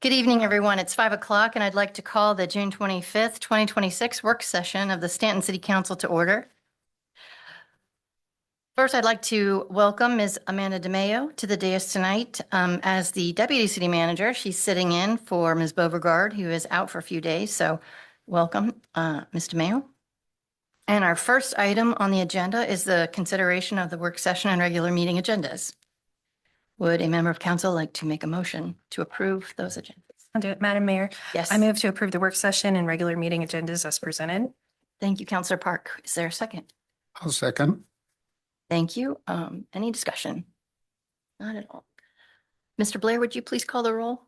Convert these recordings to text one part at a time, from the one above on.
Good evening, everyone. It's 5 o'clock, and I'd like to call the June 25th, 2026 work session of the Staunton City Council to order. First, I'd like to welcome Ms. Amanda DeMayo to the dais tonight as the Deputy City Manager. She's sitting in for Ms. Beauregard, who is out for a few days. So welcome, Ms. DeMayo. And our first item on the agenda is the consideration of the work session and regular meeting agendas. Would a member of council like to make a motion to approve those agendas? I'll do it, Madam Mayor. Yes. I move to approve the work session and regular meeting agendas as presented. Thank you, Councilor Park. Is there a second? I'll second. Thank you. Any discussion? Not at all. Mr. Blair, would you please call the roll?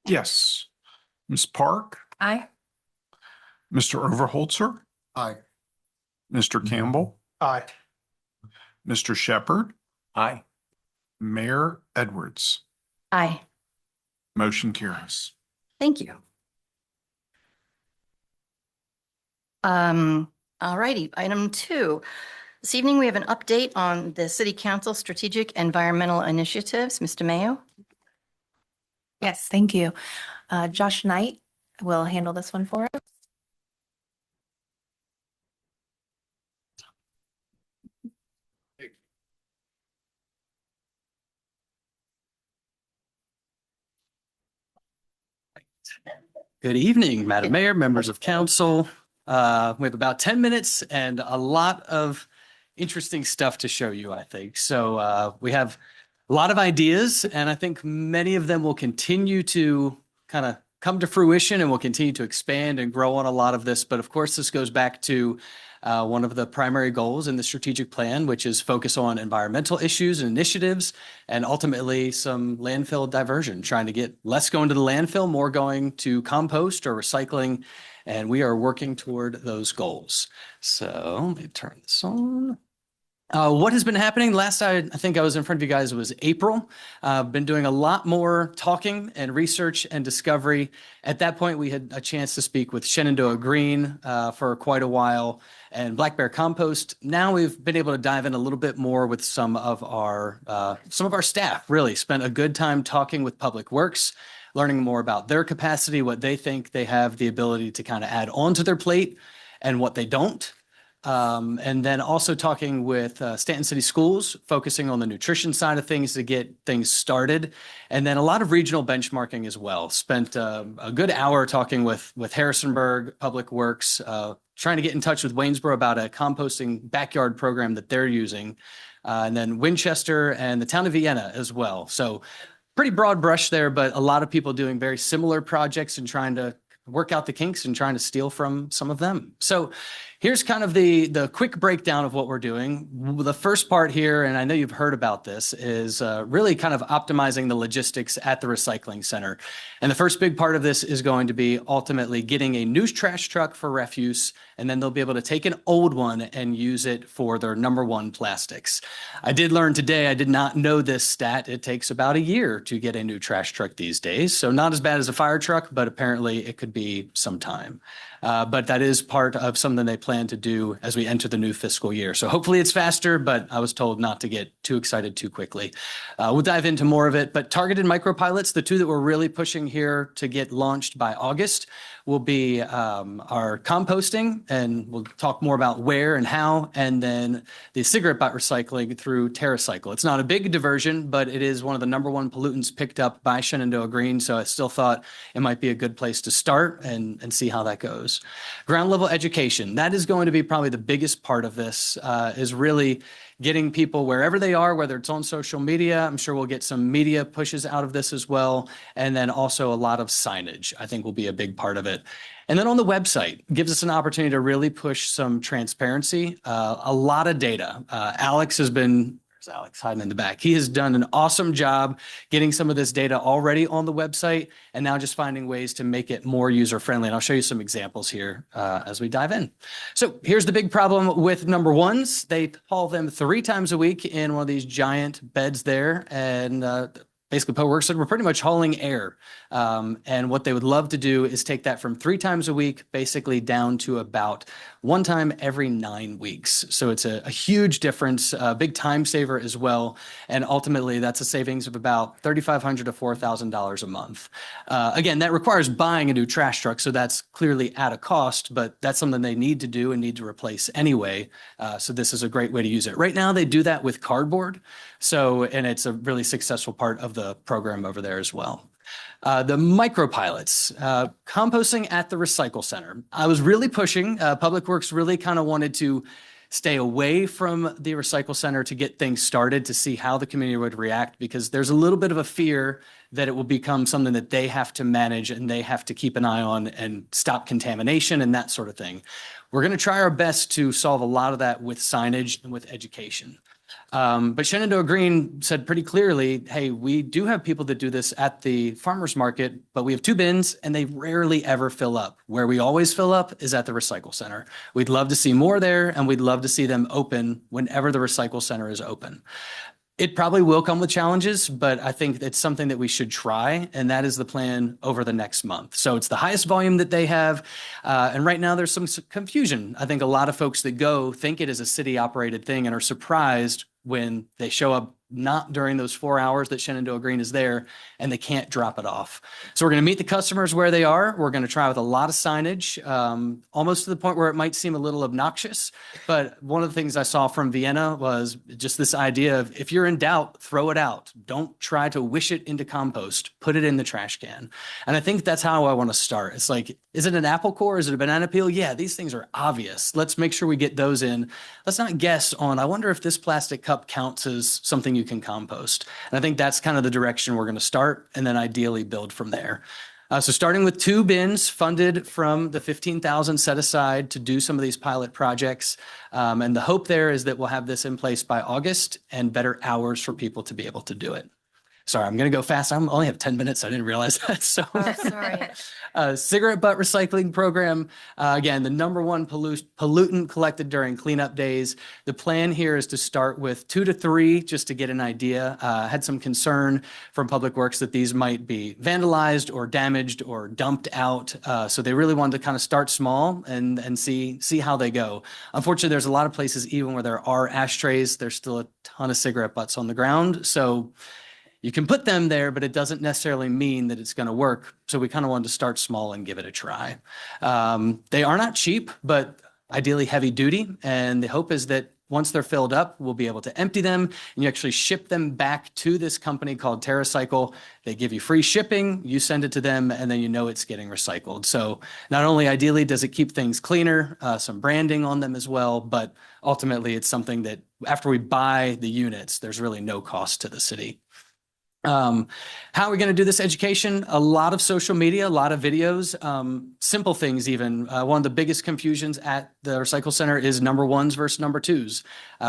Yes. Ms. Park, Aye. Mr. Overholzer, Aye. Mr. Campbell, Aye. Mr. Shepherd, Aye. Mayor Edwards. Aye. Motion carries. Thank you. All righty, item 2. This evening, we have an update on the City Council Strategic Environmental Initiatives. Mr. Mayo? Yes, thank you. Josh Knight will handle this one for us. Good evening, Madam Mayor, members of council. We have about 10 minutes and a lot of interesting stuff to show you, I think. So we have a lot of ideas, and I think many of them will continue to kind of come to fruition, and we'll continue to expand and grow on a lot of this. But of course, this goes back to one of the primary goals in the strategic plan, which is focus on environmental issues and initiatives, and ultimately some landfill diversion, trying to get less going to the landfill, more going to compost or recycling. And we are working toward those goals. So let me turn this on. What has been happening? Last I think I was in front of you guys was April. I've been doing a lot more talking and research and discovery. At that point, we had a chance to speak with Shenandoah Green for quite a while and Black Bear Compost. Now we've been able to dive in a little bit more with some of our staff. Really spent a good time talking with Public Works, learning more about their capacity, what they think they have the ability to kind of add on to their plate and what they don't. And then also talking with Staunton City Schools, focusing on the nutrition side of things to get things started. And then a lot of regional benchmarking as well. Spent a good hour talking with Harrisonburg Public Works, trying to get in touch with Waynesboro about a composting backyard program that they're using. And then Winchester and the town of Vienna as well. So pretty broad brush there, but a lot of people doing very similar projects and trying to work out the kinks and trying to steal from some of them. So here's kind of the quick breakdown of what we're doing. The first part here, and I know you've heard about this, is really kind of optimizing the logistics at the recycling center. And the first big part of this is going to be ultimately getting a new trash truck for refuse, and then they'll be able to take an old one and use it for their #1 plastics. I did learn today, I did not know this stat, it takes about a year to get a new trash truck these days. So not as bad as a fire truck, but apparently it could be some time. But that is part of something they plan to do as we enter the new fiscal year. So hopefully it's faster, but I was told not to get too excited too quickly. We'll dive into more of it, but targeted micropilots, the two that we're really pushing here to get launched by August, will be our composting, and we'll talk more about where and how, and then the cigarette butt recycling through TerraCycle. It's not a big diversion, but it is one of the #1 pollutants picked up by Shenandoah Green, so I still thought it might be a good place to start and see how that goes. Ground level education, that is going to be probably the biggest part of this, is really getting people wherever they are, whether it's on social media. I'm sure we'll get some media pushes out of this as well. And then also a lot of signage, I think, will be a big part of it. And then on the website, gives us an opportunity to really push some transparency, a lot of data. Alex has been, there's Alex hiding in the back. He has done an awesome job getting some of this data already on the website and now just finding ways to make it more user-friendly. And I'll show you some examples here as we dive in. So here's the big problem with #1s. They haul them 3 times a week in one of these giant beds there, and basically Public Works said we're pretty much hauling air. And what they would love to do is take that from 3 times a week, basically down to about 1 time every 9 weeks. So it's a huge difference, a big time saver as well. And ultimately, that's a savings of about $3,500 to $4,000 a month. Again, that requires buying a new trash truck, so that's clearly at a cost, but that's something they need to do and need to replace anyway. So this is a great way to use it. Right now, they do that with cardboard. So, and it's a really successful part of the program over there as well. The micropilots, composting at the recycle center. I was really pushing, Public Works really kind of wanted to stay away from the recycle center to get things started to see how the community would react, because there's a little bit of a fear that it will become something that they have to manage and they have to keep an eye on and stop contamination and that sort of thing. We're going to try our best to solve a lot of that with signage and with education. But Shenandoah Green said pretty clearly, hey, we do have people that do this at the farmer's market, but we have 2 bins and they rarely ever fill up. Where we always fill up is at the recycle center. We'd love to see more there, and we'd love to see them open whenever the recycle center is open. It probably will come with challenges, but I think it's something that we should try, and that is the plan over the next month. So it's the highest volume that they have, and right now there's some confusion. I think a lot of folks that go think it is a city-operated thing and are surprised when they show up not during those 4 hours that Shenandoah Green is there, and they can't drop it off. So we're going to meet the customers where they are. We're going to try with a lot of signage, almost to the point where it might seem a little obnoxious. But one of the things I saw from Vienna was just this idea of, if you're in doubt, throw it out. Don't try to wish it into compost. Put it in the trash can. And I think that's how I want to start. It's like, is it an apple core? Is it a banana peel? Yeah, these things are obvious. Let's make sure we get those in. Let's not guess on, I wonder if this plastic cup counts as something you can compost. And I think that's kind of the direction we're going to start, and then ideally build from there. So starting with 2 bins funded from the $15,000 set aside to do some of these pilot projects. And the hope there is that we'll have this in place by August and better hours for people to be able to do it. Sorry, I'm going to go fast. I only have 10 minutes. I didn't realize that. So, Sorry. Cigarette butt recycling program. Again, the #1 pollutant collected during cleanup days. The plan here is to start with 2 to 3, just to get an idea. Had some concern from Public Works that these might be vandalized or damaged or dumped out. So they really wanted to kind of start small and see how they go. Unfortunately, there's a lot of places, even where there are ashtrays, there's still a ton of cigarette butts on the ground. So you can put them there, but it doesn't necessarily mean that it's going to work. So we kind of wanted to start small and give it a try. They are not cheap, but ideally heavy duty. And the hope is that once they're filled up, we'll be able to empty them, and you actually ship them back to this company called TerraCycle. They give you free shipping, you send it to them, and then you know it's getting recycled. So not only ideally does it keep things cleaner, some branding on them as well, but ultimately it's something that after we buy the units, there's really no cost to the city. How are we going to do this education? A lot of social media, a lot of videos, simple things even. One of the biggest confusions at the recycle center is #1s versus #2s.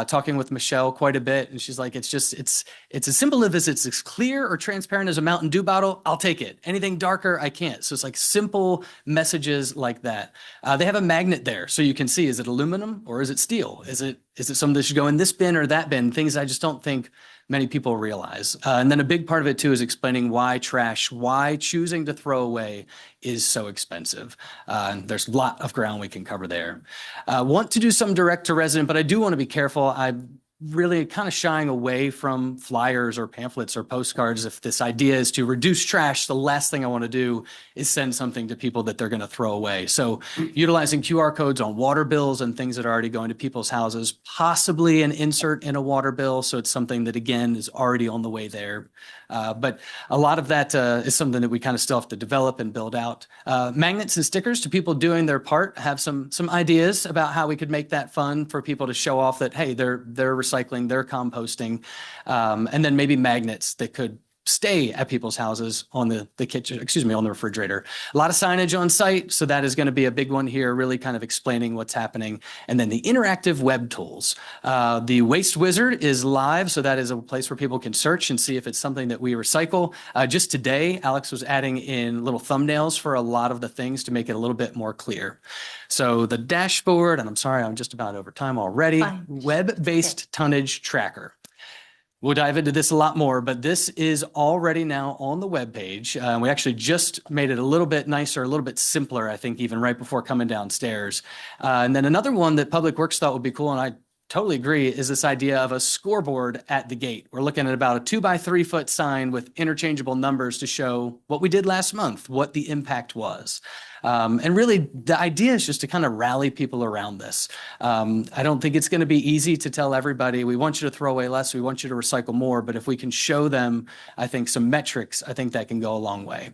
Talking with Michelle quite a bit, and she's like, it's as simple as it's as clear or transparent as a Mountain Dew bottle, I'll take it. Anything darker, I can't. So it's like simple messages like that. They have a magnet there, so you can see, is it aluminum or is it steel? Is it something that should go in this bin or that bin? Things I just don't think many people realize. And then a big part of it too is explaining why choosing to throw away is so expensive. And there's a lot of ground we can cover there. Want to do some direct to resident, but I do want to be careful. I'm really kind of shying away from flyers or pamphlets or postcards. If this idea is to reduce trash, the last thing I want to do is send something to people that they're going to throw away. So utilizing QR codes on water bills and things that are already going to people's houses, possibly an insert in a water bill. So it's something that, again, is already on the way there. But a lot of that is something that we kind of still have to develop and build out. Magnets and stickers to people doing their part. Have some ideas about how we could make that fun for people to show off that, hey, they're recycling, they're composting, and then maybe magnets that could stay at people's houses on the kitchen, on the refrigerator. A lot of signage on site, so that is going to be a big one here, really kind of explaining what's happening. And then the interactive web tools. The Waste Wizard is live, so that is a place where people can search and see if it's something that we recycle. Just today, Alex was adding in little thumbnails for a lot of the things to make it a little bit more clear. So the dashboard, and I'm sorry, I'm just about over time already, Fine. web-based tonnage tracker. We'll dive into this a lot more, but this is already now on the webpage. We actually just made it a little bit nicer, a little bit simpler, I think, even right before coming downstairs. And then another one that Public Works thought would be cool, and I totally agree, is this idea of a scoreboard at the gate. We're looking at about a 2 by 3 foot sign with interchangeable numbers to show what we did last month, what the impact was. And really, the idea is just to kind of rally people around this. I don't think it's going to be easy to tell everybody, we want you to throw away less, we want you to recycle more. But if we can show them, I think, some metrics, I think that can go a long way.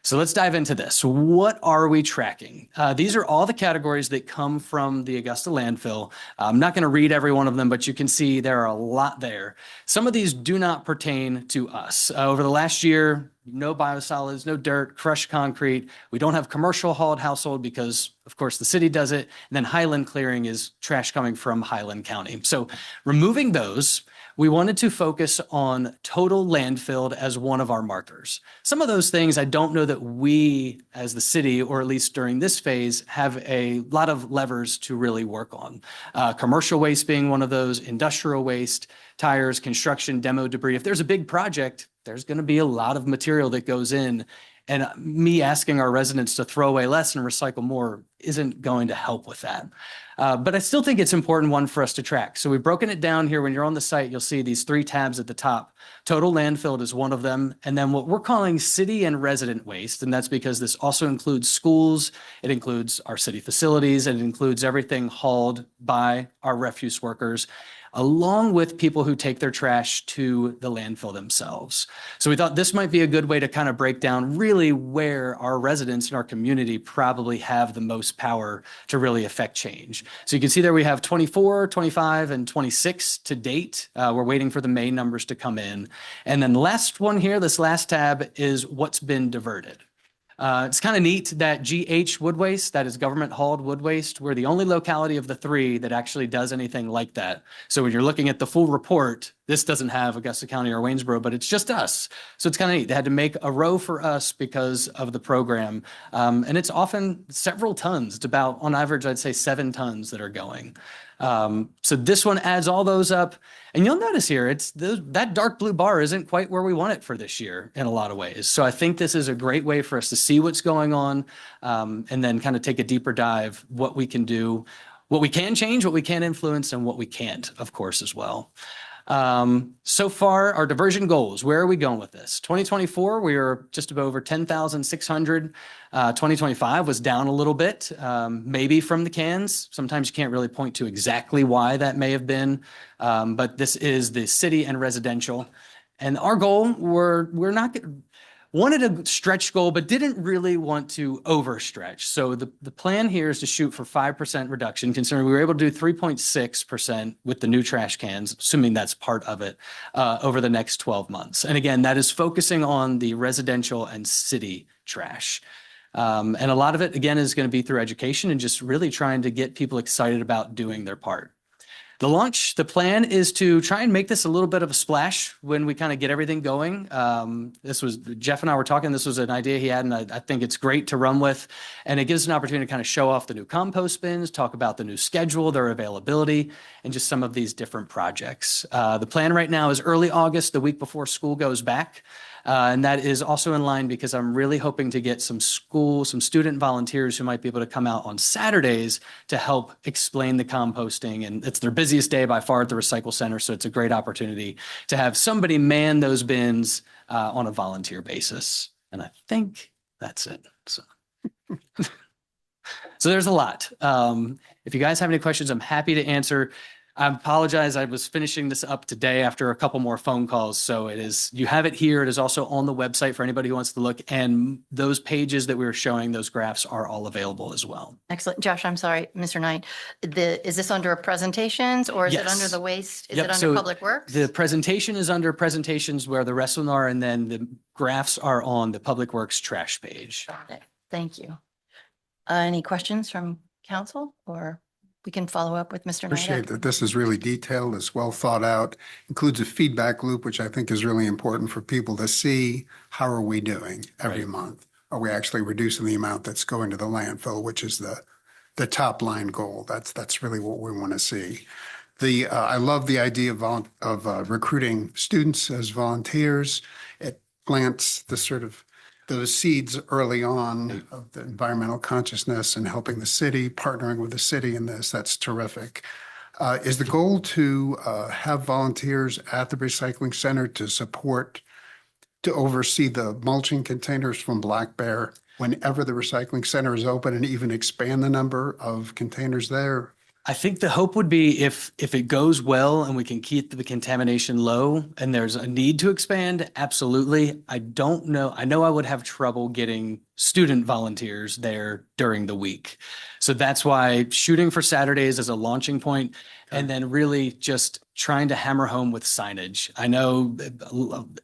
So let's dive into this. What are we tracking? These are all the categories that come from the Augusta landfill. I'm not going to read every one of them, but you can see there are a lot there. Some of these do not pertain to us. Over the last year, no biosolids, no dirt, crushed concrete. We don't have commercial hauled household because, of course, the city does it. And then Highland clearing is trash coming from Highland County. So removing those, we wanted to focus on total landfilled as one of our markers. Some of those things I don't know that we as the city, or at least during this phase, have a lot of levers to really work on. Commercial waste being one of those, industrial waste, tires, construction, demo debris. If there's a big project, there's going to be a lot of material that goes in. And me asking our residents to throw away less and recycle more isn't going to help with that. But I still think it's an important one for us to track. So we've broken it down here. When you're on the site, you'll see these 3 tabs at the top. Total landfilled is one of them. And then what we're calling city and resident waste. And that's because this also includes schools. It includes our city facilities. And it includes everything hauled by our refuse workers, along with people who take their trash to the landfill themselves. So we thought this might be a good way to kind of break down really where our residents in our community probably have the most power to really affect change. So you can see there we have 24, 25, and 26 to date. We're waiting for the May numbers to come in. And then the last one here, this last tab, is what's been diverted. It's kind of neat that GH wood waste, that is government hauled wood waste, we're the only locality of the 3 that actually does anything like that. So when you're looking at the full report, this doesn't have Augusta County or Waynesboro, but it's just us. So it's kind of neat. They had to make a row for us because of the program. And it's often several tons. It's about, on average, I'd say 7 tons that are going. So this one adds all those up. And you'll notice here, that dark blue bar isn't quite where we want it for this year in a lot of ways. So I think this is a great way for us to see what's going on, and then kind of take a deeper dive, what we can do, what we can change, what we can influence, and what we can't, of course, as well. So far, our diversion goals, where are we going with this? 2024, we are just about over 10,600. 2025 was down a little bit, maybe from the cans. Sometimes you can't really point to exactly why that may have been, but this is the city and residential. And our goal, we're not wanted a stretch goal, but didn't really want to overstretch. So the plan here is to shoot for 5% reduction, considering we were able to do 3.6% with the new trash cans, assuming that's part of it, over the next 12 months. And again, that is focusing on the residential and city trash. And a lot of it, again, is going to be through education and just really trying to get people excited about doing their part. The plan is to try and make this a little bit of a splash when we kind of get everything going. Jeff and I were talking, this was an idea he had, and I think it's great to run with. And it gives an opportunity to kind of show off the new compost bins, talk about the new schedule, their availability, and just some of these different projects. The plan right now is early August, the week before school goes back. And that is also in line because I'm really hoping to get some student volunteers who might be able to come out on Saturdays to help explain the composting. And it's their busiest day by far at the recycle center. So it's a great opportunity to have somebody man those bins on a volunteer basis. And I think that's it. So there's a lot. If you guys have any questions, I'm happy to answer. I apologize. I was finishing this up today after a couple more phone calls. So you have it here. It is also on the website for anybody who wants to look. And those pages that we were showing, those graphs are all available as well. Excellent. Josh, I'm sorry, Mr. Knight. Is this under presentations or is it Yes. under the waste? Is Yep, it under so Public Works? The presentation is under presentations where the rest of them are, and then the graphs are on the Public Works trash page. Got it. Thank you. Any questions from council, or we can follow up with Mr. Knight? Appreciate that. This is really detailed. It's well thought out, includes a feedback loop, which I think is really important for people to see how are we doing every Right. month. Are we actually reducing the amount that's going to the landfill, which is the top line goal? That's really what we want to see. I love the idea of recruiting students as volunteers. It plants the sort of those seeds early on of the environmental consciousness and helping the city, partnering with the city in this. That's terrific. Is the goal to have volunteers at the recycling center to oversee the mulching containers from Black Bear whenever the recycling center is open and even expand the number of containers there? I think the hope would be if it goes well and we can keep the contamination low and there's a need to expand, absolutely. I don't know. I know I would have trouble getting student volunteers there during the week. So that's why shooting for Saturdays as a launching point, and then really just trying to hammer home with signage. I know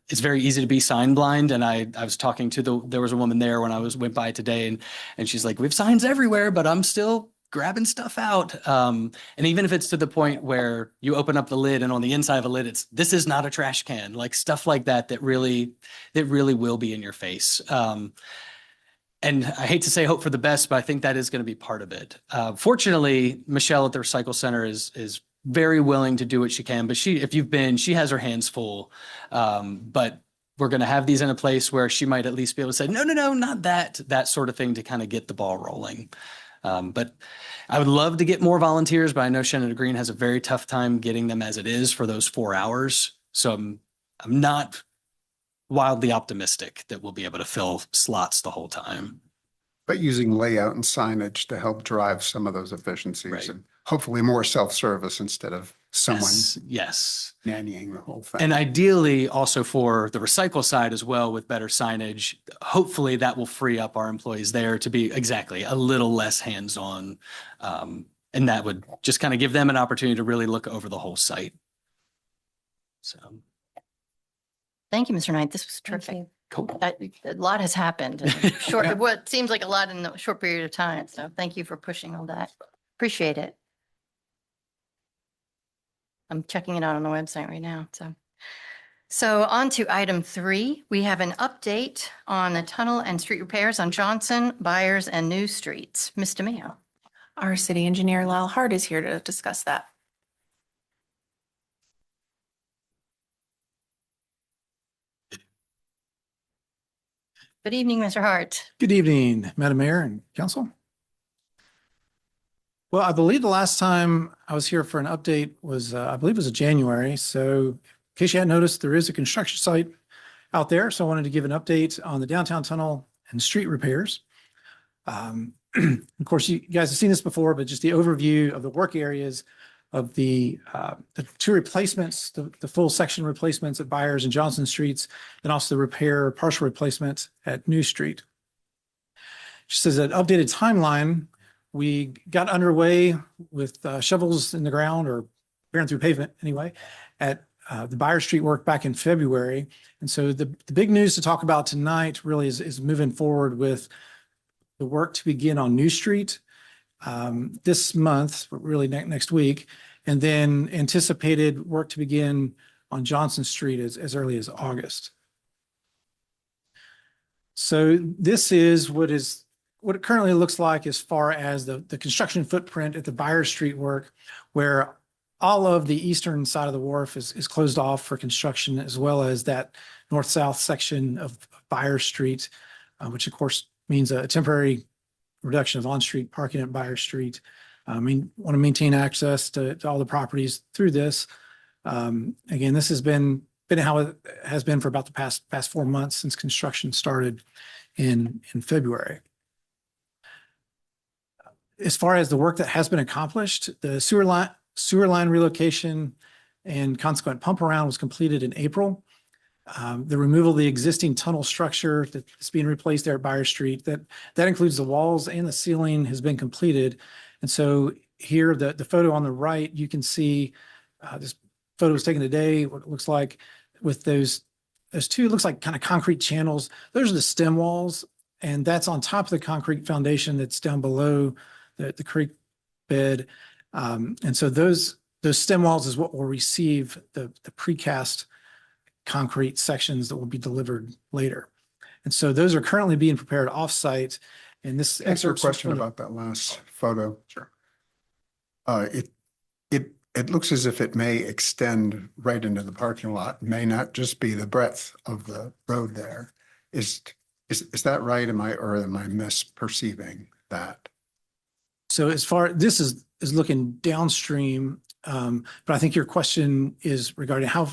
it's very easy to be sign blind. And I was talking to there was a woman there when went by today and she's like, we have signs everywhere, but I'm still grabbing stuff out. And even if it's to the point where you open up the lid and on the inside of a lid, this is not a trash can, like stuff like that really will be in your face. And I hate to say hope for the best, but I think that is going to be part of it. Fortunately, Michelle at the Recycle Center is very willing to do what she can, but if you've been, she has her hands full. But we're going to have these in a place where she might at least be able to say, no, not that sort of thing to kind of get the ball rolling. But I would love to get more volunteers, but I know Shenandoah Green has a very tough time getting them as it is for those 4 hours. So I'm not wildly optimistic that we'll be able to fill slots the whole time. But using layout and signage to help drive some of those efficiencies Right. and hopefully more self-service instead of someone Yes. nannying the whole thing. And ideally also for the recycle side as well with better signage, hopefully that will free up our employees there to be exactly a little less hands-on. And that would just kind of give them an opportunity to really look over the whole site. So, Thank you, Mr. Knight. This was Thank terrific. you. cool. A lot has happened in what seems like a lot in a short period of time. So thank you for pushing all that. Appreciate it. I'm checking it out on the website right now. So on to item 3, we have an update on the tunnel and street repairs on Johnson, Byers, and New Streets. Ms. DeMeo. Our city engineer, Lyle Hart, is here to discuss that. Good evening, Mr. Hart. Good evening, Madam Mayor and Council. Well, I believe the last time I was here for an update was, I believe it was in January. So in case you hadn't noticed, there is a construction site out there. So I wanted to give an update on the downtown tunnel and street repairs. Of course, you guys have seen this before, but just the overview of the work areas of the 2 replacements, the full section replacements at Byers and Johnson Streets, and also the partial replacement at New Street. Just as an updated timeline, we got underway with shovels in the ground or bearing through pavement anyway at the Byers Street work back in February. And so the big news to talk about tonight really is moving forward with the work to begin on New Street this month, really next week, and then anticipated work to begin on Johnson Street as early as August. So this is what it currently looks like as far as the construction footprint at the Byers Street work, where all of the eastern side of the wharf is closed off for construction, as well as that north-south section of Byers Street, which of course means a temporary reduction of on-street parking at Byers Street. Want to maintain access to all the properties through this. Again, this has been how it has been for about the past 4 months since construction started in February. As far as the work that has been accomplished, the sewer line relocation and consequent pump around was completed in April. The removal of the existing tunnel structure that's being replaced there at Byers Street, that includes the walls and the ceiling, has been completed. And so here, the photo on the right, you can see this photo was taken today, what it looks like with those 2, it looks like kind of concrete channels. Those are the stem walls, and that's on top of the concrete foundation that's down below the creek bed. And so those stem walls is what will receive the precast concrete sections that will be delivered later. And so those are currently being prepared offsite. And this Answer a excerpt's question from the- about that last photo. Sure. It it looks as if it may extend right into the parking lot, may not just be the breadth of the road there. Is that right? Am I misperceiving that? So as far, this is looking downstream, but I think your question is regarding how,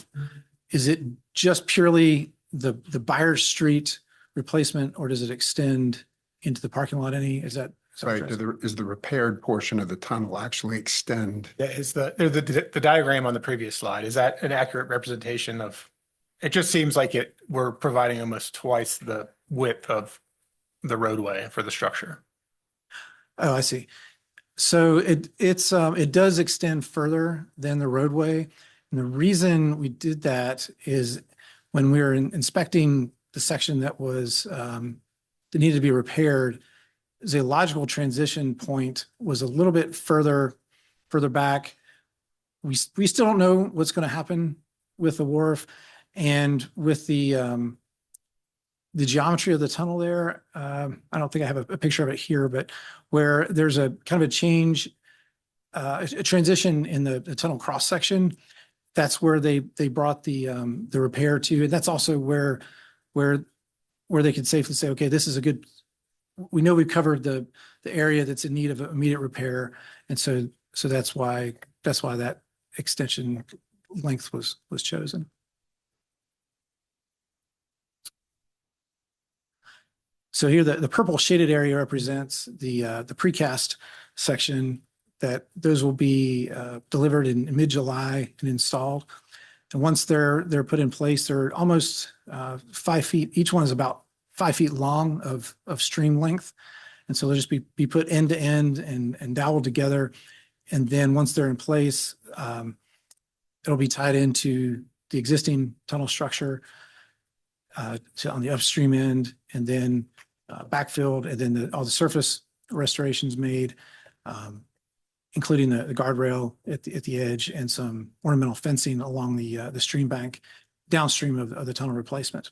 is it just purely the Byers Street replacement, or does it extend into the parking lot any? Is that? Right, is the repaired portion of the tunnel actually extend? Yeah, is the diagram on the previous slide, is that an accurate representation of, it just seems like we're providing almost twice the width of the roadway for the structure. Oh, I see. So it does extend further than the roadway. And the reason we did that is when we were inspecting the section that needed to be repaired, the logical transition point was a little bit further back. We still don't know what's going to happen with the wharf and with the geometry of the tunnel there. I don't think I have a picture of it here, but where there's a kind of a change, a transition in the tunnel cross section. That's where they brought the repair to, and that's also where they could safely say, okay, this is a good. We know we've covered the area that's in need of immediate repair, and so that's why that extension length was chosen. So here the purple shaded area represents the precast section that those will be delivered in mid-July and installed. And once they're put in place, they're almost 5 feet. Each one is about 5 feet long of stream length. And so they'll just be put end to end and doweled together. And then once they're in place, it'll be tied into the existing tunnel structure on the upstream end, and then backfilled, and then all the surface restorations made, including the guardrail at the edge and some ornamental fencing along the stream bank downstream of the tunnel replacement.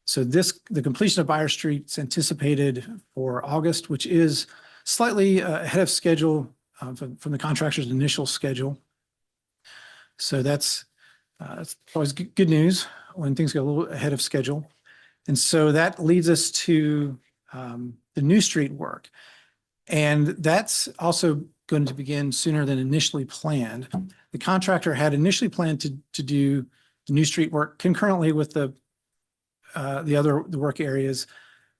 So the completion of Byers Street is anticipated for August, which is slightly ahead of schedule from the contractor's initial schedule. So that's always good news when things get a little ahead of schedule. And so that leads us to the new street work. And that's also going to begin sooner than initially planned. The contractor had initially planned to do the new street work concurrently with the work areas.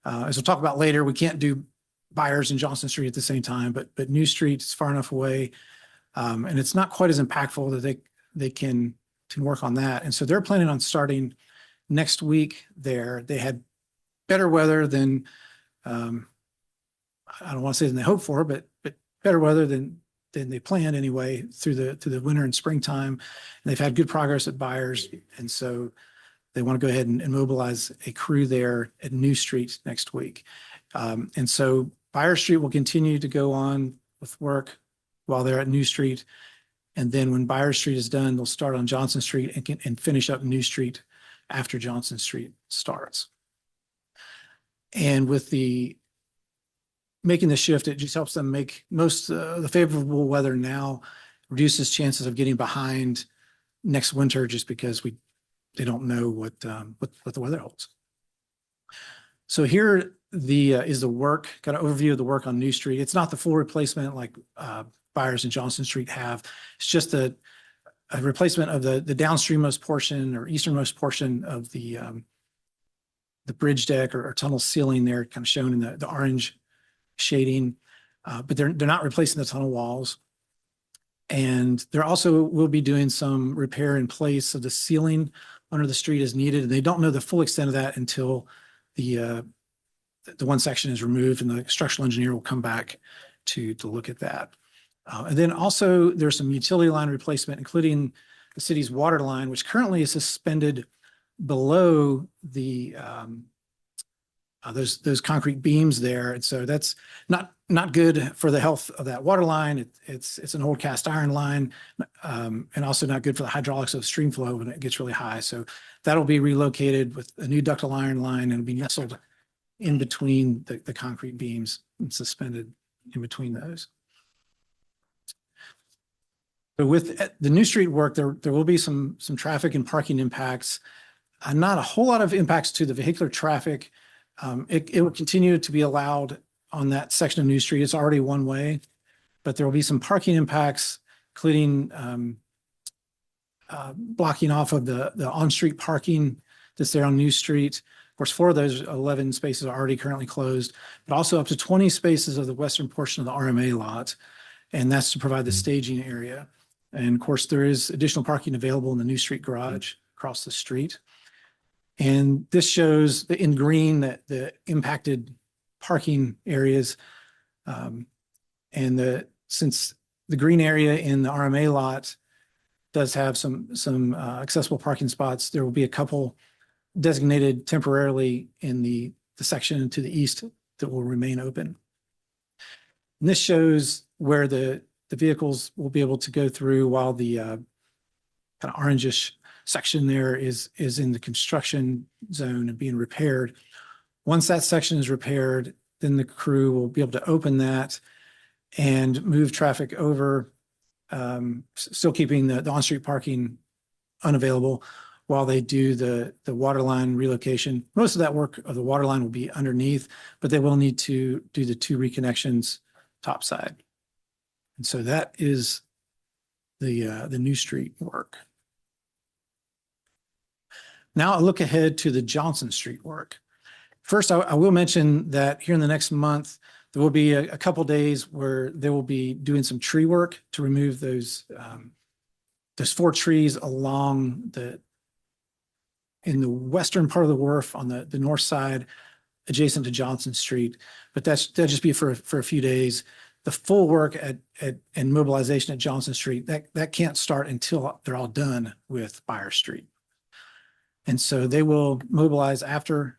As we'll talk about later, we can't do Byers and Johnson Street at the same time, but New Street is far enough away, and it's not quite as impactful that they can work on that. And so they're planning on starting next week there. They had better weather than I don't want to say than they hoped for, but better weather than they planned anyway through the winter and springtime. And they've had good progress at Byers, and so they want to go ahead and mobilize a crew there at New Street next week. And so Byers Street will continue to go on with work while they're at New Street. And then when Byers Street is done, they'll start on Johnson Street and finish up New Street after Johnson Street starts. And with making the shift, it just helps them make most the favorable weather now, reduces chances of getting behind next winter just because they don't know what the weather holds. So here is the work, kind of overview of the work on New Street. It's not the full replacement like Byers and Johnson Street have. It's just a replacement of the downstreammost portion or easternmost portion of the bridge deck or tunnel ceiling there, kind of shown in the orange shading. But they're not replacing the tunnel walls. And they're also will be doing some repair in place of the ceiling under the street as needed. And they don't know the full extent of that until the one section is removed, and the structural engineer will come back to look at that. And then also there's some utility line replacement, including the city's water line, which currently is suspended below the those concrete beams there. And so that's not good for the health of that water line. It's an old cast iron line, and also not good for the hydraulics of stream flow when it gets really high. So that'll be relocated with a new ductile iron line and be nestled in between the concrete beams and suspended in between those. But with the new street work, there will be some traffic and parking impacts. Not a whole lot of impacts to the vehicular traffic. It will continue to be allowed on that section of New Street. It's already one way, but there will be some parking impacts, including blocking off of the on-street parking that's there on New Street. Of course, 4 of those 11 spaces are already currently closed, but also up to 20 spaces of the western portion of the RMA lot. And that's to provide the staging area. And of course, there is additional parking available in the New Street garage across the street. And this shows in green that the impacted parking areas. Since the green area in the RMA lot does have some accessible parking spots, there will be a couple designated temporarily in the section to the east that will remain open. And this shows where the vehicles will be able to go through while the kind of orangish section there is in the construction zone and being repaired. Once that section is repaired, then the crew will be able to open that and move traffic over, still keeping the on-street parking unavailable while they do the water line relocation. Most of that work of the water line will be underneath, but they will need to do the 2 reconnections topside. And so that is the New Street work. Now I'll look ahead to the Johnson Street work. First, I will mention that here in the next month, there will be a couple days where they will be doing some tree work to remove those 4 trees along in the western part of the wharf on the north side, adjacent to Johnson Street. But that'll just be for a few days. The full work and mobilization at Johnson Street, that can't start until they're all done with Byers Street. And so they will mobilize after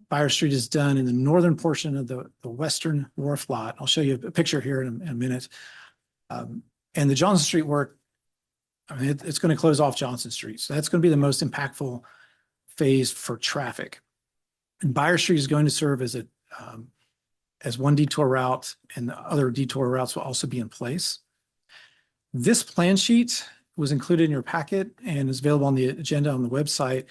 Byers Street is done in the northern portion of the western wharf lot. I'll show you a picture here in a minute. And the Johnson Street work, I mean, it's going to close off Johnson Street. So that's going to be the most impactful phase for traffic. And Byers Street is going to serve as one detour route, and the other detour routes will also be in place. This plan sheet was included in your packet and is available on the agenda on the website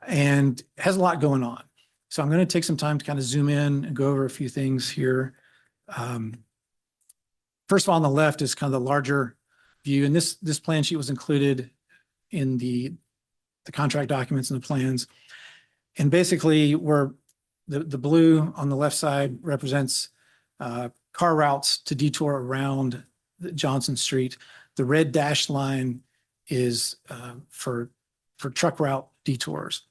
and has a lot going on. So I'm going to take some time to kind of zoom in and go over a few things here. First of all, on the left is kind of the larger view, and this plan sheet was included in the contract documents and the plans. And basically, where the blue on the left side represents car routes to detour around Johnson Street. The red dashed line is for truck route detours.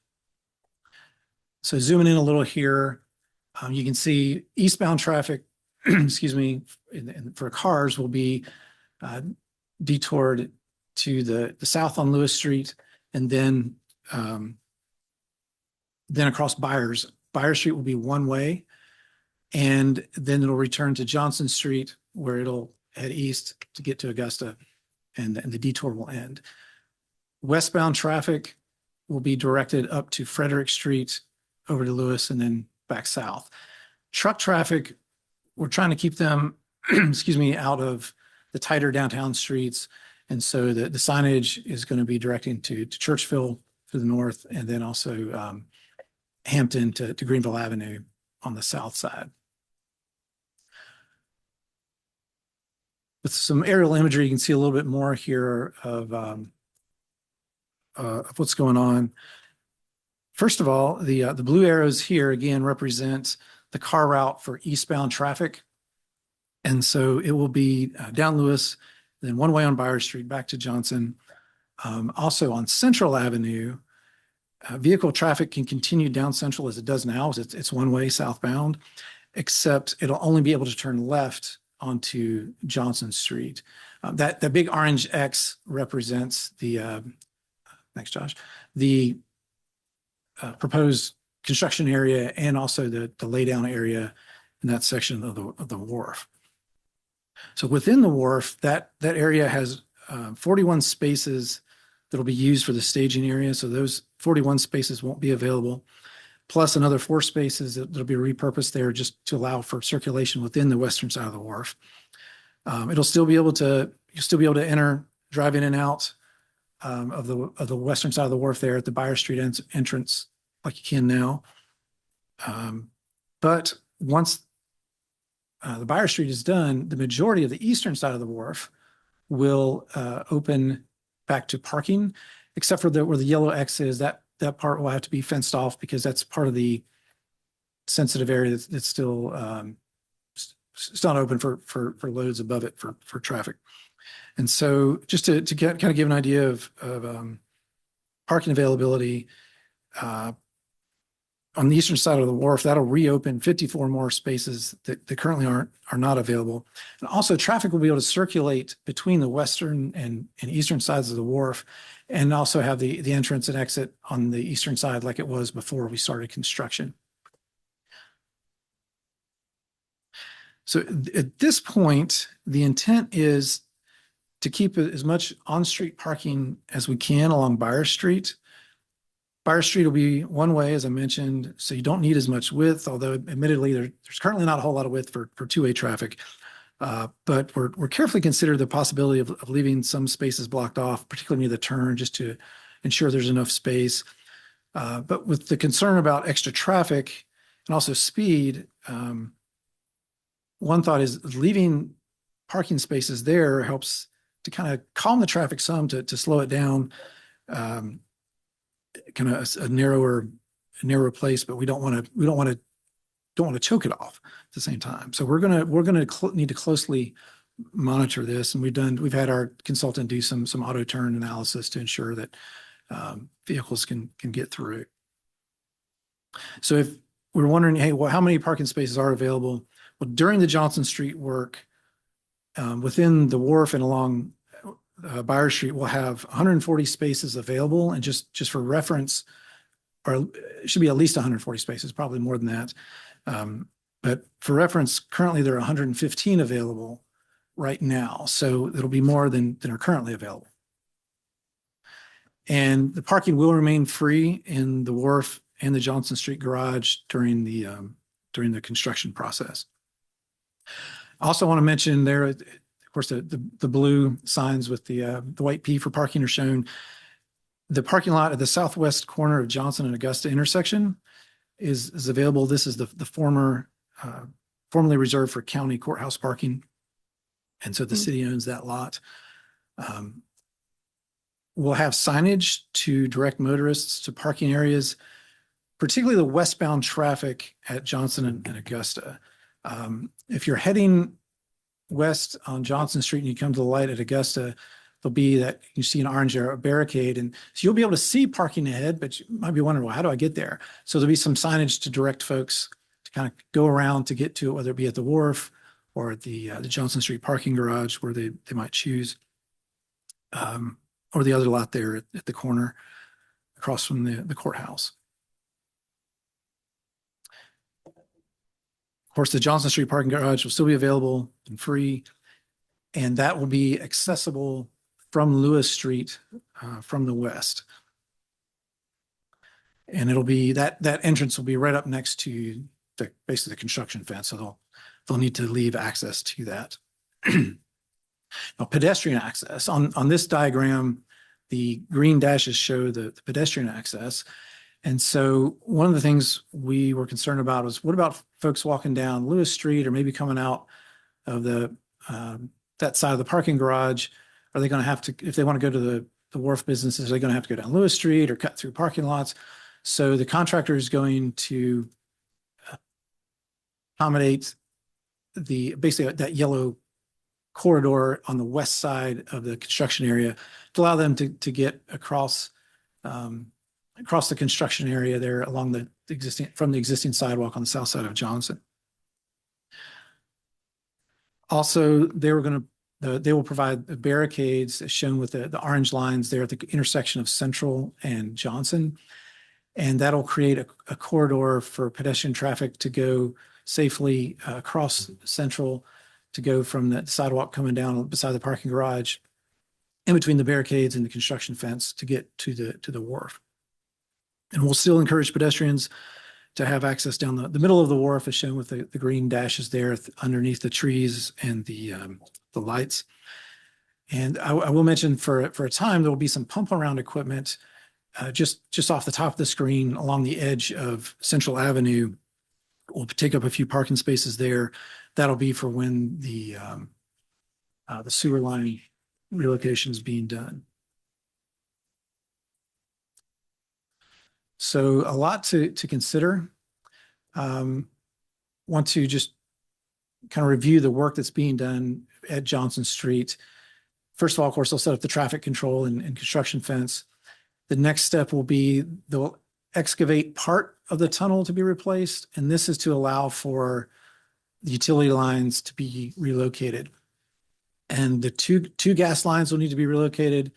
So zooming in a little here, you can see eastbound traffic, excuse me, for cars will be detoured to the south on Lewis Street, and then across Byers. Byers Street will be one way, and then it'll return to Johnson Street where it'll head east to get to Augusta, and the detour will end. Westbound traffic will be directed up to Frederick Street, over to Lewis, and then back south. Truck traffic, we're trying to keep them, excuse me, out of the tighter downtown streets. And so the signage is going to be directing to Churchville to the north, and then also Hampton to Greenville Avenue on the south side. With some aerial imagery, you can see a little bit more here of what's going on. First of all, the blue arrows here again represent the car route for eastbound traffic. And so it will be down Lewis, then one way on Byers Street back to Johnson. Also on Central Avenue, vehicle traffic can continue down Central as it does now. It's one way southbound, except it'll only be able to turn left onto Johnson Street. That big orange X represents the, thanks Josh, the proposed construction area and also the laydown area in that section of the wharf. So within the wharf, that area has 41 spaces that'll be used for the staging area. So those 41 spaces won't be available, plus another 4 spaces that'll be repurposed there just to allow for circulation within the western side of the wharf. It'll still be able to you'll still be able to enter, drive in and out of the western side of the wharf there at the Byers Street entrance, like you can now. But once the Byers Street is done, the majority of the eastern side of the wharf will open back to parking, except for where the yellow X is. That part will have to be fenced off because that's part of the sensitive area that's still not open for loads above it for traffic. And so just to kind of give an idea of parking availability, on the eastern side of the wharf, that'll reopen 54 more spaces that currently are not available. And also traffic will be able to circulate between the western and eastern sides of the wharf, and also have the entrance and exit on the eastern side like it was before we started construction. So at this point, the intent is to keep as much on-street parking as we can along Byers Street. Byers Street will be one way, as I mentioned, so you don't need as much width, although admittedly there's currently not a whole lot of width for two-way traffic. But we're carefully considered the possibility of leaving some spaces blocked off, particularly near the turn, just to ensure there's enough space. But with the concern about extra traffic and also speed, one thought is leaving parking spaces there helps to kind of calm the traffic some, to slow it down. Kind of a narrower place, but we don't want to choke it off at the same time. So we're gonna need to closely monitor this, and we've had our consultant do some auto turn analysis to ensure that vehicles can get through. So if we're wondering, hey, well, how many parking spaces are available? Well, during the Johnson Street work, within the wharf and along Byers Street, will have 140 spaces available, and just for reference, or it should be at least 140 spaces, probably more than that. But for reference, currently there are 115 available right now, so it'll be more than are currently available. And the parking will remain free in the wharf and the Johnson Street garage during the construction process. I also want to mention there, of course, the blue signs with the white P for parking are shown. The parking lot at the southwest corner of Johnson and Augusta intersection is available. This is the formerly reserved for county courthouse parking, and so the city owns that lot. We'll have signage to direct motorists to parking areas, particularly the westbound traffic at Johnson and Augusta. If you're heading west on Johnson Street and you come to the light at Augusta, there'll be that you see an orange barricade, and so you'll be able to see parking ahead, but you might be wondering, well, how do I get there? So there'll be some signage to direct folks to kind of go around to get to it, whether it be at the wharf or at the Johnson Street parking garage where they might choose, or the other lot there at the corner across from the courthouse. Of course, the Johnson Street parking garage will still be available and free, and that will be accessible from Lewis Street from the west. And it'll be that entrance will be right up next to basically the construction fence, so they'll need to leave access to that. Now, pedestrian access on this diagram, the green dashes show the pedestrian access. And so one of the things we were concerned about was, what about folks walking down Lewis Street or maybe coming out of that side of the parking garage? Are they going to have to, if they want to go to the wharf businesses, are they going to have to go down Lewis Street or cut through parking lots? So the contractor is going to accommodate basically that yellow corridor on the west side of the construction area to allow them to get across the construction area there along the existing sidewalk on the south side of Johnson. Also, they will provide barricades as shown with the orange lines there at the intersection of Central and Johnson. And that'll create a corridor for pedestrian traffic to go safely across Central, to go from the sidewalk coming down beside the parking garage in between the barricades and the construction fence to get to the wharf. And we'll still encourage pedestrians to have access down the middle of the wharf, as shown with the green dashes there underneath the trees and the lights. And I will mention for a time, there will be some pump around equipment just off the top of the screen along the edge of Central Avenue. We'll take up a few parking spaces there. That'll be for when the sewer line relocation is being done. So a lot to consider. Want to just kind of review the work that's being done at Johnson Street. First of all, of course, they'll set up the traffic control and construction fence. The next step will be they'll excavate part of the tunnel to be replaced, and this is to allow for the utility lines to be relocated. And the two gas lines will need to be relocated,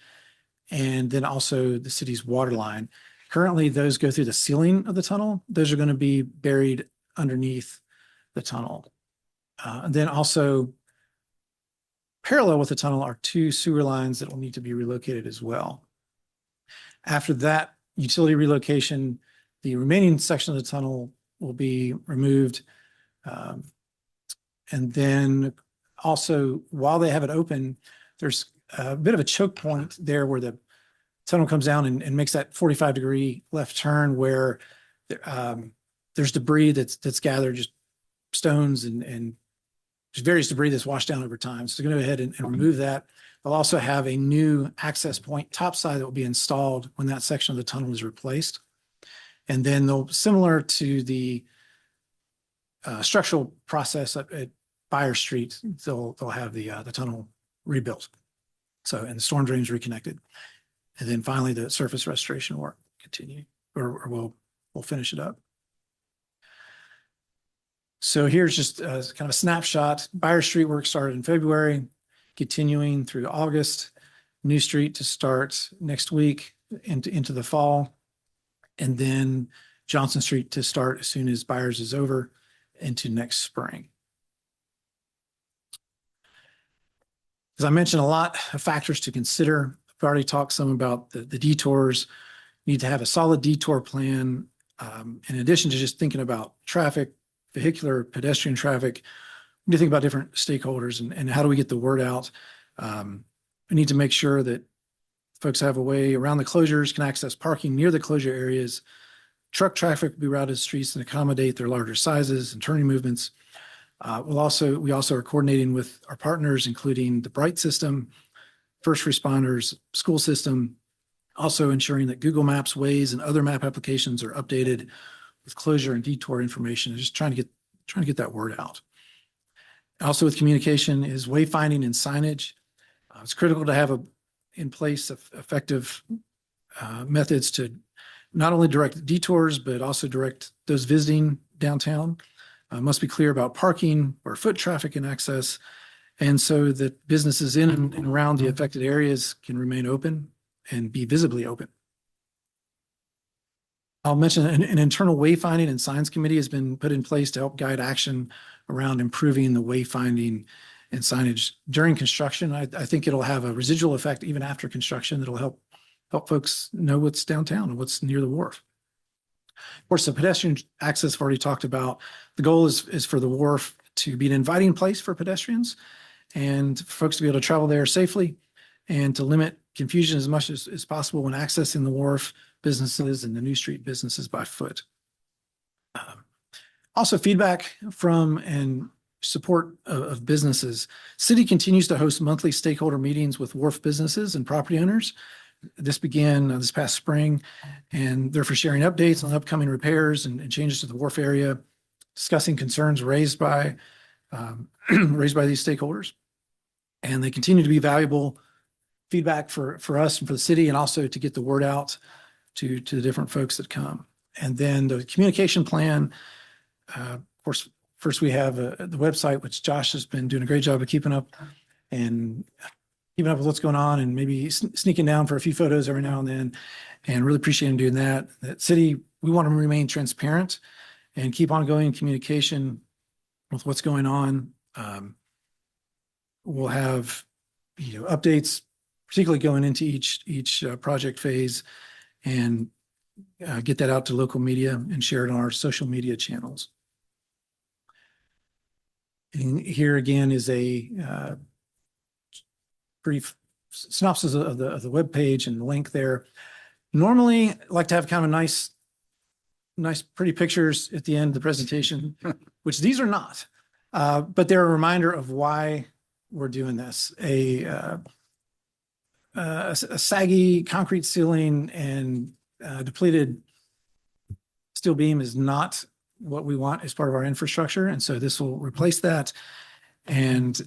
and then also the city's water line. Currently, those go through the ceiling of the tunnel. Those are going to be buried underneath the tunnel. And then also parallel with the tunnel are two sewer lines that will need to be relocated as well. After that utility relocation, the remaining section of the tunnel will be removed. And then also, while they have it open, there's a bit of a choke point there where the tunnel comes down and makes that 45-degree left turn where there's debris that's gathered, just stones and just various debris that's washed down over time. So they're going to go ahead and remove that. They'll also have a new access point topside that will be installed when that section of the tunnel is replaced. And then they'll, similar to the structural process at Fire Street, they'll have the tunnel rebuilt. So, and the storm drains reconnected. And then finally, the surface restoration work continue, or we'll finish it up. So here's just kind of a snapshot. Fire Street work started in February, continuing through August. New Street to start next week into the fall. And then Johnson Street to start as soon as Byers is over into next spring. As I mentioned, a lot of factors to consider. I've already talked some about the detours. You need to have a solid detour plan. In addition to just thinking about traffic, vehicular, pedestrian traffic, we need to think about different stakeholders and how do we get the word out. We need to make sure that folks have a way around the closures, can access parking near the closure areas. Truck traffic will be routed to streets and accommodate their larger sizes and turning movements. We also are coordinating with our partners, including the Bright system, first responders, school system, also ensuring that Google Maps, Waze, and other map applications are updated with closure and detour information, and just trying to get that word out. Also with communication is wayfinding and signage. It's critical to have in place effective methods to not only direct detours, but also direct those visiting downtown. Must be clear about parking or foot traffic and access, and so that businesses in and around the affected areas can remain open and be visibly open. I'll mention an internal wayfinding and signs committee has been put in place to help guide action around improving the wayfinding and signage during construction. I think it'll have a residual effect even after construction that'll help folks know what's downtown and what's near the wharf. Of course, the pedestrian access I've already talked about. The goal is for the wharf to be an inviting place for pedestrians and for folks to be able to travel there safely and to limit confusion as much as possible when accessing the wharf businesses and the New Street businesses by foot. Also feedback from and support of businesses. City continues to host monthly stakeholder meetings with wharf businesses and property owners. This began this past spring, and they're for sharing updates on upcoming repairs and changes to the wharf area, discussing concerns raised by these stakeholders. And they continue to be valuable feedback for us and for the city, and also to get the word out to the different folks that come. And then the communication plan, of course, first we have the website, which Josh has been doing a great job of keeping up with what's going on, and maybe sneaking down for a few photos every now and then, and really appreciate him doing that. That city, we want to remain transparent and keep ongoing communication with what's going on. We'll have, updates, particularly going into each project phase, and get that out to local media and share it on our social media channels. And here again is a brief synopsis of the webpage and the link there. Normally, I like to have kind of nice, pretty pictures at the end of the presentation, which these are not. But they're a reminder of why we're doing this. A saggy concrete ceiling and depleted steel beam is not what we want as part of our infrastructure. And so this will replace that. And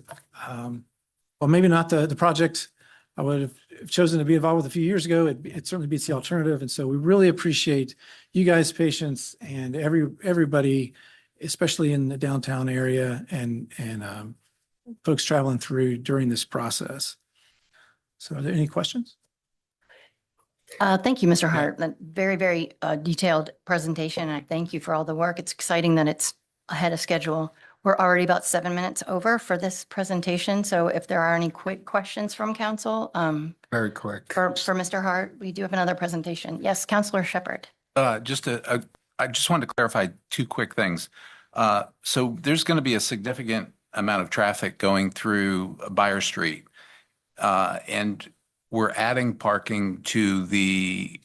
well, maybe not the project I would have chosen to be involved with a few years ago. It certainly beats the alternative. And so we really appreciate you guys' patience and everybody, especially in the downtown area and folks traveling through during this process. So are there any questions? Thank you, Mr. Hart. That very, very detailed presentation. I thank you for all the work. It's exciting that it's ahead of schedule. We're already about 7 minutes over for this presentation. So if there are any quick questions from council, Very quick. for Mr. Hart, we do have another presentation. Yes, Councilor Shepherd. I just wanted to clarify two quick things. So there's going to be a significant amount of traffic going through Buyer Street. And we're adding parking to the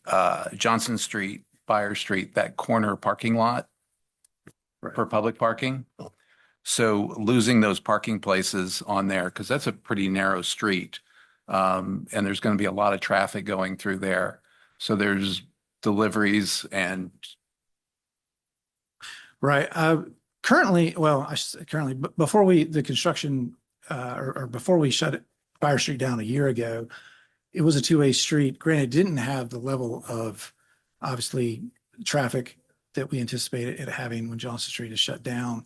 Johnson Street, Buyer Street, that corner parking lot for public parking. So losing those parking places on there, because that's a pretty narrow street. And there's going to be a lot of traffic going through there. So there's deliveries and. Right. Currently, well, I should say currently, but before the construction, or before we shut it, Buyer Street down a year ago, it was a two-way street. Granted, it didn't have the level of obviously traffic that we anticipated it having when Johnson Street is shut down.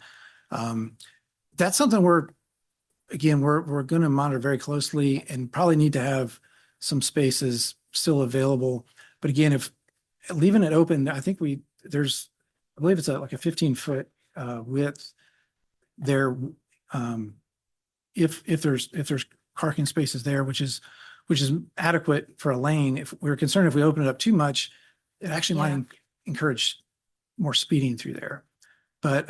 That's something we're going to monitor very closely and probably need to have some spaces still available. But again, if leaving it open, I think I believe it's like a 15-foot width there. If there's parking spaces there, which is adequate for a lane. If we're concerned if we open it up too much, it actually might encourage more speeding through there. But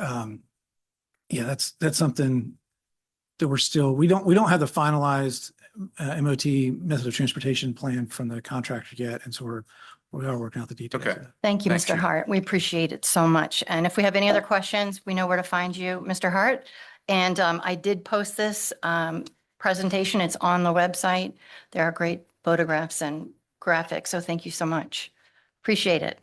yeah, that's something that we don't have the finalized MOT method of transportation plan from the contractor yet, and so we are working out the details. Okay. Thank you, Thank Mr. you. Hart. We appreciate it so much. And if we have any other questions, we know where to find you, Mr. Hart. And I did post this presentation. It's on the website. There are great photographs and graphics. So thank you so much. Appreciate it.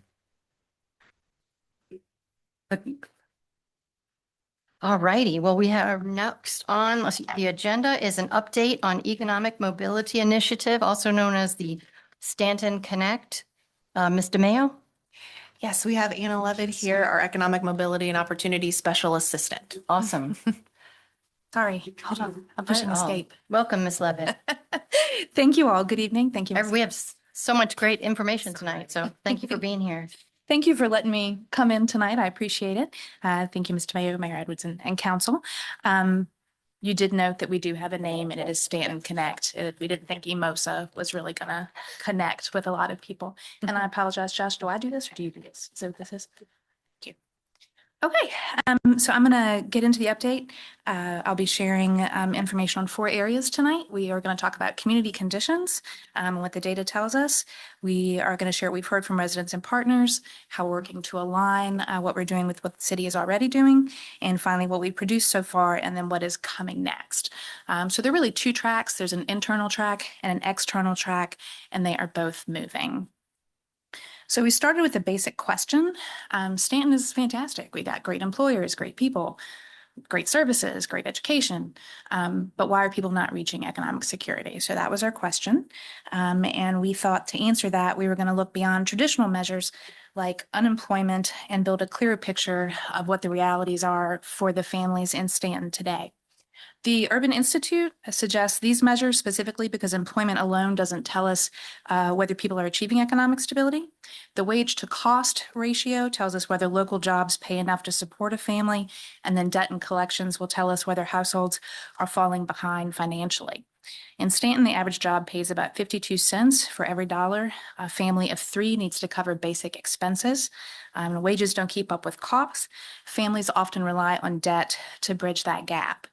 All righty. Well, we have next on the agenda is an update on Economic Mobility Initiative, also known as the Staunton Connect. Ms. DeMayo? Yes, we have Anna Levitt here, our Economic Mobility and Opportunity Special Assistant. Awesome. Sorry, hold on. I'm pushing Oh, escape. Welcome, Ms. Levitt. Thank you all. Good evening. Thank you. Ms. We have so much great information tonight, so thank you for being here. Thank you for letting me come in tonight. I appreciate it. Thank you, Mr. Mayor, Mayor Edwards, and council. You did note that we do have a name, and it is Staunton Connect. We didn't think EMOSA was really going to connect with a lot of people. And I apologize, Josh, do I do this or do you do this? So this is. Thank you. Okay, so I'm going to get into the update. I'll be sharing information on 4 areas tonight. We are going to talk about community conditions, what the data tells us. We are going to share what we've heard from residents and partners, how we're working to align what we're doing with what the city is already doing, and finally what we've produced so far, and then what is coming next. So there are really 2 tracks. There's an internal track and an external track, and they are both moving. So we started with a basic question. Staunton is fantastic. We got great employers, great people, great services, great education. But why are people not reaching economic security? So that was our question. And we thought to answer that, we were going to look beyond traditional measures like unemployment and build a clearer picture of what the realities are for the families in Staunton today. The Urban Institute suggests these measures specifically because employment alone doesn't tell us whether people are achieving economic stability. The wage to cost ratio tells us whether local jobs pay enough to support a family, and then debt and collections will tell us whether households are falling behind financially. In Staunton, the average job pays about 52 cents for every dollar. A family of 3 needs to cover basic expenses. Wages don't keep up with costs. Families often rely on debt to bridge that gap.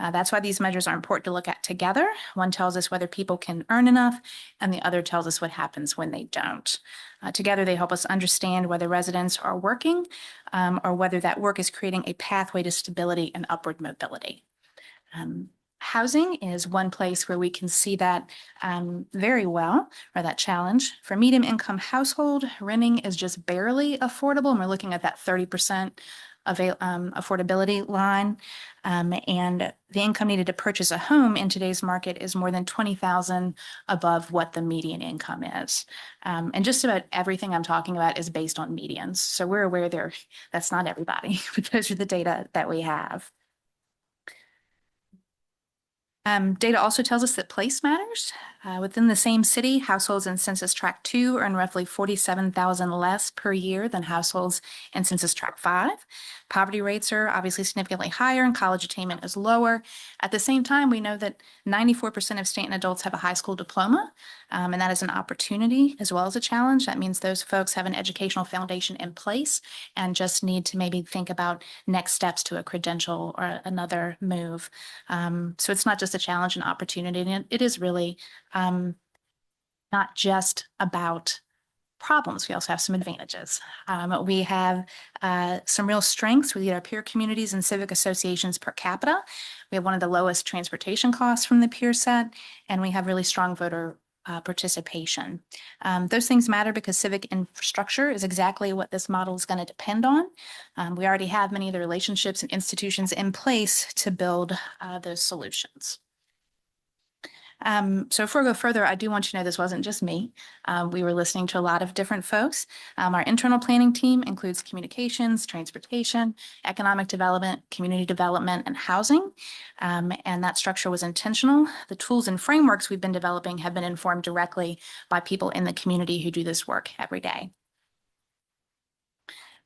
That's why these measures are important to look at together. One tells us whether people can earn enough, and the other tells us what happens when they don't. Together, they help us understand whether residents are working or whether that work is creating a pathway to stability and upward mobility. Housing is one place where we can see that very well, or that challenge. For medium income household, renting is just barely affordable, and we're looking at that 30% affordability line. And the income needed to purchase a home in today's market is more than 20,000 above what the median income is. And just about everything I'm talking about is based on medians. So we're aware that's not everybody, but those are the data that we have. Data also tells us that place matters. Within the same city, households in Census Tract 2 earn roughly 47,000 less per year than households in Census Tract 5. Poverty rates are obviously significantly higher and college attainment is lower. At the same time, we know that 94% of Staunton adults have a high school diploma, and that is an opportunity as well as a challenge. That means those folks have an educational foundation in place and just need to maybe think about next steps to a credential or another move. So it's not just a challenge and opportunity, and it is really not just about problems. We also have some advantages. We have some real strengths. We lead our peer communities and civic associations per capita. We have one of the lowest transportation costs from the peer set, and we have really strong voter participation. Those things matter because civic infrastructure is exactly what this model is going to depend on. We already have many of the relationships and institutions in place to build those solutions. So before I go further, I do want you to know this wasn't just me. We were listening to a lot of different folks. Our internal planning team includes communications, transportation, economic development, community development, and housing. And that structure was intentional. The tools and frameworks we've been developing have been informed directly by people in the community who do this work every day.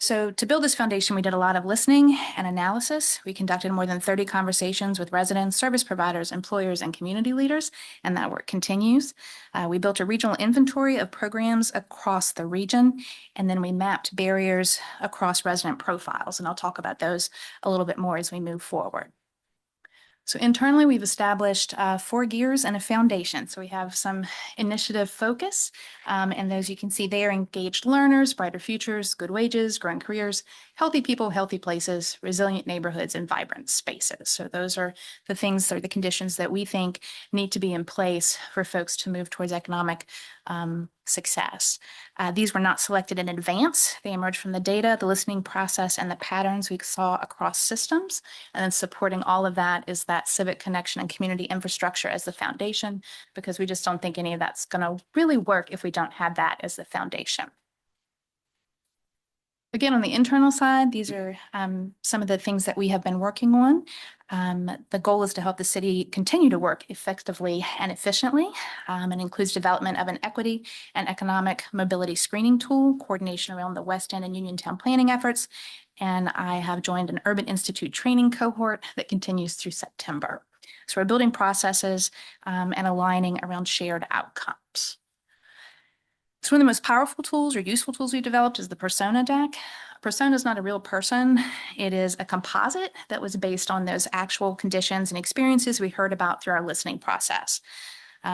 So to build this foundation, we did a lot of listening and analysis. We conducted more than 30 conversations with residents, service providers, employers, and community leaders, and that work continues. We built a regional inventory of programs across the region, and then we mapped barriers across resident profiles, and I'll talk about those a little bit more as we move forward. So internally, we've established 4 gears and a foundation. So we have some initiative focus, and those you can see there: engaged learners, brighter futures, good wages, growing careers, healthy people, healthy places, resilient neighborhoods, and vibrant spaces. So those are the things, or the conditions that we think need to be in place for folks to move towards economic success. These were not selected in advance. They emerged from the data, the listening process, and the patterns we saw across systems. And then supporting all of that is that civic connection and community infrastructure as the foundation, because we just don't think any of that's going to really work if we don't have that as the foundation. Again, on the internal side, these are some of the things that we have been working on. The goal is to help the city continue to work effectively and efficiently. It includes development of an equity and economic mobility screening tool, coordination around the West End and Uniontown planning efforts, and I have joined an Urban Institute training cohort that continues through September. So we're building processes and aligning around shared outcomes. So one of the most powerful tools or useful tools we developed is the persona deck. A persona is not a real person. It is a composite that was based on those actual conditions and experiences we heard about through our listening process.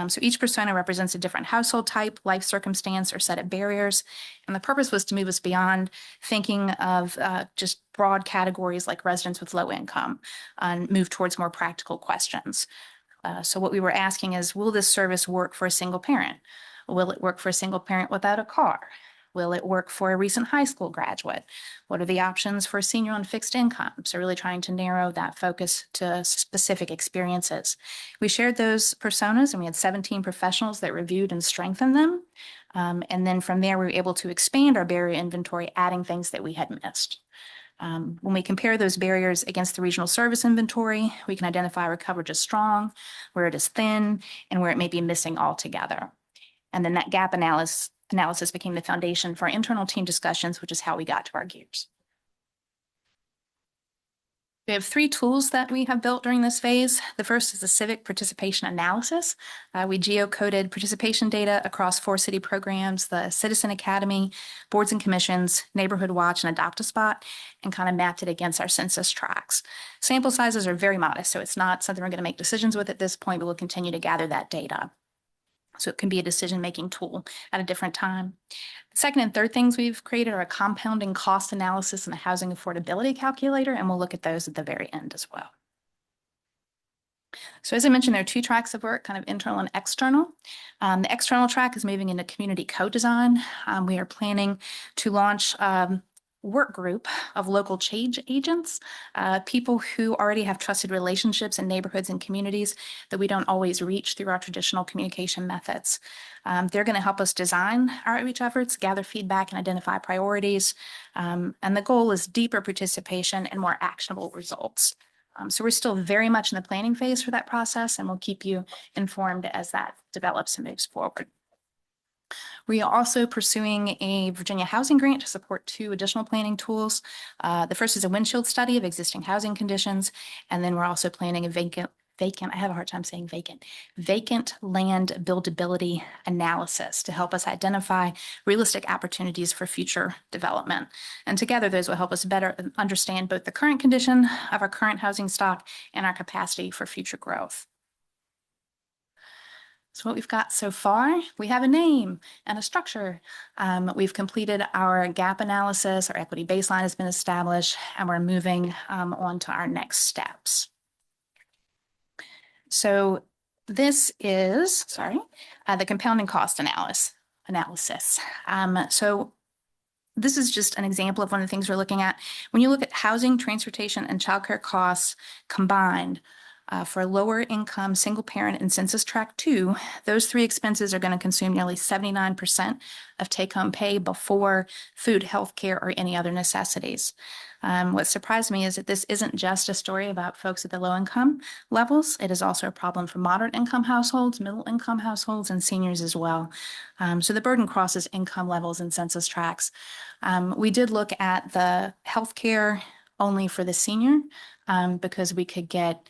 So each persona represents a different household type, life circumstance, or set of barriers. And the purpose was to move us beyond thinking of just broad categories like residents with low income and move towards more practical questions. So what we were asking is, will this service work for a single parent? Will it work for a single parent without a car? Will it work for a recent high school graduate? What are the options for a senior on fixed income? So really trying to narrow that focus to specific experiences. We shared those personas, and we had 17 professionals that reviewed and strengthened them. And then from there, we were able to expand our barrier inventory, adding things that we had missed. When we compare those barriers against the regional service inventory, we can identify where coverage is strong, where it is thin, and where it may be missing altogether. And then that gap analysis became the foundation for our internal team discussions, which is how we got to our gears. We have three tools that we have built during this phase. The first is the civic participation analysis. We geocoded participation data across 4 city programs, the Citizen Academy, boards and commissions, Neighborhood Watch, and Adopt a Spot, and kind of mapped it against our census tracts. Sample sizes are very modest, so it's not something we're going to make decisions with at this point, but we'll continue to gather that data. So it can be a decision-making tool at a different time. The second and third things we've created are a compounding cost analysis and a housing affordability calculator, and we'll look at those at the very end as well. So as I mentioned, there are 2 tracks of work, kind of internal and external. The external track is moving into community co-design. We are planning to launch work group of local change agents, people who already have trusted relationships in neighborhoods and communities that we don't always reach through our traditional communication methods. They're going to help us design our outreach efforts, gather feedback, and identify priorities. And the goal is deeper participation and more actionable results. So we're still very much in the planning phase for that process, and we'll keep you informed as that develops and moves forward. We are also pursuing a Virginia housing grant to support 2 additional planning tools. The first is a windshield study of existing housing conditions. And then we're also planning a vacant, I have a hard time saying vacant land buildability analysis to help us identify realistic opportunities for future development. And together, those will help us better understand both the current condition of our current housing stock and our capacity for future growth. So what we've got so far, we have a name and a structure. We've completed our gap analysis, our equity baseline has been established, and we're moving on to our next steps. So this is, the compounding cost analysis. So this is just an example of one of the things we're looking at. When you look at housing, transportation, and childcare costs combined, for lower income, single parent, and census tract 2, those 3 expenses are going to consume nearly 79% of take-home pay before food, healthcare, or any other necessities. What surprised me is that this isn't just a story about folks at the low income levels. It is also a problem for moderate income households, middle income households, and seniors as well. So the burden crosses income levels and census tracts. We did look at the healthcare only for the senior because we could get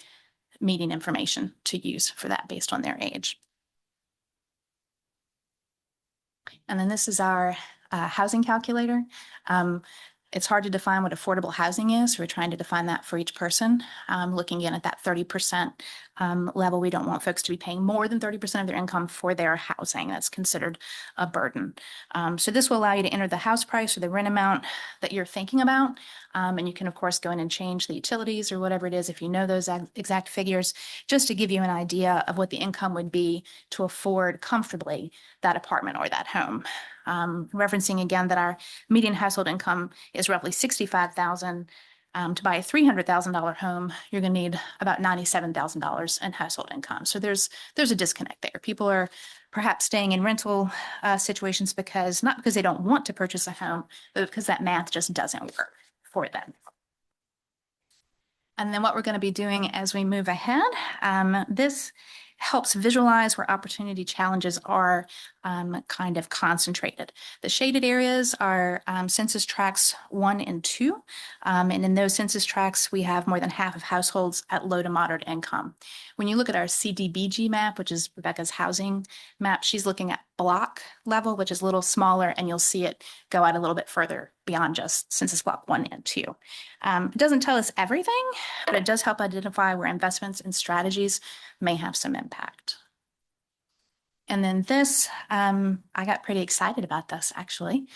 meeting information to use for that based on their age. And then this is our housing calculator. It's hard to define what affordable housing is. We're trying to define that for each person. Looking in at that 30% level, we don't want folks to be paying more than 30% of their income for their housing. That's considered a burden. So this will allow you to enter the house price or the rent amount that you're thinking about. And you can, of course, go in and change the utilities or whatever it is if you know those exact figures, just to give you an idea of what the income would be to afford comfortably that apartment or that home. Referencing again that our median household income is roughly $65,000. To buy a $300,000 home, you're going to need about $97,000 in household income. So there's a disconnect there. People are perhaps staying in rental situations not because they don't want to purchase a home, but because that math just doesn't work for them. And then what we're going to be doing as we move ahead, this helps visualize where opportunity challenges are kind of concentrated. The shaded areas are census tracts 1 and 2. And in those census tracts, we have more than half of households at low to moderate income. When you look at our CDBG map, which is Rebecca's housing map, she's looking at block level, which is a little smaller, and you'll see it go out a little bit further beyond just census block 1 and 2. It doesn't tell us everything, but it does help identify where investments and strategies may have some impact. And then this, I got pretty excited about this actually.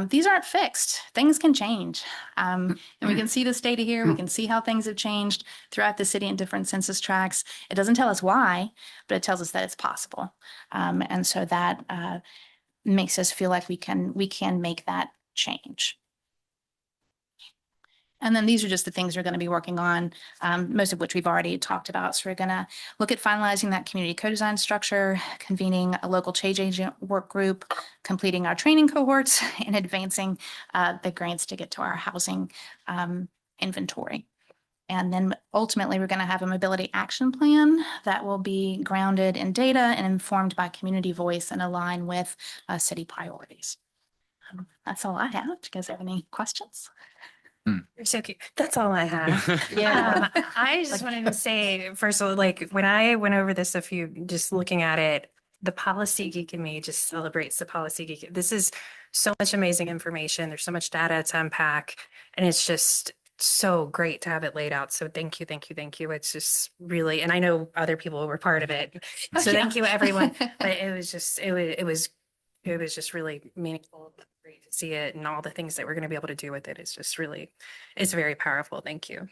These aren't fixed. Things can change. And we can see this data here. We can see how things have changed throughout the city in different census tracts. It doesn't tell us why, but it tells us that it's possible. And so that makes us feel like we can make that change. And then these are just the things we're going to be working on, most of which we've already talked about. So we're going to look at finalizing that community co-design structure, convening a local change agent work group, completing our training cohorts, and advancing the grants to get to our housing inventory. And then ultimately, we're going to have a mobility action plan that will be grounded in data and informed by community voice and align with city priorities. That's all I have. Do you guys have any questions? You're so cute. That's all I have. Yeah. I just wanted to say, first of all, like when I went over this just looking at it, the policy geek in me just celebrates the policy geek. This is so much amazing information. There's so much data to unpack, and it's just so great to have it laid out. So thank you, thank you, thank you. It's just really, and I know other people were part of it. So thank you, everyone. But it was just really meaningful, great to see it, and all the things that we're going to be able to do with it. It's just really, it's very powerful. Thank you.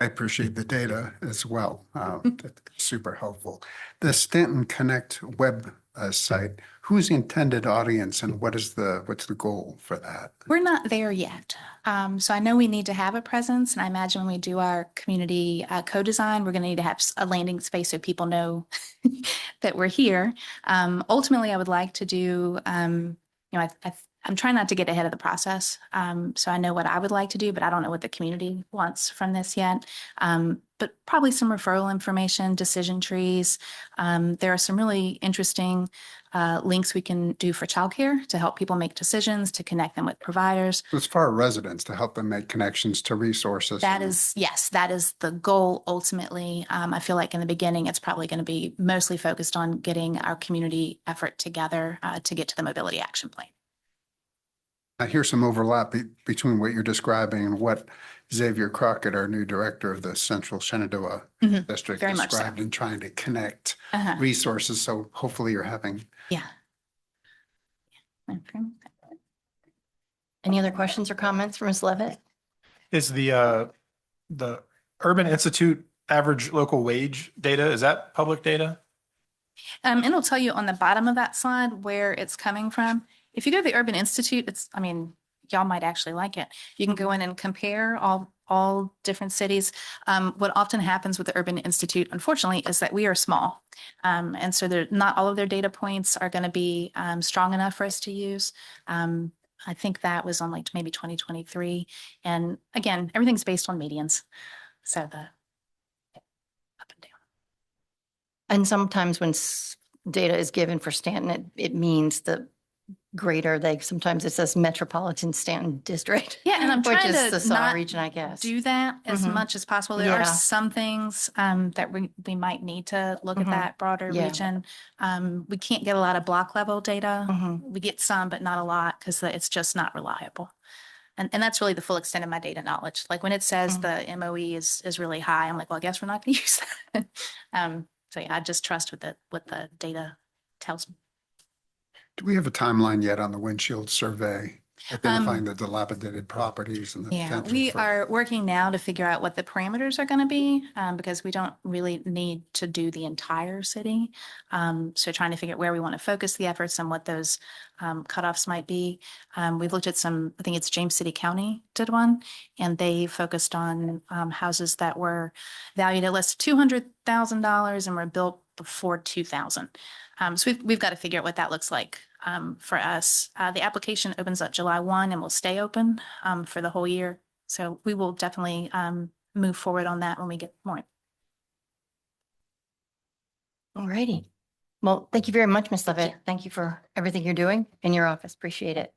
I appreciate the data as well. That's super helpful. The Stanton Connect web site, who's the intended audience and what's the goal for that? We're not there yet. So I know we need to have a presence, and I imagine when we do our community co-design, we're going to need to have a landing space so people know that we're here. Ultimately, I would like to do, I'm trying not to get ahead of the process. So I know what I would like to do, but I don't know what the community wants from this yet. But probably some referral information, decision trees. There are some really interesting links we can do for childcare to help people make decisions, to connect them with providers. It's for our residents to help them make connections to resources. That is, yes, that is the goal ultimately. I feel like in the beginning, it's probably going to be mostly focused on getting our community effort together to get to the mobility action plan. I hear some overlap between what you're describing and what Xavier Crockett, our new director of the Central Shenandoah District, Very much so. described in trying to connect Uh-huh. resources. So hopefully you're having. Yeah. Any other questions or comments for Ms. Levitt? Is the Urban Institute average local wage data, is that public data? And it'll tell you on the bottom of that slide where it's coming from. If you go to the Urban Institute, y'all might actually like it. You can go in and compare all different cities. What often happens with the Urban Institute, unfortunately, is that we are small. And so not all of their data points are going to be strong enough for us to use. I think that was on like maybe 2023. And again, everything's based on medians. So the up and down. And sometimes when data is given for Stanton, it means the greater, sometimes it says Metropolitan Stanton District. Yeah, and I'm which trying is to the SAW not region, I guess. do that as Mhm. much as possible. There are Yeah. some things that we might need to look Mhm. at that broader Yeah. region. We can't get a lot of block level data. Mhm. We get some, but not a lot because it's just not reliable. And that's really the full extent of my data knowledge. Like when it says Mhm. the MOE is really high, I'm like, well, I guess we're not going to use that. So yeah, I just trust what the data tells me. Do we have a timeline yet on the windshield survey, identifying the dilapidated properties and the Yeah, potential we for- are working now to figure out what the parameters are going to be because we don't really need to do the entire city. So trying to figure out where we want to focus the efforts and what those cutoffs might be. We've looked at some, I think it's James City County did one, and they focused on houses that were valued at less than $200,000 and were built before 2000. So we've got to figure out what that looks like for us. The application opens up July 1 and will stay open for the whole year. So we will definitely move forward on that when we get more. All righty. Well, thank you very much, Ms. Thank Levitt. you. Thank you for everything you're doing in your office. Appreciate it.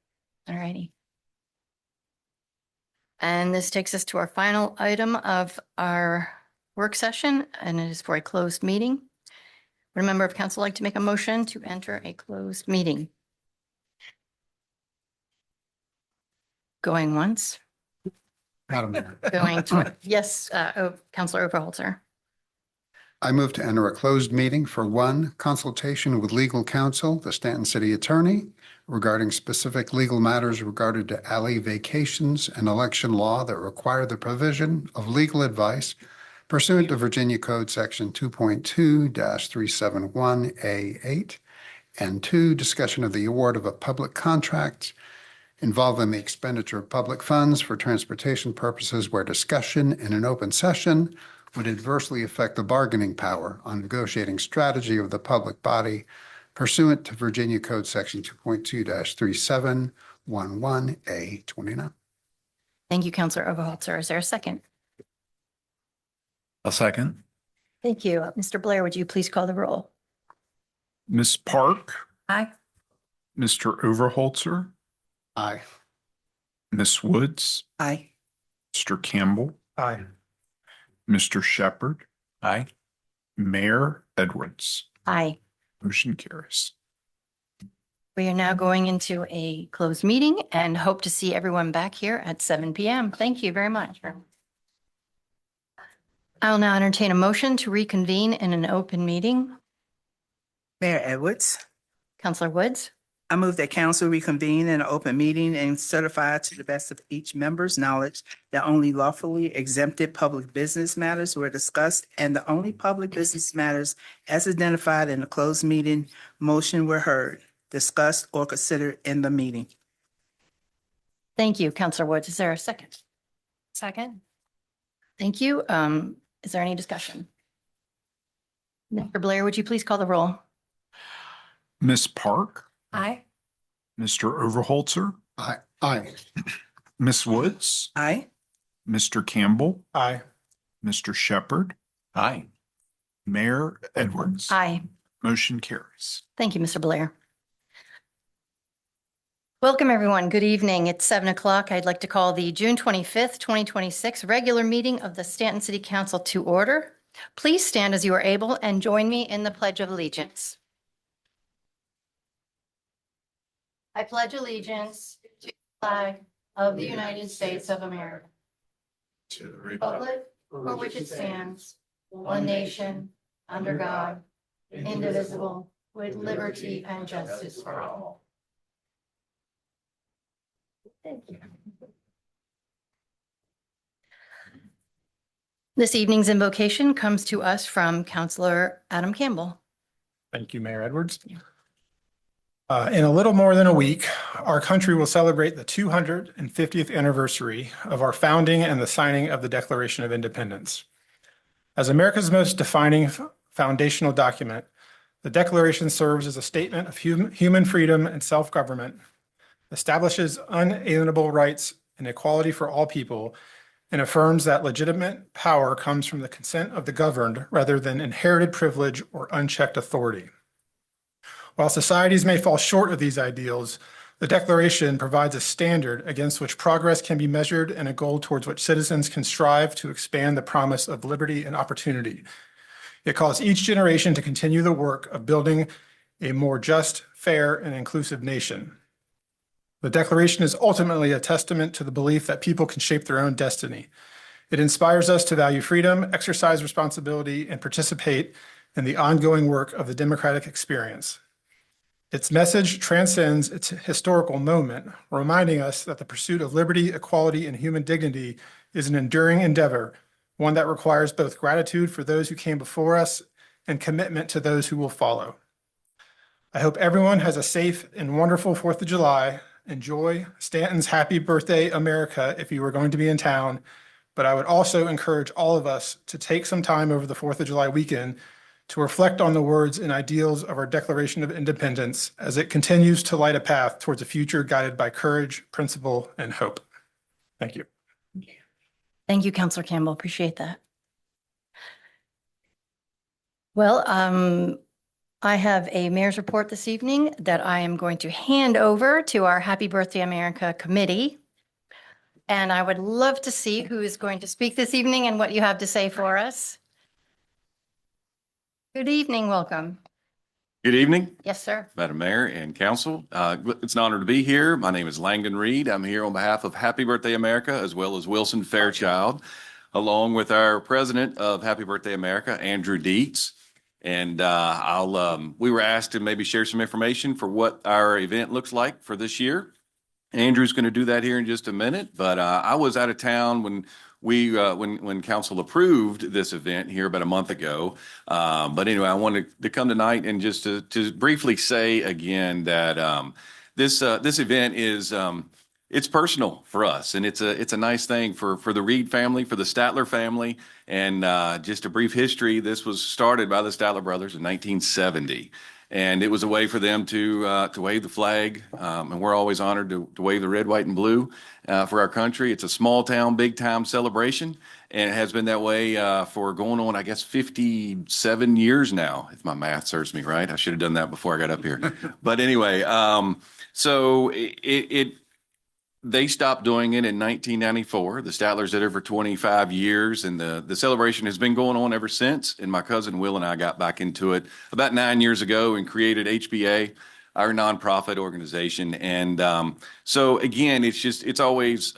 All righty. And this takes us to our final item of our work session, and it is for a closed meeting. Would a member of council like to make a motion to enter a closed meeting? Going once, Madam Mayor, going twice. Yes, Councilor Overholzer. I move to enter a closed meeting for one, consultation with legal counsel, the Stanton City Attorney, regarding specific legal matters regarding to alley vacations and election law that require the provision of legal advice pursuant to Virginia Code Section 2.2-371A8, and two, discussion of the award of a public contract involving the expenditure of public funds for transportation purposes where discussion in an open session would adversely affect the bargaining power on negotiating strategy of the public body pursuant to Virginia Code Section 2.2-3711A29. Thank you, Councilor Overholzer. Is there a second? A second. Thank you. Mr. Blair, would you please call the roll? Ms. Park, Aye. Mr. Overholzer, Aye. Miss Woods, Aye. Mr. Campbell, Aye. Mr. Shepherd, Aye. Mayor Edwards. Aye. Motion carries. We are now going into a closed meeting and hope to see everyone back here at 7 PM. Thank you very much. I'll now entertain a motion to reconvene in an open meeting. Mayor Edwards, Counselor Woods, I move that council reconvene in an open meeting and certify to the best of each member's knowledge that only lawfully exempted public business matters were discussed and the only public business matters as identified in the closed meeting motion were heard, discussed, or considered in the meeting. thank you. Counselor Woods, is there a second? Second? Thank you. Is there any discussion? Mr. Blair, would you please call the roll? Miss Park, Aye. Mr. Overholzer, Aye. Miss Woods, Aye. Mr. Campbell, Aye. Mr. Shepherd, Aye. Mayor Edwards. Aye. Motion carries. Thank you, Mr. Blair. Welcome, everyone. Good evening. It's 7 o'clock. I'd like to call the June 25th, 2026 regular meeting of the Staunton City Council to order. Please stand as you are able and join me in the Pledge of Allegiance. I pledge allegiance to the flag of the United States of America, to the republic for which it stands, one nation, under God, indivisible, with liberty and justice for all. Thank you. This evening's invocation comes to us from Counselor Adam Campbell. Thank you, Mayor Edwards. In a little more than a week, our country will celebrate the 250th anniversary of our founding and the signing of the Declaration of Independence. As America's most defining foundational document, the Declaration serves as a statement of human freedom and self-government, establishes unalienable rights and equality for all people, and affirms that legitimate power comes from the consent of the governed rather than inherited privilege or unchecked authority. While societies may fall short of these ideals, the Declaration provides a standard against which progress can be measured and a goal towards which citizens can strive to expand the promise of liberty and opportunity. It calls each generation to continue the work of building a more just, fair, and inclusive nation. The Declaration is ultimately a testament to the belief that people can shape their own destiny. It inspires us to value freedom, exercise responsibility, and participate in the ongoing work of the democratic experience. Its message transcends its historical moment, reminding us that the pursuit of liberty, equality, and human dignity is an enduring endeavor, one that requires both gratitude for those who came before us and commitment to those who will follow. I hope everyone has a safe and wonderful 4th of July. Enjoy Stanton's Happy Birthday, America, if you are going to be in town. But I would also encourage all of us to take some time over the 4th of July weekend to reflect on the words and ideals of our Declaration of Independence as it continues to light a path towards a future guided by courage, principle, and hope. Thank you. Thank you, Counselor Campbell. Appreciate that. Well, I have a mayor's report this evening that I am going to hand over to our Happy Birthday America committee. And I would love to see who is going to speak this evening and what you have to say for us. Good evening, welcome. Good evening, Yes, sir. Madam Mayor and Council. It's an honor to be here. My name is Langdon Reed. I'm here on behalf of Happy Birthday America, as well as Wilson Fairchild, along with our president of Happy Birthday America, Andrew Dietz. And we were asked to maybe share some information for what our event looks like for this year. Andrew's going to do that here in just a minute, but I was out of town when when council approved this event here about a month ago. But anyway, I wanted to come tonight and just to briefly say again that this event is it's personal for us, and it's a nice thing for the Reed family, for the Statler family. And just a brief history, this was started by the Statler brothers in 1970. And it was a way for them to wave the flag, and we're always honored to wave the red, white, and blue for our country. It's a small town, big time celebration, and it has been that way for going on, I guess, 57 years now, if my math serves me right. I should have done that before I got up here. But anyway, so they stopped doing it in 1994. The Statlers did it for 25 years, and the celebration has been going on ever since. And my cousin Will and I got back into it about 9 years ago and created HBA, our nonprofit organization. And so again, it's always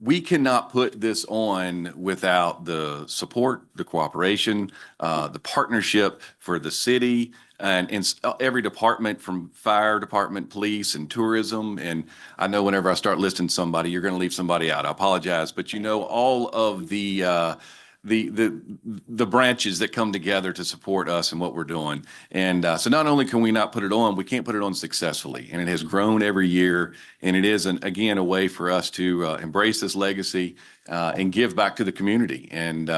we cannot put this on without the support, the cooperation, the partnership for the city and every department, from fire department, police, and tourism. And I know whenever I start listing somebody, you're going to leave somebody out. I apologize, but all of the branches that come together to support us and what we're doing. And so not only can we not put it on, we can't put it on successfully. And it has grown every year. And it is, again, a way for us to embrace this legacy and give back to the community. And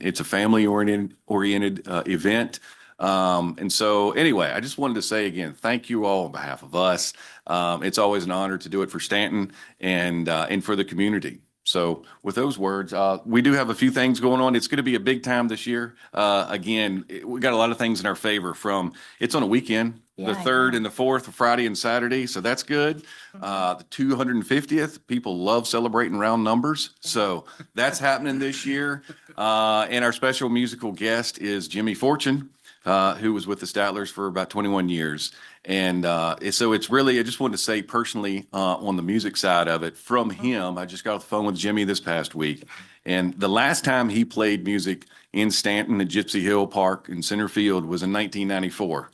it's a family-oriented event. And so anyway, I just wanted to say again, thank you all on behalf of us. It's always an honor to do it for Staunton and for the community. So with those words, we do have a few things going on. It's going to be a big time this year. Again, we got a lot of things in our favor it's on a weekend, Yeah, the I 3rd know. and the 4th, Friday and Saturday. So that's good. The 250th, people love celebrating round numbers. So that's happening this year. And our special musical guest is Jimmy Fortune, who was with the Statlers for about 21 years. And so it's really, I just wanted to say personally on the music side of it, from him, I just got off the phone with Jimmy this past week. And the last time he played music in Staunton at Gypsy Hill Park in center field was in 1994.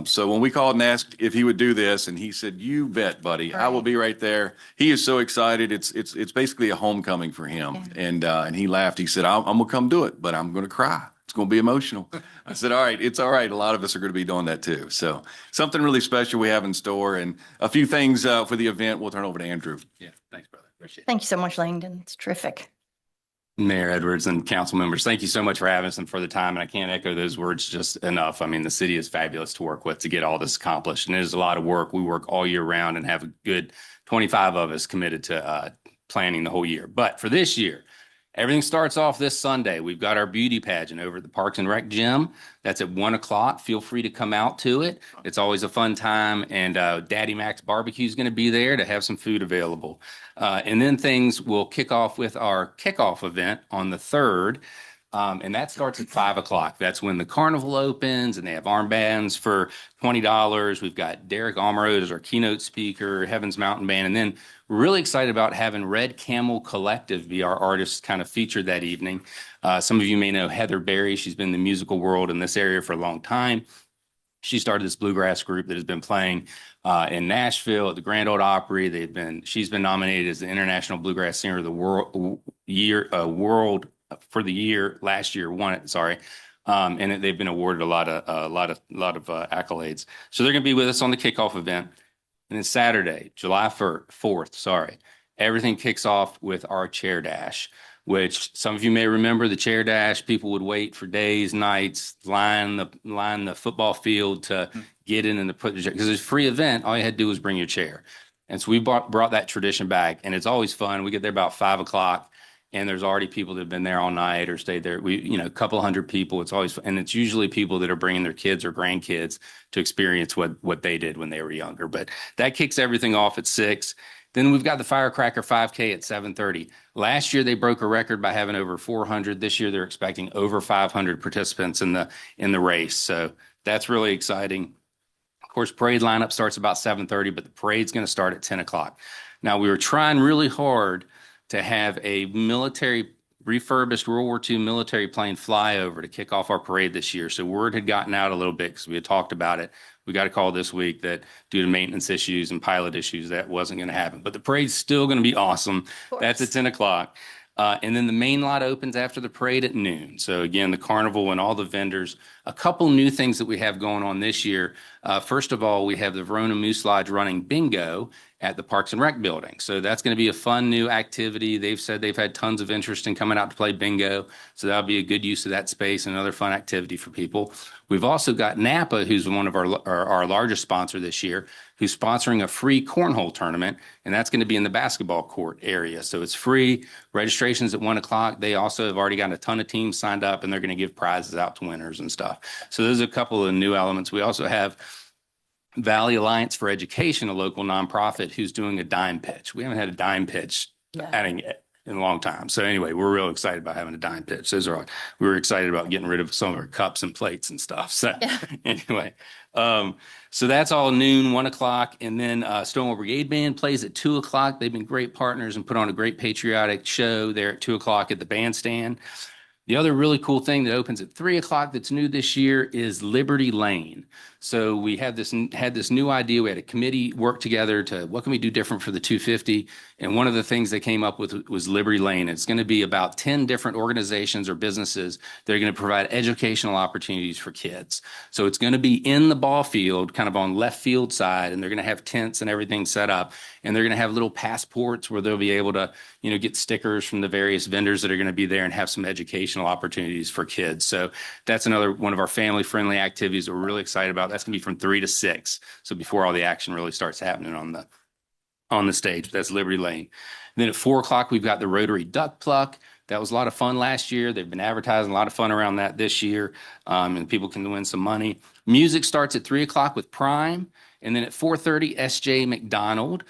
So when we called and asked if he would do this, and he said, "You bet, buddy, I will be right there." He is so excited. It's basically a homecoming for him. Yeah. And he laughed. He said, I'm gonna come do it, but I'm gonna cry. It's going to be emotional. I said, all right, it's all right. A lot of us are going to be doing that too. So something really special we have in store, and a few things for the event. We'll turn over to Andrew. Yeah, thanks, brother. Appreciate it. Thank you so much, Langdon. It's terrific. Mayor Edwards and council members, thank you so much for having us and for the time. And I can't echo those words just enough. I mean, the city is fabulous to work with to get all this accomplished. And it is a lot of work. We work all year round and have a good 25 of us committed to planning the whole year. But for this year, everything starts off this Sunday. We've got our beauty pageant over at the Parks and Rec Gym. That's at 1:00. Feel free to come out to it. It's always a fun time. And Daddy Mac's Barbecue is going to be there to have some food available. And then things will kick off with our kickoff event on the 3rd. And that starts at 5:00. That's when the carnival opens, and they have armbands for $20. We've got Derek Almerode as our keynote speaker, Heaven's Mountain Band. And then we're really excited about having Red Camel Collective be our artist kind of featured that evening. Some of you may know Heather Berry. She's been in the musical world in this area for a long time. She started this bluegrass group that has been playing in Nashville at the Grand Ole Opry. She's been nominated as the International Bluegrass Singer of the World for the year. Last year won it. Sorry. And they've been awarded a lot of accolades. So they're going to be with us on the kickoff event. And then Saturday, July 4th, everything kicks off with our chair dash, which some of you may remember. The chair dash, people would wait for days, nights, line the football field to get in and to put the chair, because it's a free event. All you had to do was bring your chair. And so we brought that tradition back, and it's always fun. We get there about 5:00. And there's already people that have been there all night or stayed there. A couple hundred people. It's always, and it's usually people that are bringing their kids or grandkids to experience what they did when they were younger. But that kicks everything off at 6. Then we've got the Firecracker 5K at 7:30. Last year, they broke a record by having over 400. This year, they're expecting over 500 participants in the race. So that's really exciting. Of course, parade lineup starts about 7:30, but the parade's going to start at 10:00. Now, we were trying really hard to have a refurbished World War II military plane fly over to kick off our parade this year. So word had gotten out a little bit because we had talked about it. We got a call this week that due to maintenance issues and pilot issues, that wasn't going to happen. But the parade's still going to be awesome. That's at 10:00. And then the main lot opens after the parade at noon. So again, the carnival and all the vendors. A couple new things that we have going on this year. First of all, we have the Verona Moose Lodge running bingo at the Parks and Rec building. So that's going to be a fun new activity. They've said they've had tons of interest in coming out to play bingo. So that'll be a good use of that space, another fun activity for people. We've also got Napa, who's one of our largest sponsor this year, who's sponsoring a free cornhole tournament. And that's going to be in the basketball court area. So it's free. Registration's at 1:00. They also have already got a ton of teams signed up, and they're going to give prizes out to winners and stuff. So there's a couple of new elements. We also have Valley Alliance for Education, a local nonprofit who's doing a dime pitch. We haven't had a dime pitch adding it in a long time. So anyway, we're real excited about having a dime pitch. We were excited about getting rid of some of our cups and plates and stuff. So anyway, so that's all noon, 1 o'clock. And then Stonewall Brigade Band plays at 2 o'clock. They've been great partners and put on a great patriotic show there at 2 o'clock at the bandstand. The other really cool thing that opens at 3 o'clock that's new this year is Liberty Lane. So we had this new idea. We had a committee work together to what can we do different for the 250? And one of the things they came up with was Liberty Lane. It's going to be about 10 different organizations or businesses that are going to provide educational opportunities for kids. So it's going to be in the ball field, kind of on left field side, and they're going to have tents and everything set up. And they're going to have little passports where they'll be able to, get stickers from the various vendors that are going to be there and have some educational opportunities for kids. So that's another one of our family-friendly activities that we're really excited about. That's going to be from 3 to 6. So before all the action really starts happening on the stage. That's Liberty Lane. And then at 4 o'clock, we've got the Rotary Duck Pluck. That was a lot of fun last year. They've been advertising a lot of fun around that this year, and people can win some money. Music starts at 3 o'clock with Prime. And then at 4:30, S.J. McDonald.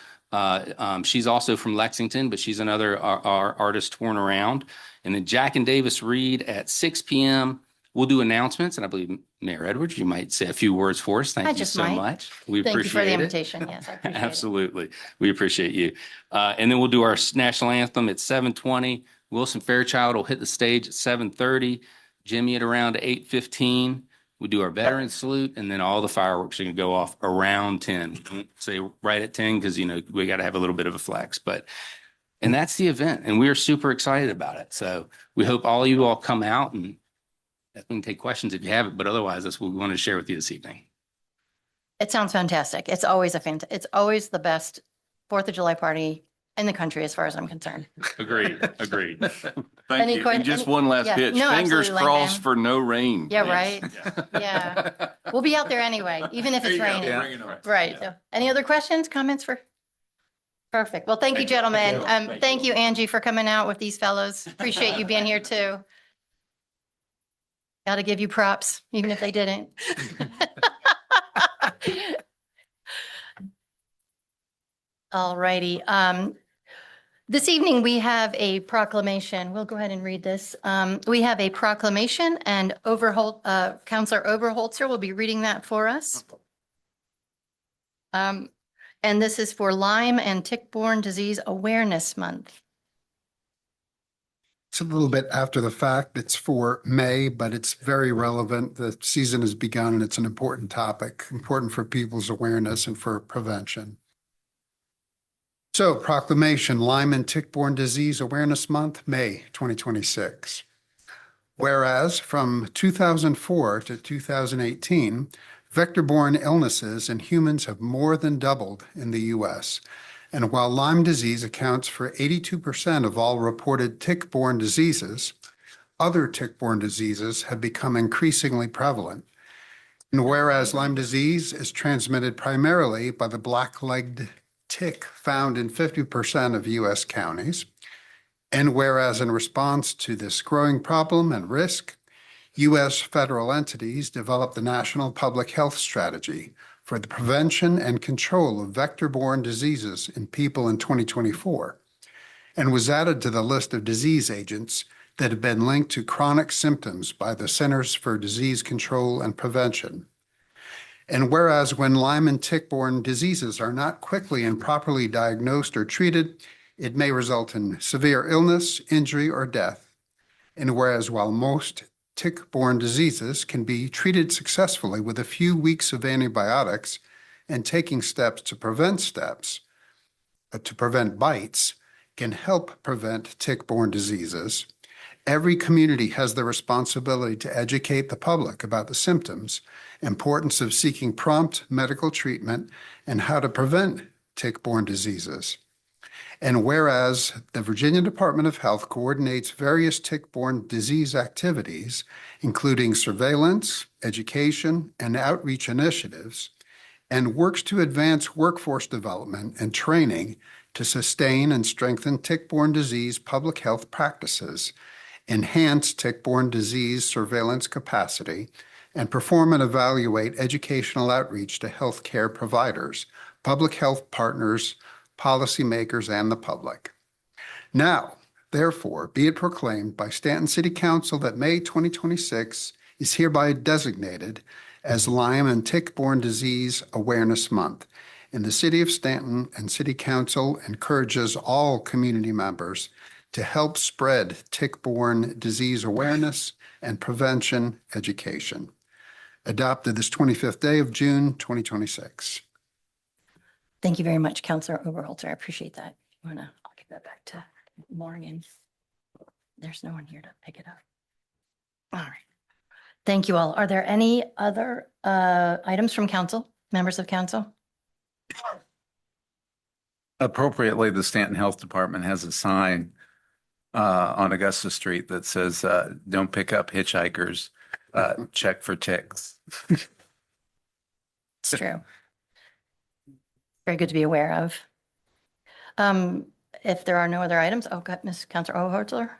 She's also from Lexington, but she's another our artist touring around. And then Jack and Davis Reed at 6 p.m. We'll do announcements, and I believe Mayor Edwards, you might say a few words for us. Thank you so much. We Thank you for the appreciate it. invitation. Yes, I appreciate it. Absolutely. We appreciate you. And then we'll do our national anthem at 7:20. Wilson Fairchild will hit the stage at 7:30. Jimmy at around 8:15. We do our veteran salute, and then all the fireworks are going to go off around 10. Don't say right at 10 because, we got to have a little bit of a flex. And that's the event, and we are super excited about it. So we hope all you all come out, and we can take questions if you have it, but otherwise, that's what we want to share with you this evening. It sounds fantastic. It's always it's always the best 4th of July party in the country, as far as I'm concerned. Agreed. Thank Any you. que- And just any- one last yeah. pitch. No, Fingers absolutely, crossed Langdon. for no rain. Yeah, please. right. Yeah. We'll be out there anyway, even if it's raining. Yeah. Right. So, any other questions, comments for? Perfect. Well, thank you, gentlemen. Thank you, Angie, for coming out with these fellows. Appreciate you being here too. Got to give you props, even if they didn't. All righty. This evening, we have a proclamation. We'll go ahead and read this. We have a proclamation, and Counselor Overholtzer will be reading that for us. And this is for Lyme and Tick-Borne Disease Awareness Month. It's a little bit after the fact. It's for May, but it's very relevant. The season has begun and it's an important topic, important for people's awareness and for prevention. So proclamation, Lyme and Tick-Borne Disease Awareness Month, May 2026. Whereas from 2004 to 2018, vector-borne illnesses in humans have more than doubled in the U.S. And while Lyme disease accounts for 82% of all reported tick-borne diseases, other tick-borne diseases have become increasingly prevalent. And whereas Lyme disease is transmitted primarily by the black-legged tick found in 50% of U.S. counties, and whereas in response to this growing problem and risk, U.S. federal entities developed the National Public Health Strategy for the prevention and control of vector-borne diseases in people in 2024, and was added to the list of disease agents that have been linked to chronic symptoms by the Centers for Disease Control and Prevention. And whereas when Lyme and tick-borne diseases are not quickly and properly diagnosed or treated, it may result in severe illness, injury, or death. And whereas while most tick-borne diseases can be treated successfully with a few weeks of antibiotics and taking steps to prevent bites can help prevent tick-borne diseases, every community has the responsibility to educate the public about the symptoms, importance of seeking prompt medical treatment, and how to prevent tick-borne diseases. And whereas the Virginia Department of Health coordinates various tick-borne disease activities, including surveillance, education, and outreach initiatives, and works to advance workforce development and training to sustain and strengthen tick-borne disease public health practices, enhance tick-borne disease surveillance capacity, and perform and evaluate educational outreach to healthcare providers, public health partners, policymakers, and the public. Now, therefore, be it proclaimed by Staunton City Council that May 2026 is hereby designated as Lyme and Tick-Borne Disease Awareness Month. And the City of Staunton and City Council encourages all community members to help spread tick-borne disease awareness and prevention education. Adopted this 25th day of June, 2026. Thank you very much, Counselor Oberholzer. I appreciate that. I'll give that back to Morgan. There's no one here to pick it up. All right. Thank you all. Are there any other items from council, members of council? Appropriately, the Stanton Health Department has a sign on Augusta Street that says, don't pick up hitchhikers, check for ticks. It's true. Very good to be aware of. If there are no other items, oh, got Ms. Counselor Oberholzer.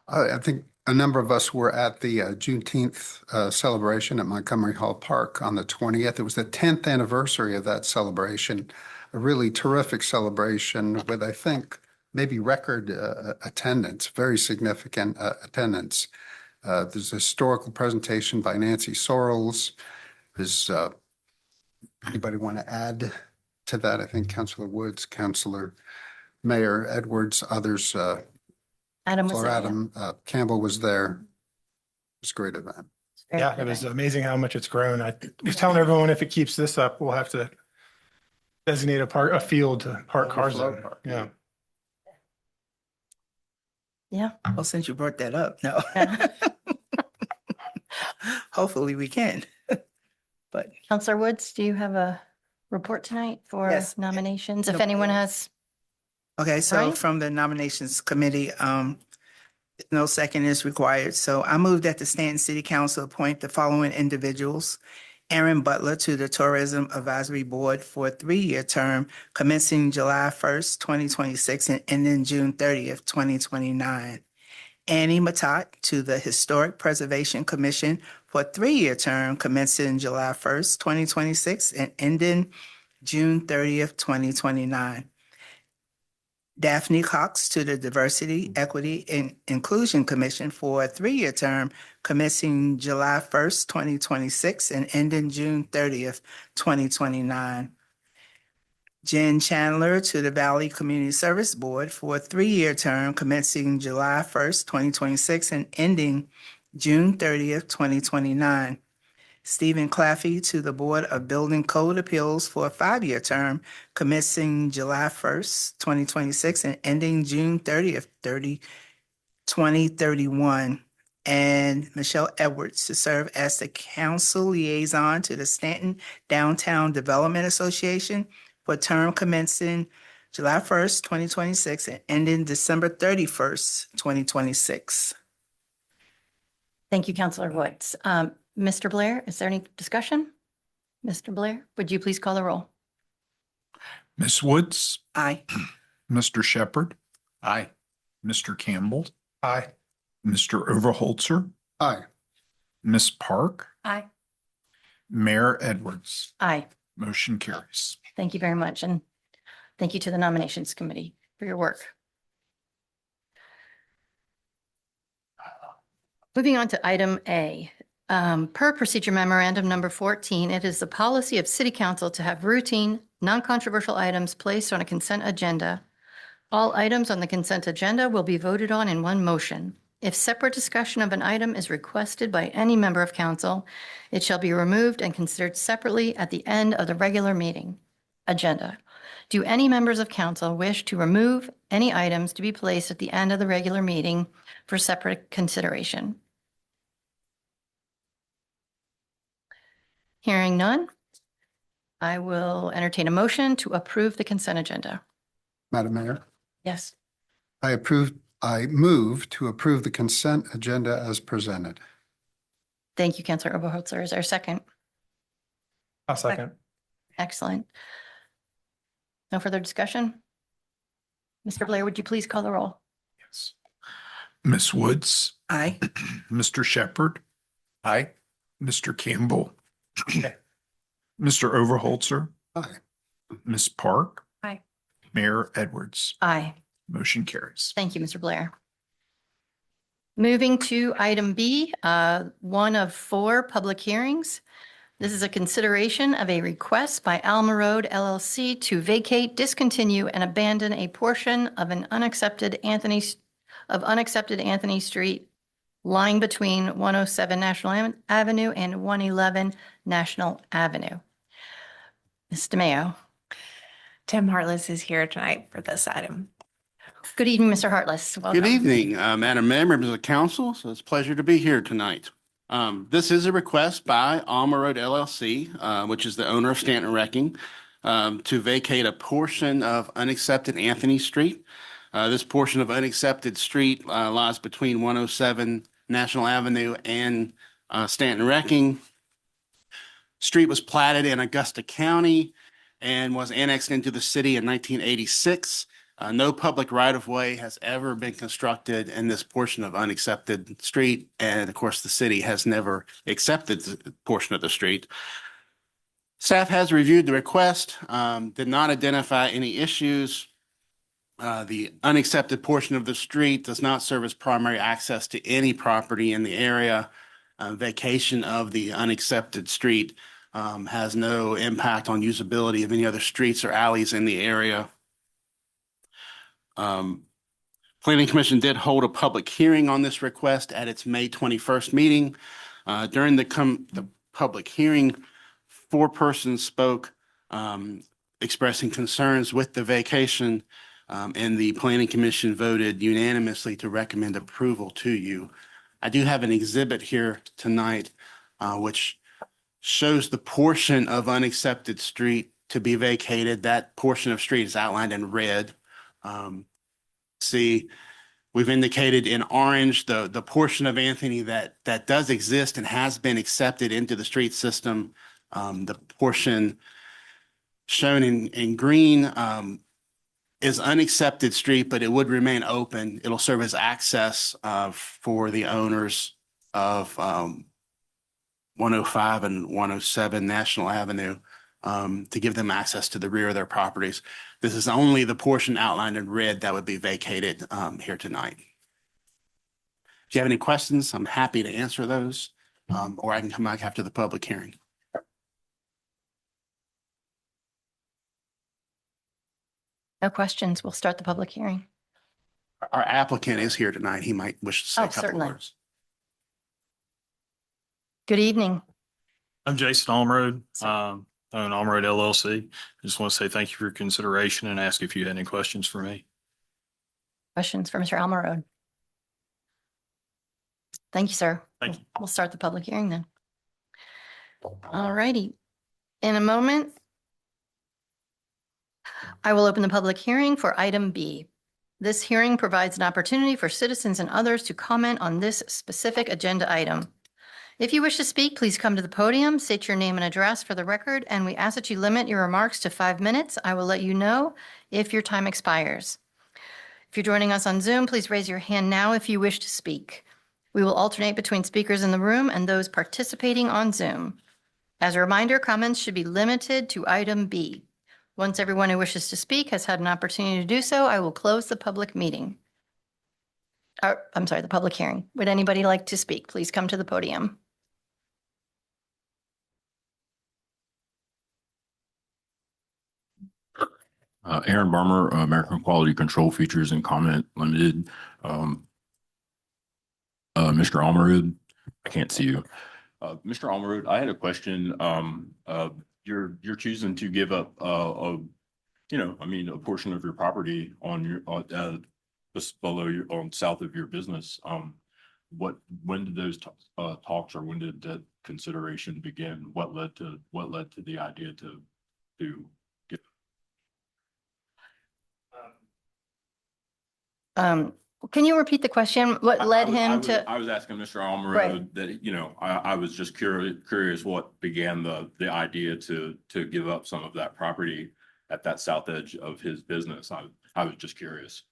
I think a number of us were at the Juneteenth celebration at Montgomery Hall Park on the 20th. It was the 10th anniversary of that celebration, a really terrific celebration with, I think, maybe record attendance, very significant attendance. There's a historical presentation by Nancy Sorrells. Does anybody want to add to that? I think Councilor Woods, Councilor Mayor Edwards, others. Adam was there, yeah. Adam Campbell was there. It was a great event. Very Yeah, good it was event. amazing how much it's grown. I was telling everyone if it keeps this up, we'll have to designate a field to park cars in. Overflow park. Yeah. Yeah. Well, since you brought that up, no. Hopefully we can. But Counselor Woods, do you have a report tonight for Yes. nominations? If No. anyone has, okay, so Right. from the nominations committee, no second is required. So I move that the Stanton City Council appoint the following individuals. Aaron Butler to the Tourism Advisory Board for a 3-year term commencing July 1st, 2026 and ending June 30th, 2029. Annie Matat to the Historic Preservation Commission for a 3-year term commencing July 1st, 2026 and ending June 30th, 2029. Daphne Cox to the Diversity, Equity, and Inclusion Commission for a 3-year term commencing July 1st, 2026 and ending June 30th, 2029. Jen Chandler to the Valley Community Service Board for a 3-year term commencing July 1st, 2026 and ending June 30th, 2029. Stephen Claffey to the Board of Building Code Appeals for a 5-year term commencing July 1st, 2026 and ending June 30th, 2031. And Michelle Edwards to serve as the council liaison to the Stanton Downtown Development Association for a term commencing July 1st, 2026 and ending December 31st, 2026. thank you, Counselor Woods. Mr. Blair, is there any discussion? Mr. Blair, would you please call the roll? Ms. Woods, Aye. Mr. Shepherd, Aye. Mr. Campbell, Aye. Mr. Overholzer, Aye. Ms. Park, Aye. Mayor Edwards. Aye. Motion carries. Thank you very much. And thank you to the nominations committee for your work. Moving on to item A. Per procedure memorandum number 14, it is the policy of City Council to have routine, non-controversial items placed on a consent agenda. All items on the consent agenda will be voted on in one motion. If separate discussion of an item is requested by any member of council, it shall be removed and considered separately at the end of the regular meeting agenda. Do any members of council wish to remove any items to be placed at the end of the regular meeting for separate consideration? Hearing none, I will entertain a motion to approve the consent agenda. Madam Mayor, Yes. I move to approve the consent agenda as presented. Thank you, Councilor Oberholzer. Is there a second? I'll second. Excellent. No further discussion? Mr. Blair, would you please call the roll? Yes. Ms. Woods, Aye. Mr. Shepherd, Aye. Mr. Campbell, Mr. Overholzer, Aye. Ms. Park. Aye. Mayor Edwards. Aye. Motion carries. Thank you, Mr. Blair. Moving to item B, one of 4 public hearings. This is a consideration of a request by Alma Road LLC to vacate, discontinue, and abandon a portion of an unaccepted Anthony Street lying between 107 National Avenue and 111 National Avenue. Ms. DeMayo. Tim Hartless is here tonight for this item. Good evening, Mr. Heartless. Good Welcome. evening, Madam Mayor, members of the council. So it's a pleasure to be here tonight. This is a request by Alma Road LLC, which is the owner of Staunton Wrecking, to vacate a portion of unaccepted Anthony Street. This portion of unaccepted street lies between 107 National Avenue and Staunton Wrecking. Street was platted in Augusta County and was annexed into the city in 1986. No public right-of-way has ever been constructed in this portion of unaccepted street. And of course, the city has never accepted the portion of the street. Staff has reviewed the request, did not identify any issues. The unaccepted portion of the street does not serve as primary access to any property in the area. Vacation of the unaccepted street has no impact on usability of any other streets or alleys in the area. Planning Commission did hold a public hearing on this request at its May 21st meeting. During the public hearing, 4 persons spoke expressing concerns with the vacation, and the Planning Commission voted unanimously to recommend approval to you. I do have an exhibit here tonight which shows the portion of unaccepted street to be vacated. That portion of street is outlined in red. See, we've indicated in orange the portion of Anthony that does exist and has been accepted into the street system. The portion shown in green is unaccepted street, but it would remain open. It'll serve as access for the owners of 105 and 107 National Avenue to give them access to the rear of their properties. This is only the portion outlined in red that would be vacated here tonight. If you have any questions, I'm happy to answer those, or I can come back after the public hearing. No questions. We'll start the public hearing. Our applicant is here tonight. He might wish to say Oh, a couple certainly. words. Good evening. I'm Jason Almroad, own Almroad LLC. I just want to say thank you for your consideration and ask if you had any questions for me. Questions for Mr. Almarode? Thank you, sir. Thank you. We'll start the public hearing then. All righty. In a moment, I will open the public hearing for item B. This hearing provides an opportunity for citizens and others to comment on this specific agenda item. If you wish to speak, please come to the podium, state your name and address for the record, and we ask that you limit your remarks to 5 minutes. I will let you know if your time expires. If you're joining us on Zoom, please raise your hand now if you wish to speak. We will alternate between speakers in the room and those participating on Zoom. As a reminder, comments should be limited to item B. Once everyone who wishes to speak has had an opportunity to do so, I will close the public meeting. The public hearing. Would anybody like to speak? Please come to the podium. Aaron Barmer, American Quality Control Features and Comment Limited. Mr. Almarud, I can't see you. Mr. Almarud, I had a question. You're choosing to give up a portion of your property on your just below your south of your business. When did those talks, or when did that consideration begin? What led to the idea to get? Can you repeat the question? What led him to? I was asking Mr. Almarud Right. that, I was just curious what began the idea to give up some of that property at that south edge of his business. I was just curious.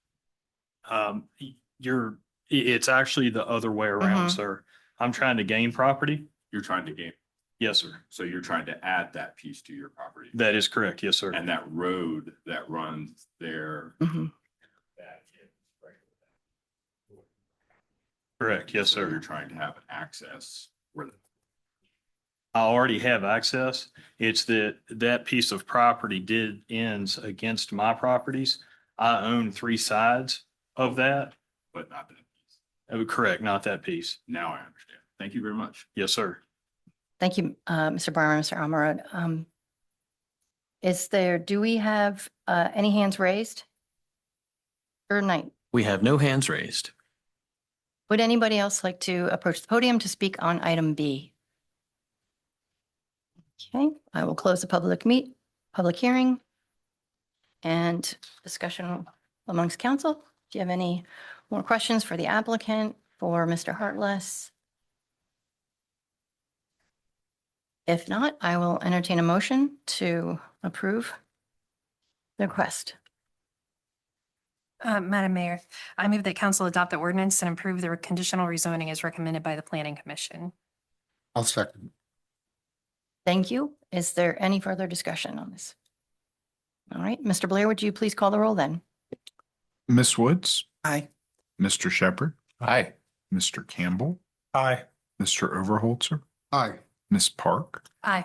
It's actually the other way around, Mhm. sir. I'm trying to gain property You're trying to gain, Yes, sir. so you're trying to add that piece to your property. That is correct. Yes, sir. And that road that runs there. Mhm. that is right. Correct. Yes, So sir. you're trying to have an access where I already have access. It's that that piece of property ends against my properties. I own 3 sides of that. but not that piece. Oh, correct, not that piece. Now I understand. Thank you very much. Yes, sir. Thank you, Mr. Barmer, Mr. Amarod. Do we have any hands raised? Or Knight? We have no hands raised. Would anybody else like to approach the podium to speak on item B? Okay, I will close the public hearing and discussion amongst council. Do you have any more questions for the applicant, for Mr. Hartless? If not, I will entertain a motion to approve the request. Madam Mayor, I move that council adopt the ordinance and approve the conditional rezoning as recommended by the Planning Commission. I'll second. Thank you. Is there any further discussion on this? All right, Mr. Blair, would you please call the roll then? Ms. Woods, Aye. Mr. Shepherd, Aye. Mr. Campbell, Aye. Mr. Overholzer, Aye. Ms. Park, Aye.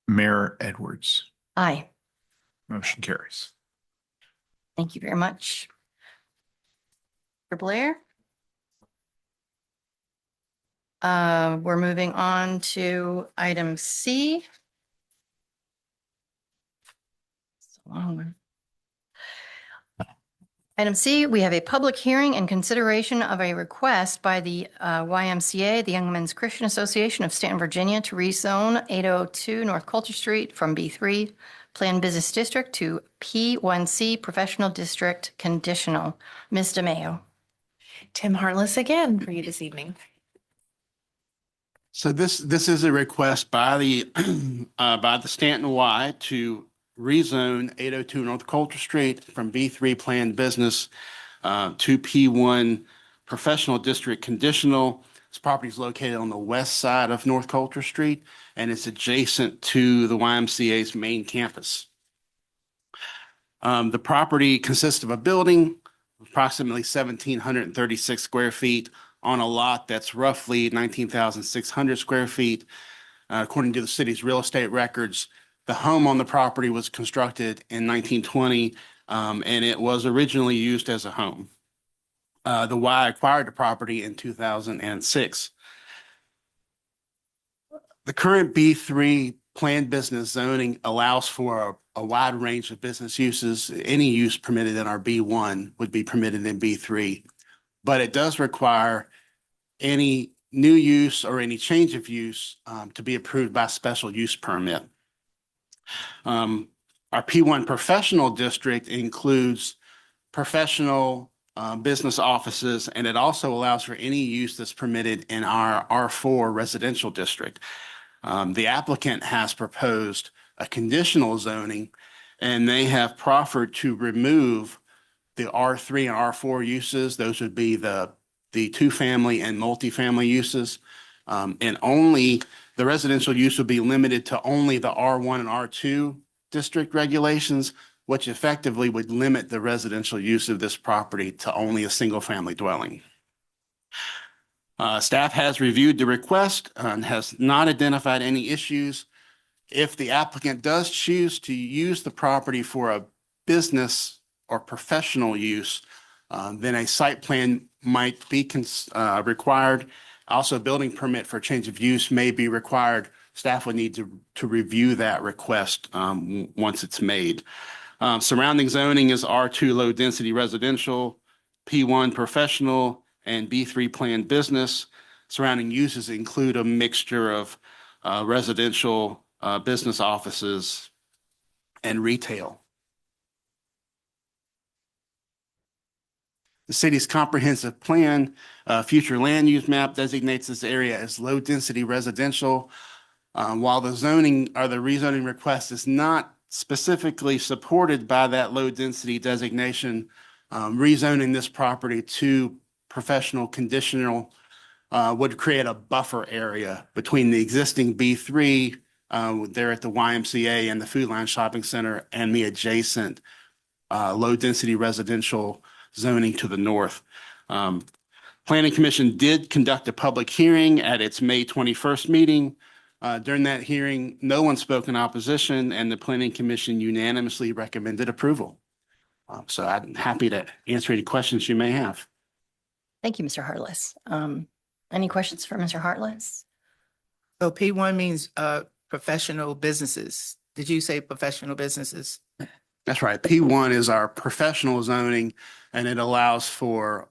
Mayor Edwards. Aye. Motion carries. Thank you very much. Mr. Blair? We're moving on to item C. It's a long one. Item C, we have a public hearing and consideration of a request by the YMCA, the Young Men's Christian Association of Staunton, Virginia, to rezone 802 North Coulter Street from B3 Planned Business District to P1C Professional District Conditional. Ms. DeMayo. Tim Hartless again for you this evening. So this is a request by the Staunton Y to rezone 802 North Coulter Street from B3 Planned Business to P1 Professional District Conditional. This property is located on the west side of North Coulter Street, and it's adjacent to the YMCA's main campus. The property consists of a building, approximately 1,736 square feet, on a lot that's roughly 19,600 square feet. According to the city's real estate records, the home on the property was constructed in 1920, and it was originally used as a home. The Y acquired the property in 2006. The current B3 planned business zoning allows for a wide range of business uses. Any use permitted in our B1 would be permitted in B3, but it does require any new use or any change of use to be approved by special use permit. Our P1 professional district includes professional business offices, and it also allows for any use that's permitted in our R4 residential district. The applicant has proposed a conditional zoning, and they have proffered to remove the R3 and R4 uses. Those would be the two-family and multifamily uses. And only the residential use would be limited to only the R1 and R2 district regulations, which effectively would limit the residential use of this property to only a single-family dwelling. Staff has reviewed the request and has not identified any issues. If the applicant does choose to use the property for a business or professional use, then a site plan might be required. Also, a building permit for change of use may be required. Staff would need to review that request once it's made. Surrounding zoning is R2 low density residential, P1 professional, and B3 planned business. Surrounding uses include a mixture of residential, business offices, and retail. The city's comprehensive plan, future land use map designates this area as low density residential. While the zoning or the rezoning request is not specifically supported by that low density designation, rezoning this property to professional conditional would create a buffer area between the existing B3 there at the YMCA and the Food Line Shopping Center and the adjacent low-density residential zoning to the north. Planning Commission did conduct a public hearing at its May 21st meeting. During that hearing, no one spoke in opposition, and the Planning Commission unanimously recommended approval. So I'm happy to answer any questions you may have. Thank you, Mr. Hartless. Any questions for Mr. Hartless? So P1 means professional businesses. Did you say professional businesses? That's right. P1 is our professional zoning, and it allows for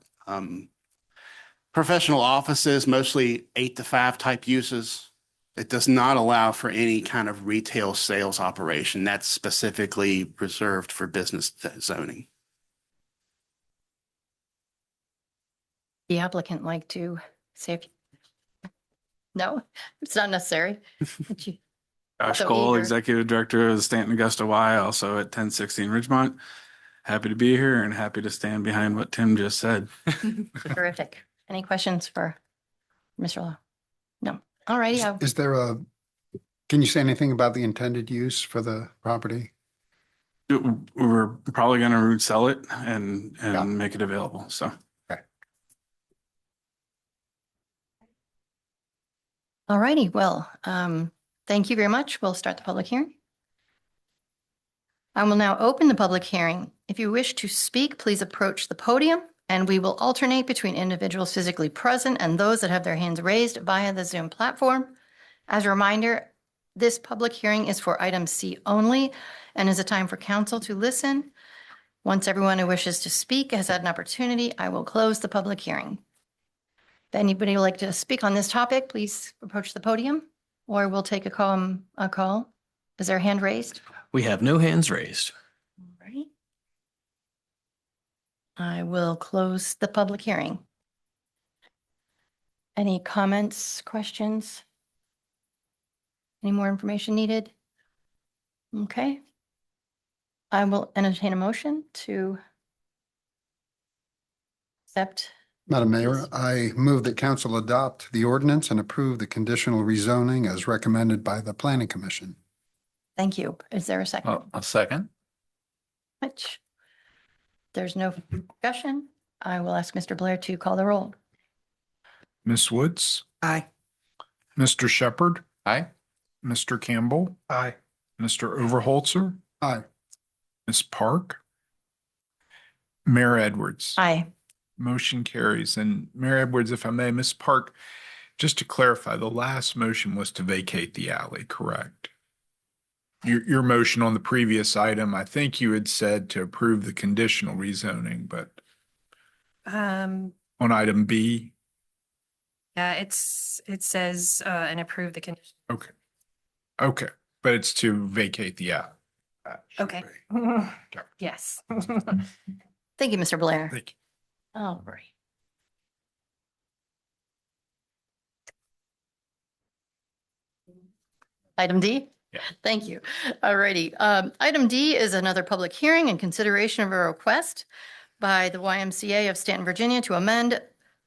professional offices, mostly 8 to 5 type uses. It does not allow for any kind of retail sales operation. That's specifically reserved for business zoning. The applicant like to say, no, it's not necessary. Would you- Josh So Cole, eager. Executive Director of the Stanton Augusta Y, also at 1016 Ridgemont. Happy to be here and happy to stand behind what Tim just said. Terrific. Any questions for Mr. Law? No. All righty. Is there can you say anything about the intended use for the property? We're probably going to sell it and Yeah. make it available. So All righty. Well, thank you very much. We'll start the public hearing. I will now open the public hearing. If you wish to speak, please approach the podium and we will alternate between individuals physically present and those that have their hands raised via the Zoom platform. As a reminder, this public hearing is for item C only and is a time for council to listen. Once everyone who wishes to speak has had an opportunity, I will close the public hearing. If anybody would like to speak on this topic, please approach the podium or we'll take a call. Is there a hand raised? We have no hands raised. All right. I will close the public hearing. Any comments, questions? Any more information needed? Okay. I will entertain a motion to accept. Madam Mayor, I move that council adopt the ordinance and approve the conditional rezoning as recommended by the Planning Commission. Thank you. Is there a second? A second. Which there's no discussion. I will ask Mr. Blair to call the roll. Ms. Woods, Aye. Mr. Shepherd, Aye. Mr. Campbell, Aye. Mr. Overholzer, Aye. Ms. Park, Mayor Edwards. Aye. Motion carries. And Mayor Edwards, if I may, Ms. Park, just to clarify, the last motion was to vacate the alley, correct? Your motion on the previous item, I think you had said to approve the conditional rezoning, but on item B, Yeah, it says, and approve the condition. okay. Okay, but it's to vacate the alley. Okay. Yes. Thank you, Mr. Blair. Thank you. All right. Item D? Yeah. Thank you. All righty. Item D is another public hearing and consideration of a request by the YMCA of Staunton, Virginia to amend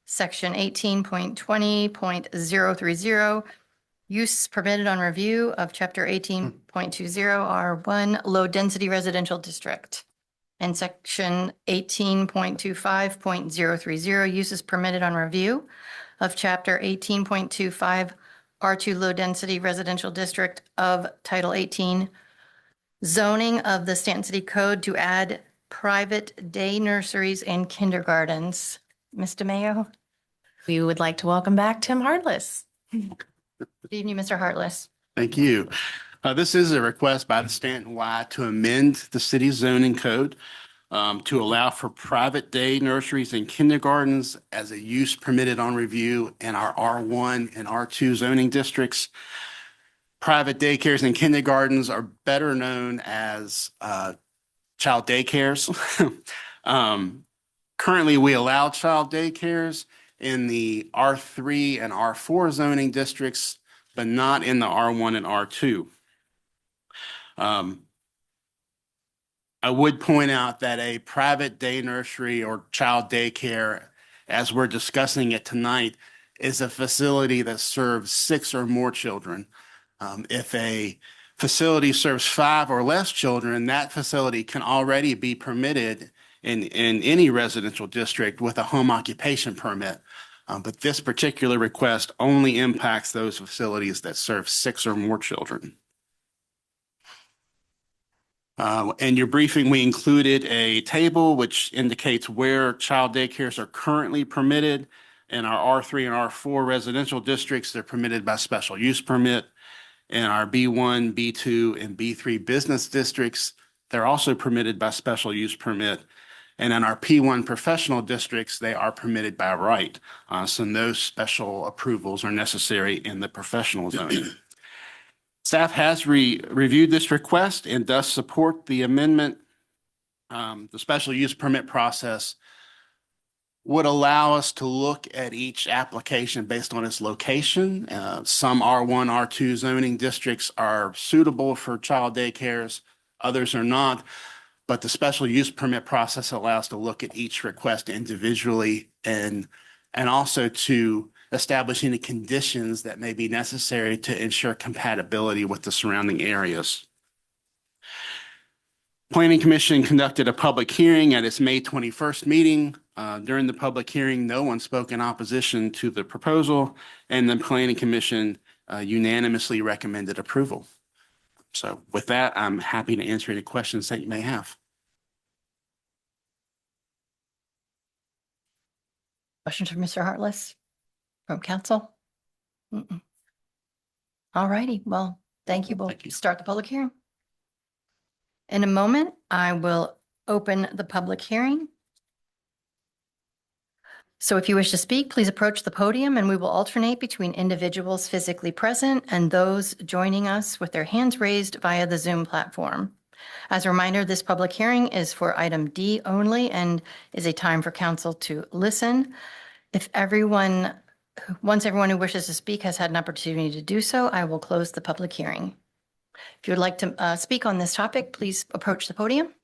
section 18.20.030 use permitted on review of chapter 18.20 R1 low density residential district. And section 18.25.030 uses permitted on review of chapter 18.25 R2 low density residential district of title 18 zoning of the Staunton City Code to add private day nurseries and kindergartens. Ms. DeMayo? We would like to welcome back Tim Hartless. Good evening, Mr. Hartless. Thank you. This is a request by the Stanton Y to amend the city zoning code to allow for private day nurseries and kindergartens as a use permitted on review in our R1 and R2 zoning districts. Private daycares and kindergartens are better known as child daycares. Currently, we allow child daycares in the R3 and R4 zoning districts, but not in the R1 and R2. I would point out that a private day nursery or child daycare, as we're discussing it tonight, is a facility that serves 6 or more children. If a facility serves 5 or less children, that facility can already be permitted in any residential district with a home occupation permit. But this particular request only impacts those facilities that serve 6 or more children. In your briefing, we included a table which indicates where child daycares are currently permitted. In our R3 and R4 residential districts, they're permitted by special use permit. In our B1, B2, and B3 business districts, they're also permitted by special use permit. And in our P1 professional districts, they are permitted by right. So no special approvals are necessary in the professional zone. Staff has reviewed this request and does support the amendment. The special use permit process would allow us to look at each application based on its location. Some R1, R2 zoning districts are suitable for child daycares, others are not. But the special use permit process allows us to look at each request individually and also to establish any conditions that may be necessary to ensure compatibility with the surrounding areas. Planning Commission conducted a public hearing at its May 21st meeting. During the public hearing, no one spoke in opposition to the proposal, and the Planning Commission unanimously recommended approval. So with that, I'm happy to answer any questions that you may have. Questions for Mr. Hartless from council? All righty. Well, thank you. We'll start the public hearing. In a moment, I will open the public hearing. So if you wish to speak, please approach the podium and we will alternate between individuals physically present and those joining us with their hands raised via the Zoom platform. As a reminder, this public hearing is for item D only and is a time for council to listen. Once everyone who wishes to speak has had an opportunity to do so, I will close the public hearing. If you would like to speak on this topic, please approach the podium.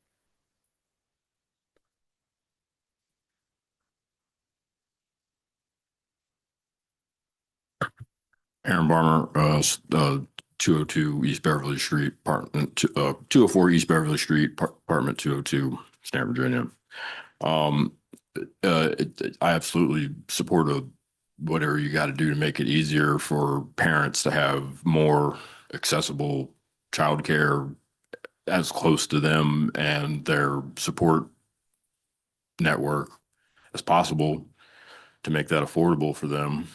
Aaron Barmer, 202 East Beverly Street, apartment 204 East Beverly Street, apartment 202, Staunton, Virginia. I absolutely support whatever you got to do to make it easier for parents to have more accessible childcare as close to them and their support network as possible to make that affordable for them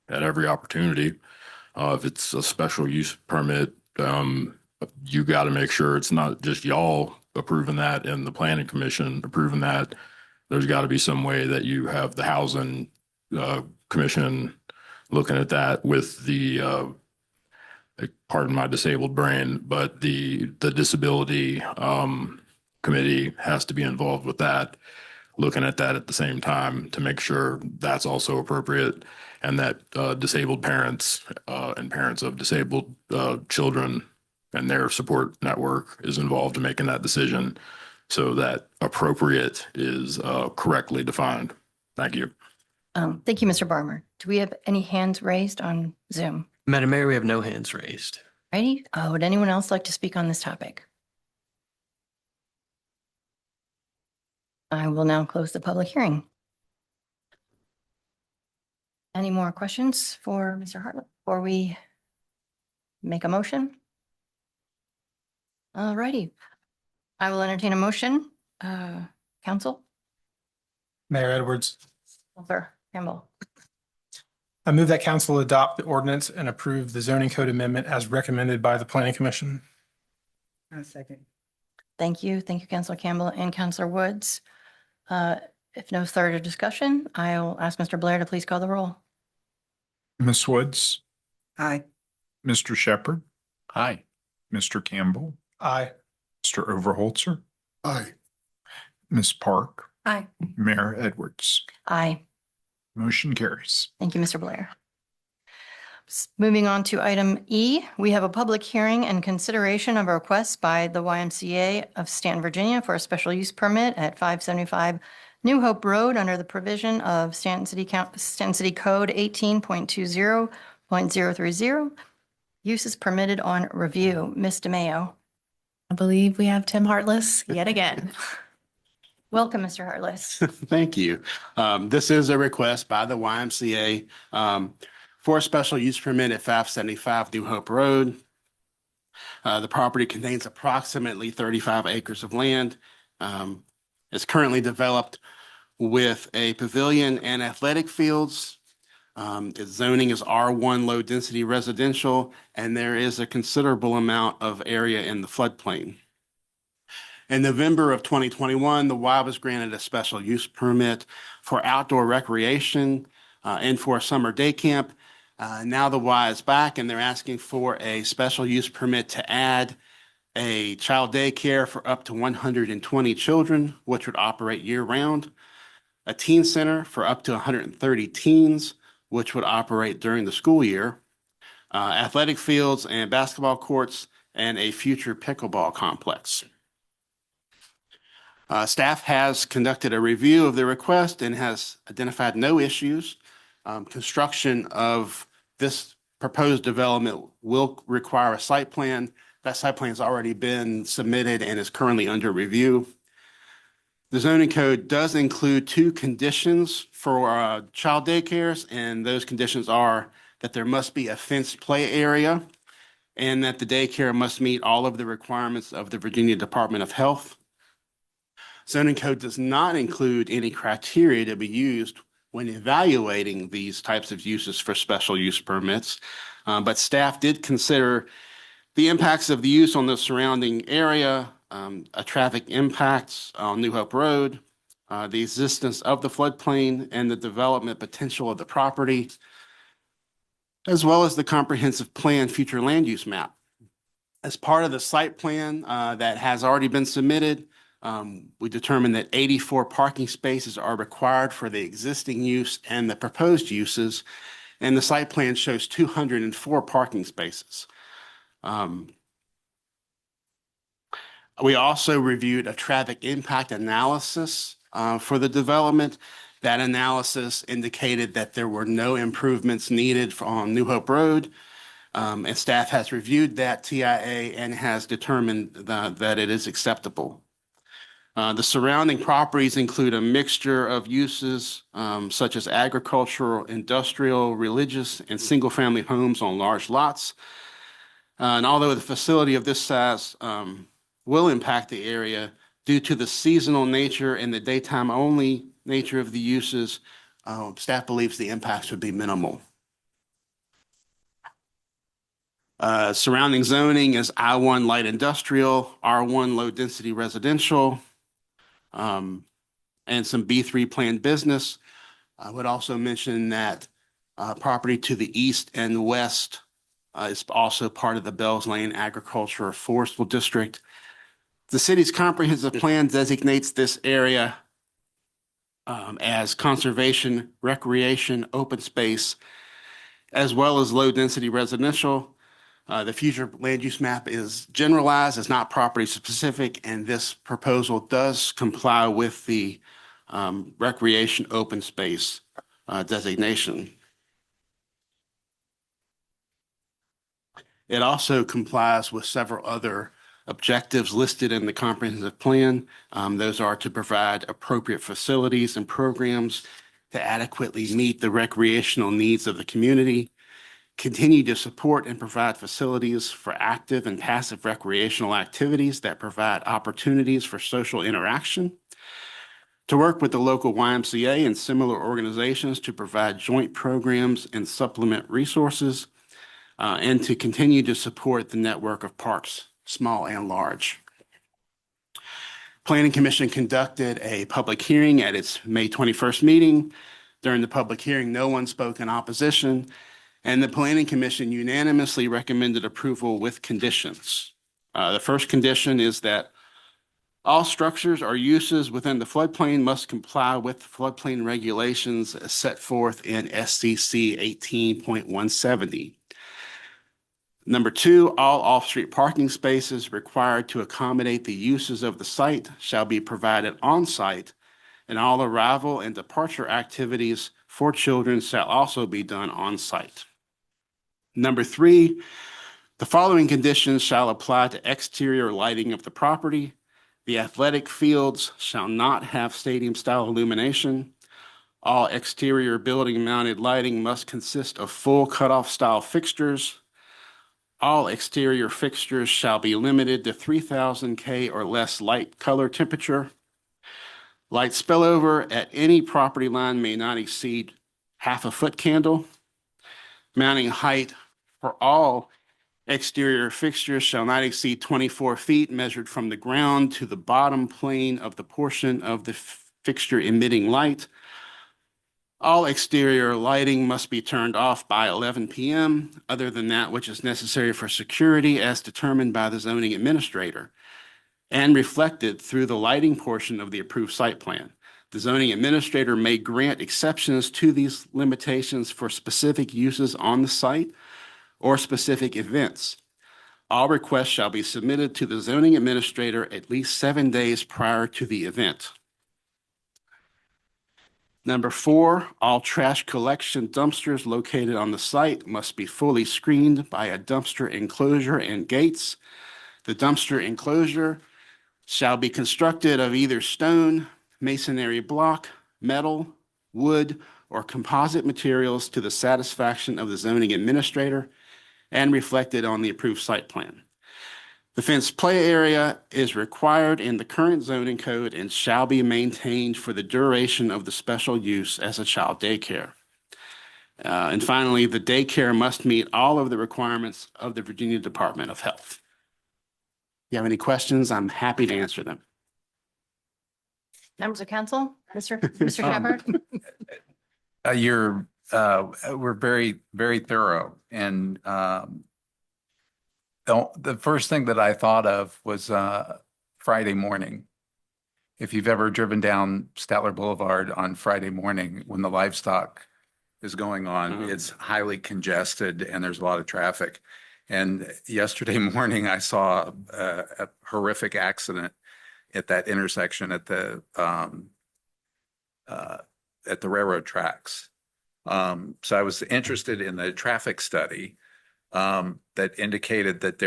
at every opportunity. If it's a special use permit, you got to make sure it's not just y'all approving that and the planning commission approving that. There's got to be some way that you have the housing commission looking at that with the pardon my disabled brain, but the disability committee has to be involved with that, looking at that at the same time to make sure that's also appropriate and that disabled parents and parents of disabled children and their support network is involved in making that decision so that appropriate is correctly defined. Thank you. Thank you, Mr. Barmer. Do we have any hands raised on Zoom? Madam Mayor, we have no hands raised. Ready? Would anyone else like to speak on this topic? I will now close the public hearing. Any more questions for Mr. Hartlett before we make a motion? All righty. I will entertain a motion. Council? Mayor Edwards, Councilor Campbell. I move that council adopt the ordinance and approve the zoning code amendment as recommended by the Planning Commission. A second. Thank you. Thank you, Councilor Campbell and Councilor Woods. If no further discussion, I'll ask Mr. Blair to please call the roll. Ms. Woods, Aye. Mr. Shepherd, Aye. Mr. Campbell, Aye. Mr. Overholzer, Aye. Ms. Park, Aye. Mayor Edwards. Aye. Motion carries. Thank you, Mr. Blair. Moving on to item E, we have a public hearing and consideration of a request by the YMCA of Staunton, Virginia for a special use permit at 575 New Hope Road under the provision of Stanton City Code 18.20.030. Use is permitted on review. Ms. DeMayo. I believe we have Tim Hartless yet again. Welcome, Mr. Hartless. Thank you. This is a request by the YMCA for a special use permit at 575 New Hope Road. The property contains approximately 35 acres of land. It's currently developed with a pavilion and athletic fields. Its zoning is R1 low density residential, and there is a considerable amount of area in the floodplain. In November of 2021, the Y was granted a special use permit for outdoor recreation and for a summer day camp. Now the Y is back and they're asking for a special use permit to add a child daycare for up to 120 children, which would operate year round, a teen center for up to 130 teens, which would operate during the school year, athletic fields and basketball courts, and a future pickleball complex. Staff has conducted a review of the request and has identified no issues. Construction of this proposed development will require a site plan. That site plan has already been submitted and is currently under review. The zoning code does include 2 conditions for child daycares, and those conditions are that there must be a fenced play area and that the daycare must meet all of the requirements of the Virginia Department of Health. Zoning code does not include any criteria to be used when evaluating these types of uses for special use permits, but staff did consider the impacts of the use on the surrounding area, traffic impacts on New Hope Road, the existence of the floodplain and the development potential of the property, as well as the comprehensive plan future land use map. As part of the site plan that has already been submitted, we determined that 84 parking spaces are required for the existing use and the proposed uses, and the site plan shows 204 parking spaces. We also reviewed a traffic impact analysis for the development. That analysis indicated that there were no improvements needed on New Hope Road, and staff has reviewed that TIA and has determined that it is acceptable. The surrounding properties include a mixture of uses such as agricultural, industrial, religious, and single-family homes on large lots. And although the facility of this size will impact the area due to the seasonal nature and the daytime-only nature of the uses, staff believes the impacts would be minimal. Surrounding zoning is I1 light industrial, R1 low-density residential, and some B3 planned business. I would also mention that property to the east and west is also part of the Bells Lane Agricultural Forestful District. The city's comprehensive plan designates this area as conservation, recreation, open space, as well as low-density residential. The future land use map is generalized, it's not property specific, and this proposal does comply with the recreation open space designation. It also complies with several other objectives listed in the comprehensive plan. Those are to provide appropriate facilities and programs to adequately meet the recreational needs of the community, continue to support and provide facilities for active and passive recreational activities that provide opportunities for social interaction, to work with the local YMCA and similar organizations to provide joint programs and supplement resources, and to continue to support the network of parks, small and large. Planning Commission conducted a public hearing at its May 21st meeting. During the public hearing, no one spoke in opposition, and the Planning Commission unanimously recommended approval with conditions. The first condition is that all structures or uses within the floodplain must comply with floodplain regulations as set forth in SCC 18.170. Number 2, all off-street parking spaces required to accommodate the uses of the site shall be provided on-site and all arrival and departure activities for children shall also be done on site. Number 3, the following conditions shall apply to exterior lighting of the property. The athletic fields shall not have stadium-style illumination. All exterior building-mounted lighting must consist of full cutoff style fixtures. All exterior fixtures shall be limited to 3000 K or less light color temperature. Light spillover at any property line may not exceed half a foot candle. Mounting height for all exterior fixtures shall not exceed 24 feet measured from the ground to the bottom plane of the portion of the fixture emitting light. All exterior lighting must be turned off by 11 p.m. other than that which is necessary for security as determined by the zoning administrator and reflected through the lighting portion of the approved site plan. The zoning administrator may grant exceptions to these limitations for specific uses on the site or specific events. All requests shall be submitted to the zoning administrator at least 7 days prior to the event. Number 4, all trash collection dumpsters located on the site must be fully screened by a dumpster enclosure and gates. The dumpster enclosure shall be constructed of either stone, masonry block, metal, wood, or composite materials to the satisfaction of the zoning administrator and reflected on the approved site plan. The fenced play area is required in the current zoning code and shall be maintained for the duration of the special use as a child daycare. And finally, the daycare must meet all of the requirements of the Virginia Department of Health. If you have any questions, I'm happy to answer them. Members of council, Mr. Shepherd? We're very, very thorough. And the first thing that I thought of was Friday morning. If you've ever driven down Statler Boulevard on Friday morning when the livestock is going on, it's highly congested and there's a lot of traffic. And yesterday morning, I saw a horrific accident at that intersection at the railroad tracks. So I was interested in the traffic study that indicated that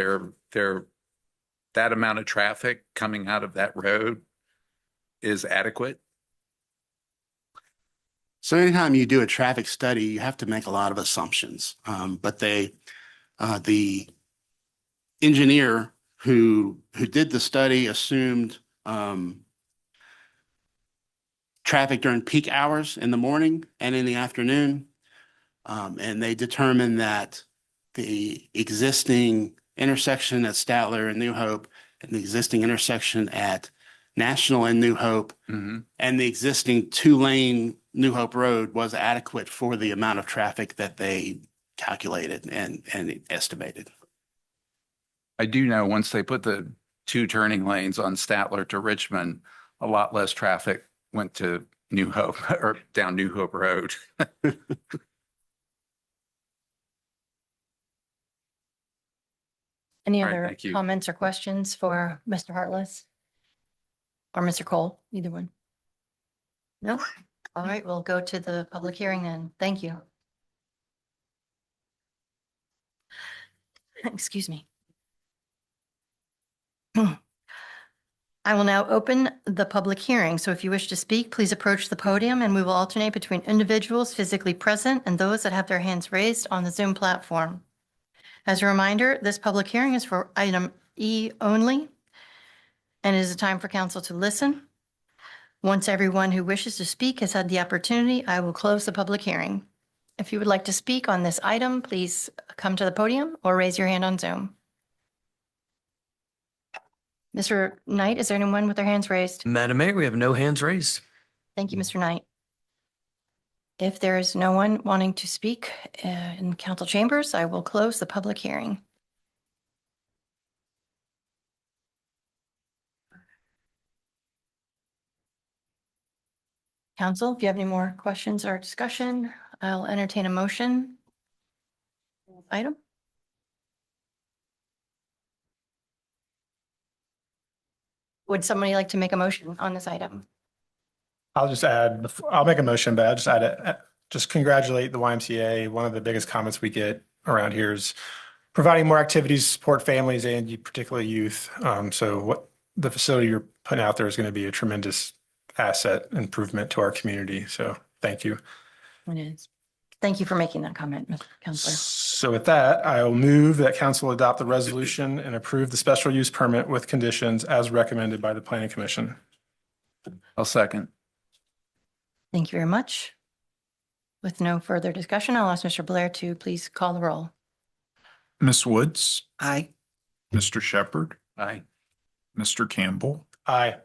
that amount of traffic coming out of that road is adequate. So anytime you do a traffic study, you have to make a lot of assumptions. But the engineer who did the study assumed traffic during peak hours in the morning and in the afternoon. And they determined that the existing intersection at Statler and New Hope and the existing intersection at National and New Hope and the existing 2-lane New Hope Road was adequate for the amount of traffic that they calculated and estimated. I do know once they put the 2 turning lanes on Statler to Richmond, a lot less traffic went to New Hope or down New Hope Road. Any All right, other thank you. comments or questions for Mr. Hartless? Or Mr. Cole, either one? No? All right, we'll go to the public hearing then. Thank you. Excuse me. I will now open the public hearing. So if you wish to speak, please approach the podium and we will alternate between individuals physically present and those that have their hands raised on the Zoom platform. As a reminder, this public hearing is for item E only, and it is a time for council to listen. Once everyone who wishes to speak has had the opportunity, I will close the public hearing. If you would like to speak on this item, please come to the podium or raise your hand on Zoom. Mr. Knight, is there anyone with their hands raised? Madam Mayor, we have no hands raised. Thank you, Mr. Knight. If there is no one wanting to speak in council chambers, I will close the public hearing. Council, if you have any more questions or discussion, I'll entertain a motion. Item. Would somebody like to make a motion on this item? I'll just add, I'll make a motion, but I'll just add it. Just congratulate the YMCA. One of the biggest comments we get around here is providing more activities to support families and particularly youth. So what the facility you're putting out there is going to be a tremendous asset improvement to our community. So thank you. It is. Thank you for making that comment, Mr. Counselor. So with that, I will move that council adopt the resolution and approve the special use permit with conditions as recommended by the Planning Commission. I'll second. Thank you very much. With no further discussion, I'll ask Mr. Blair to please call the roll. Ms. Woods, Aye. Mr. Shepherd, Aye. Mr. Campbell, Aye.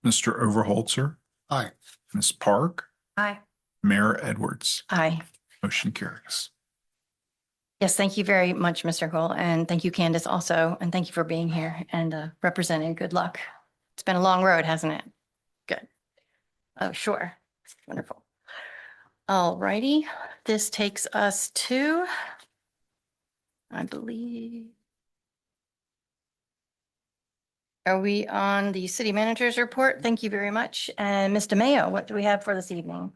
Mr. Overholzer, Aye. Ms. Park, Aye. Mayor Edwards. Aye. Motion carries. Yes, thank you very much, Mr. Cole, and thank you, Candace, also, and thank you for being here and representing. Good luck. It's been a long road, hasn't it? Good. Oh, sure. Wonderful. All righty. This takes us to, I believe, are we on the city manager's report? Thank you very much. And Mr. Mayo, what do we have for this evening?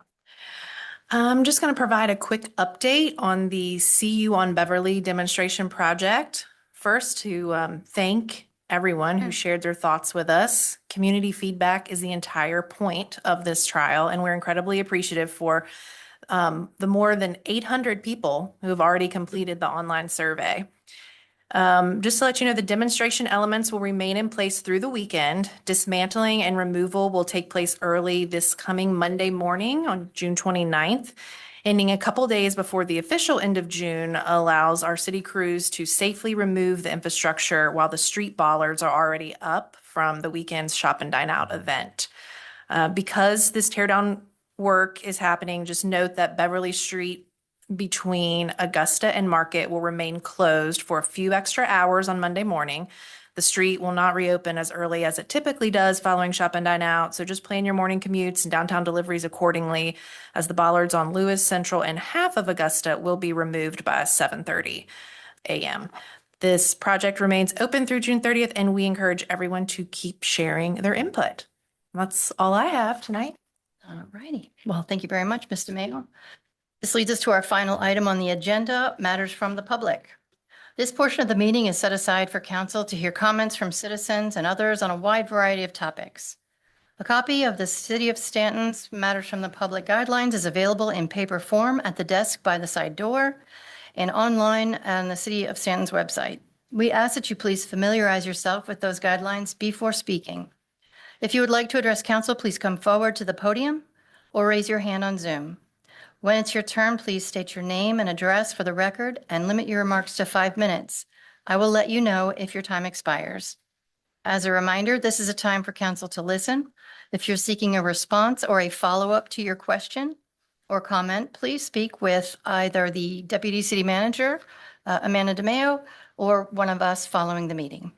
I'm just going to provide a quick update on the See You on Beverly demonstration project. First, to thank everyone who shared their thoughts with us. Community feedback is the entire point of this trial, and we're incredibly appreciative for the more than 800 people who have already completed the online survey. Just to let you know, the demonstration elements will remain in place through the weekend. Dismantling and removal will take place early this coming Monday morning on June 29th, ending a couple days before the official end of June allows our city crews to safely remove the infrastructure while the street bollards are already up from the weekend's shop and dine out event. Because this teardown work is happening, just note that Beverly Street between Augusta and Market will remain closed for a few extra hours on Monday morning. The street will not reopen as early as it typically does following shop and dine out. So just plan your morning commutes and downtown deliveries accordingly, as the bollards on Lewis, Central, and half of Augusta will be removed by 7:30 a.m. This project remains open through June 30th, and we encourage everyone to keep sharing their input. That's all I have tonight. All righty. Well, thank you very much, Mr. Mayo. This leads us to our final item on the agenda, matters from the public. This portion of the meeting is set aside for council to hear comments from citizens and others on a wide variety of topics. A copy of the City of Staunton's Matters from the Public guidelines is available in paper form at the desk by the side door and online on the City of Staunton's website. We ask that you please familiarize yourself with those guidelines before speaking. If you would like to address council, please come forward to the podium or raise your hand on Zoom. When it's your turn, please state your name and address for the record and limit your remarks to 5 minutes. I will let you know if your time expires. As a reminder, this is a time for council to listen. If you're seeking a response or a follow-up to your question or comment, please speak with either the Deputy City Manager, Amanda DeMeo, or one of us following the meeting.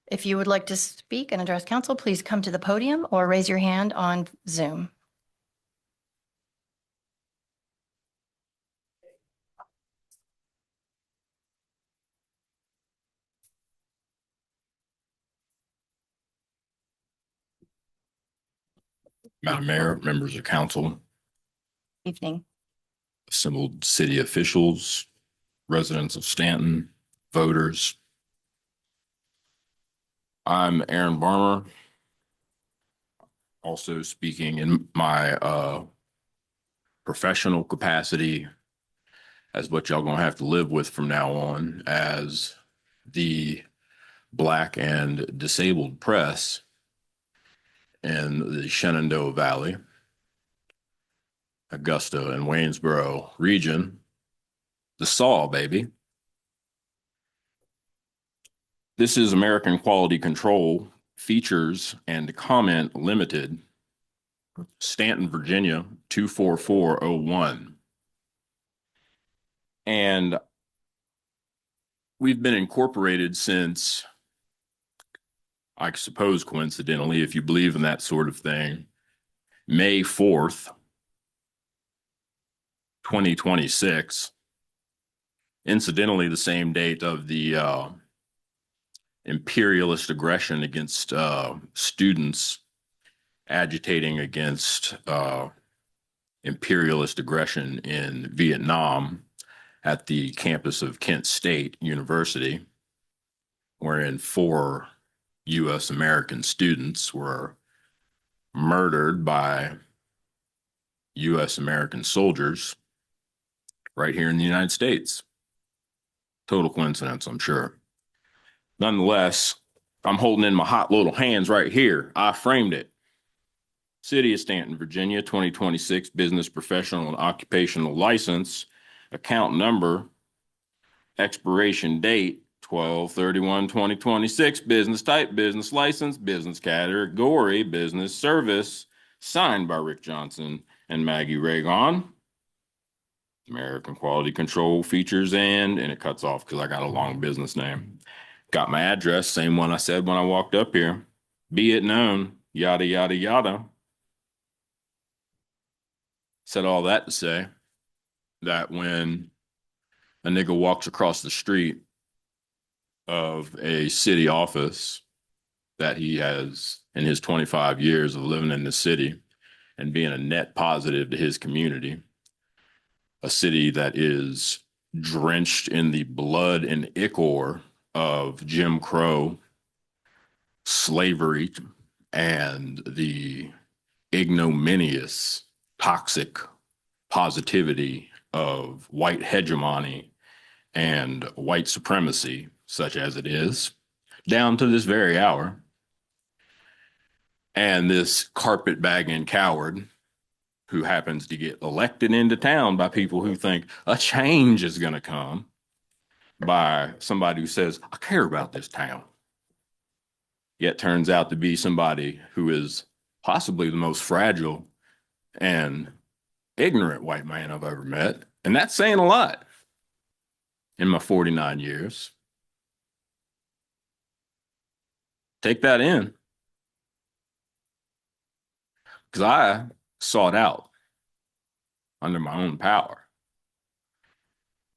If you would like to speak and address council, please come to the podium or raise your hand on Zoom. Madam Mayor, members of council, Evening. assembled city officials, residents of Staunton, voters. I'm Aaron Barmer, also speaking in my professional capacity as what y'all gonna have to live with from now on as the Black and disabled press in the Shenandoah Valley, Augusta and Waynesboro region, the SAW, baby. This is American Quality Control, features and comment limited, Staunton, Virginia, 24401. And we've been incorporated since, I suppose coincidentally, if you believe in that sort of thing, May 4th, 2026. Incidentally, the same date of the imperialist aggression against students agitating against imperialist aggression in Vietnam at the campus of Kent State University, wherein 4 U.S. American students were murdered by U.S. American soldiers right here in the United States. Total coincidence, I'm sure. Nonetheless, I'm holding in my hot little hands right here. I framed it. City of Staunton, Virginia, 2026 Business Professional and Occupational License, account number, expiration date, 12/31/2026, business type, business license, business category, business service, signed by Rick Johnson and Maggie Reagan. American Quality Control Features and it cuts off because I got a long business name. Got my address, same one I said when I walked up here. Be it known, yada, yada, yada. Said all that to say that when a nigga walks across the street of a city office that he has in his 25 years of living in the city and being a net positive to his community, a city that is drenched in the blood and ichor of Jim Crow, slavery, and the ignominious, toxic positivity of white hegemony and white supremacy, such as it is, down to this very hour. And this carpetbagging coward who happens to get elected into town by people who think a change is going to come, by somebody who says, I care about this town, yet turns out to be somebody who is possibly the most fragile and ignorant white man I've ever met. And that's saying a lot in my 49 years. Take that in. Because I sought out under my own power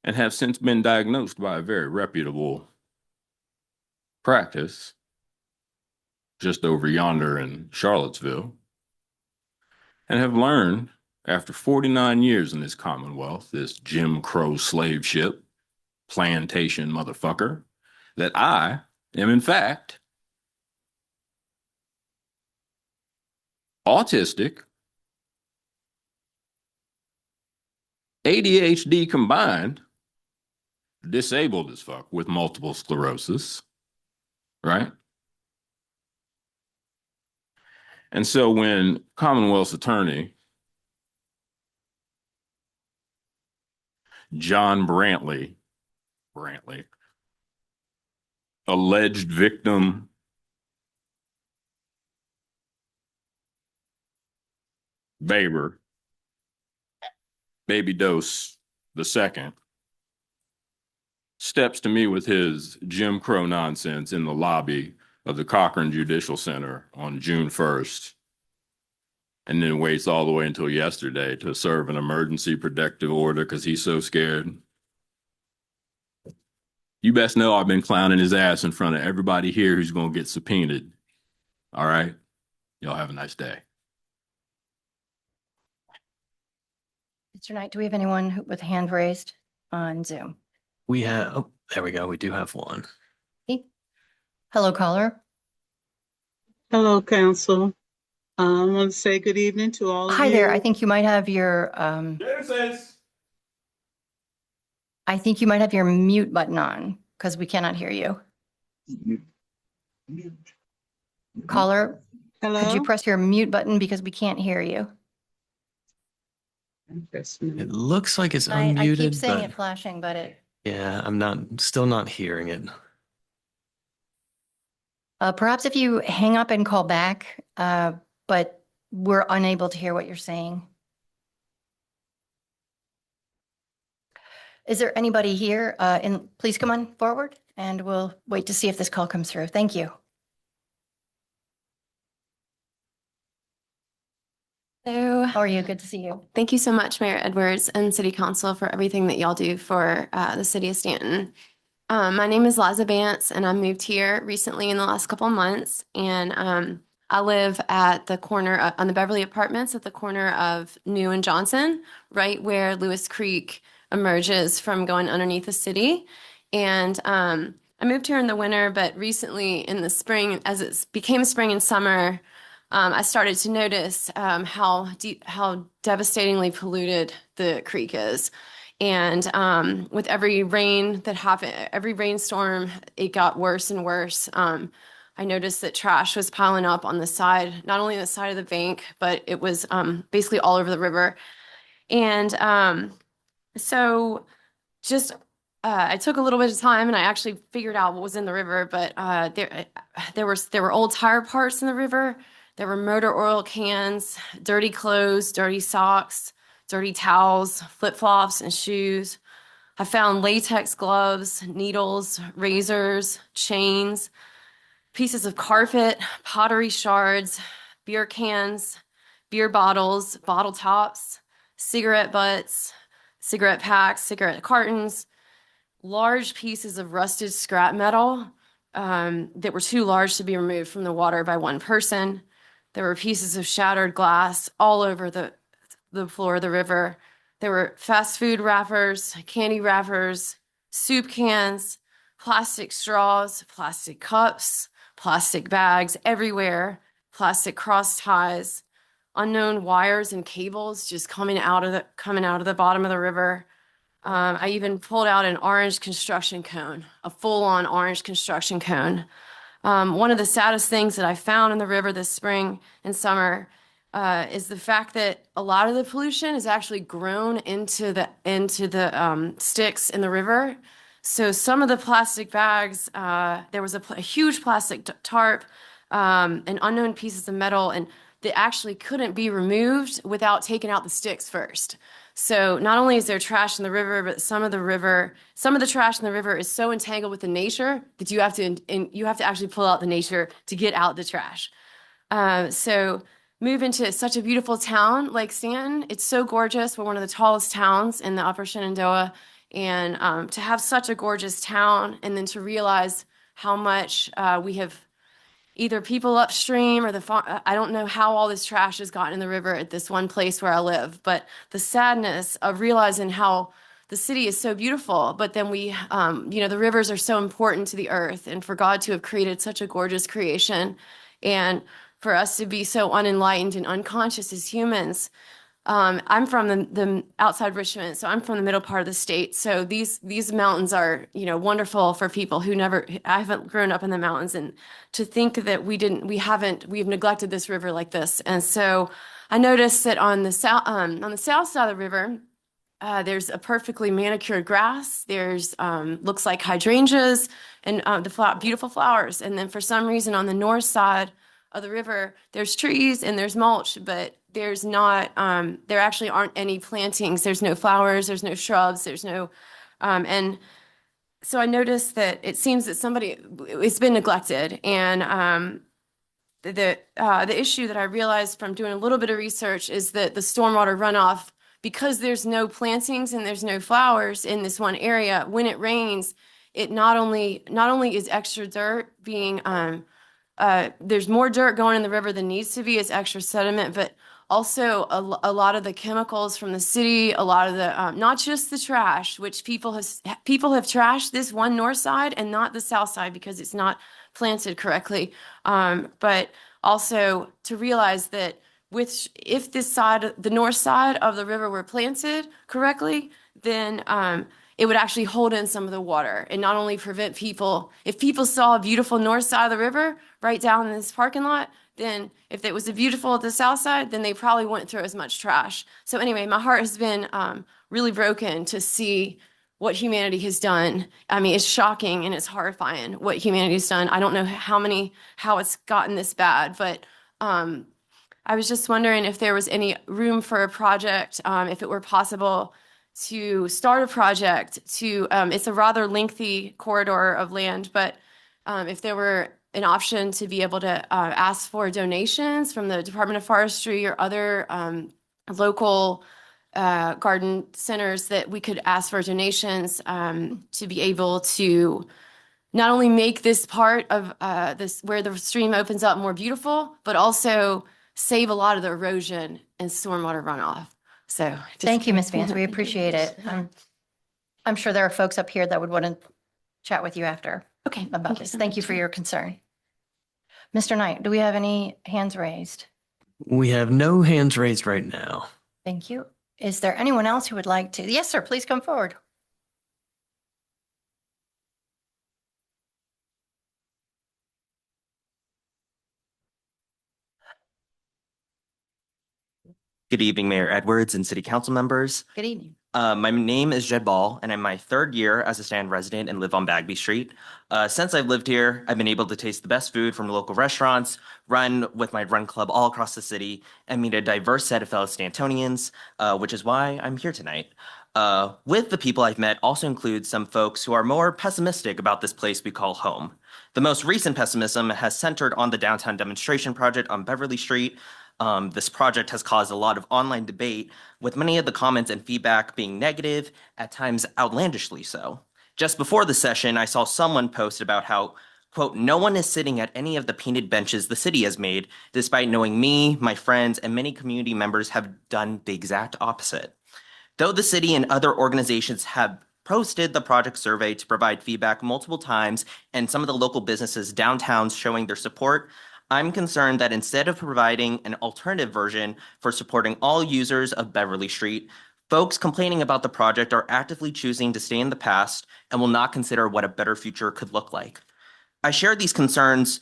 and have since been diagnosed by a very reputable practice just over yonder in Charlottesville, and have learned after 49 years in this Commonwealth, this Jim Crow slave ship, plantation motherfucker, that I am in fact autistic, ADHD combined, disabled as fuck with multiple sclerosis, right? And so when Commonwealth's attorney, John Brantley, alleged victim Baber, Baby Dose II, steps to me with his Jim Crow nonsense in the lobby of the Cochran Judicial Center on June 1st, and then waits all the way until yesterday to serve an emergency protective order because he's so scared. You best know I've been clowning his ass in front of everybody here who's going to get subpoenaed. All right? Y'all have a nice day. Mr. Knight, do we have anyone with a hand raised on Zoom? We have, oh, there we go. We do have one. Okay. Hello, caller. Hello, Council. I want to say good evening to all of you. Hi there. I think you might have your mute button on because we cannot hear you. Caller, Hello? could you press your mute button because we can't hear you? It looks like it's I keep unmuted, saying but it flashing, but it yeah, still not hearing it. perhaps if you hang up and call back, but we're unable to hear what you're saying. Is there anybody here? And please come on forward and we'll wait to see if this call comes through. Thank you. Hello. How are you? Good to see you. Thank you so much, Mayor Edwards and City Council, for everything that y'all do for the city of Staunton. My name is Liza Bance, and I moved here recently in the last couple of months. And I live at the corner on the Beverly Apartments at the corner of New and Johnson, right where Lewis Creek emerges from going underneath the city. And I moved here in the winter, but recently in the spring, as it became spring and summer, I started to notice how devastatingly polluted the creek is. And with every rain that happened, every rainstorm, it got worse and worse. I noticed that trash was piling up on the side, not only the side of the bank, but it was basically all over the river. And so just I took a little bit of time and I actually figured out what was in the river, but there were old tire parts in the river. There were motor oil cans, dirty clothes, dirty socks, dirty towels, flip-flops, and shoes. I found latex gloves, needles, razors, chains, pieces of carpet, pottery shards, beer cans, beer bottles, bottle tops, cigarette butts, cigarette packs, cigarette cartons, large pieces of rusted scrap metal that were too large to be removed from the water by one person. There were pieces of shattered glass all over the floor of the river. There were fast food wrappers, candy wrappers, soup cans, plastic straws, plastic cups, plastic bags everywhere, plastic cross ties, unknown wires and cables just coming out of the bottom of the river. I even pulled out an orange construction cone, a full-on orange construction cone. One of the saddest things that I found in the river this spring and summer is the fact that a lot of the pollution is actually grown into the sticks in the river. So some of the plastic bags, there was a huge plastic tarp and unknown pieces of metal, and that actually couldn't be removed without taking out the sticks first. So not only is there trash in the river, but some of the trash in the river is so entangled with the nature that you have to actually pull out the nature to get out the trash. So move into such a beautiful town like Staunton. It's so gorgeous. We're one of the tallest towns in the Upper Shenandoah, and to have such a gorgeous town, and then to realize how much we have either people upstream or I don't know how all this trash has gotten in the river at this one place where I live, but the sadness of realizing how the city is so beautiful, but then the rivers are so important to the earth, and for God to have created such a gorgeous creation, and for us to be so unenlightened and unconscious as humans. I'm from the outside Richmond, so I'm from the middle part of the state. So these mountains are, wonderful for people I haven't grown up in the mountains, and to think that we've neglected this river like this. And so I noticed that on the south side of the river, there's a perfectly manicured grass. There's looks like hydrangeas and beautiful flowers. And then for some reason on the north side of the river, there's trees and there's mulch, but there's not, there actually aren't any plantings. There's no flowers, there's no shrubs, there's no, and so I noticed that it seems that it's been neglected. And the issue that I realized from doing a little bit of research is that the stormwater runoff, because there's no plantings and there's no flowers in this one area, when it rains, it not only is extra dirt being, there's more dirt going in the river than needs to be, it's extra sediment, but also a lot of the chemicals from the city, a lot of the, not just the trash, which people have trashed this one north side and not the south side because it's not planted correctly. But also to realize that if the north side of the river were planted correctly, then it would actually hold in some of the water and not only prevent people. If people saw a beautiful north side of the river right down in this parking lot, then if it was a beautiful at the south side, then they probably wouldn't throw as much trash. So anyway, my heart has been really broken to see what humanity has done. I mean, it's shocking and it's horrifying what humanity has done. I don't know how it's gotten this bad, but I was just wondering if there was any room for a project, if it were possible to start a project it's a rather lengthy corridor of land, but if there were an option to be able to ask for donations from the Department of Forestry or other local garden centers, that we could ask for donations to be able to not only make this part of this where the stream opens up more beautiful, but also save a lot of the erosion and stormwater runoff. So Thank you, Ms. Vance. We appreciate it. I'm sure there are folks up here that would want to chat with you after. Okay. About this. Thank you for your concern. Mr. Knight, do we have any hands raised? We have no hands raised right now. Thank you. Is there anyone else who would like to? Yes, sir, please come forward. Good evening, Mayor Edwards and City Council members. Good evening. My name is Jed Ball, and I'm my third year as a Stanton resident and live on Bagby Street. Since I've lived here, I've been able to taste the best food from local restaurants, run with my run club all across the city, and meet a diverse set of fellow Stantonians, which is why I'm here tonight. With the people I've met also include some folks who are more pessimistic about this place we call home. The most recent pessimism has centered on the downtown demonstration project on Beverly Street. This project has caused a lot of online debate, with many of the comments and feedback being negative, at times outlandishly so. Just before the session, I saw someone post about how, quote, no one is sitting at any of the painted benches the city has made, despite knowing me, my friends, and many community members have done the exact opposite. Though the city and other organizations have posted the project survey to provide feedback multiple times, and some of the local businesses downtown showing their support, I'm concerned that instead of providing an alternative version for supporting all users of Beverly Street, folks complaining about the project are actively choosing to stay in the past and will not consider what a better future could look like. I share these concerns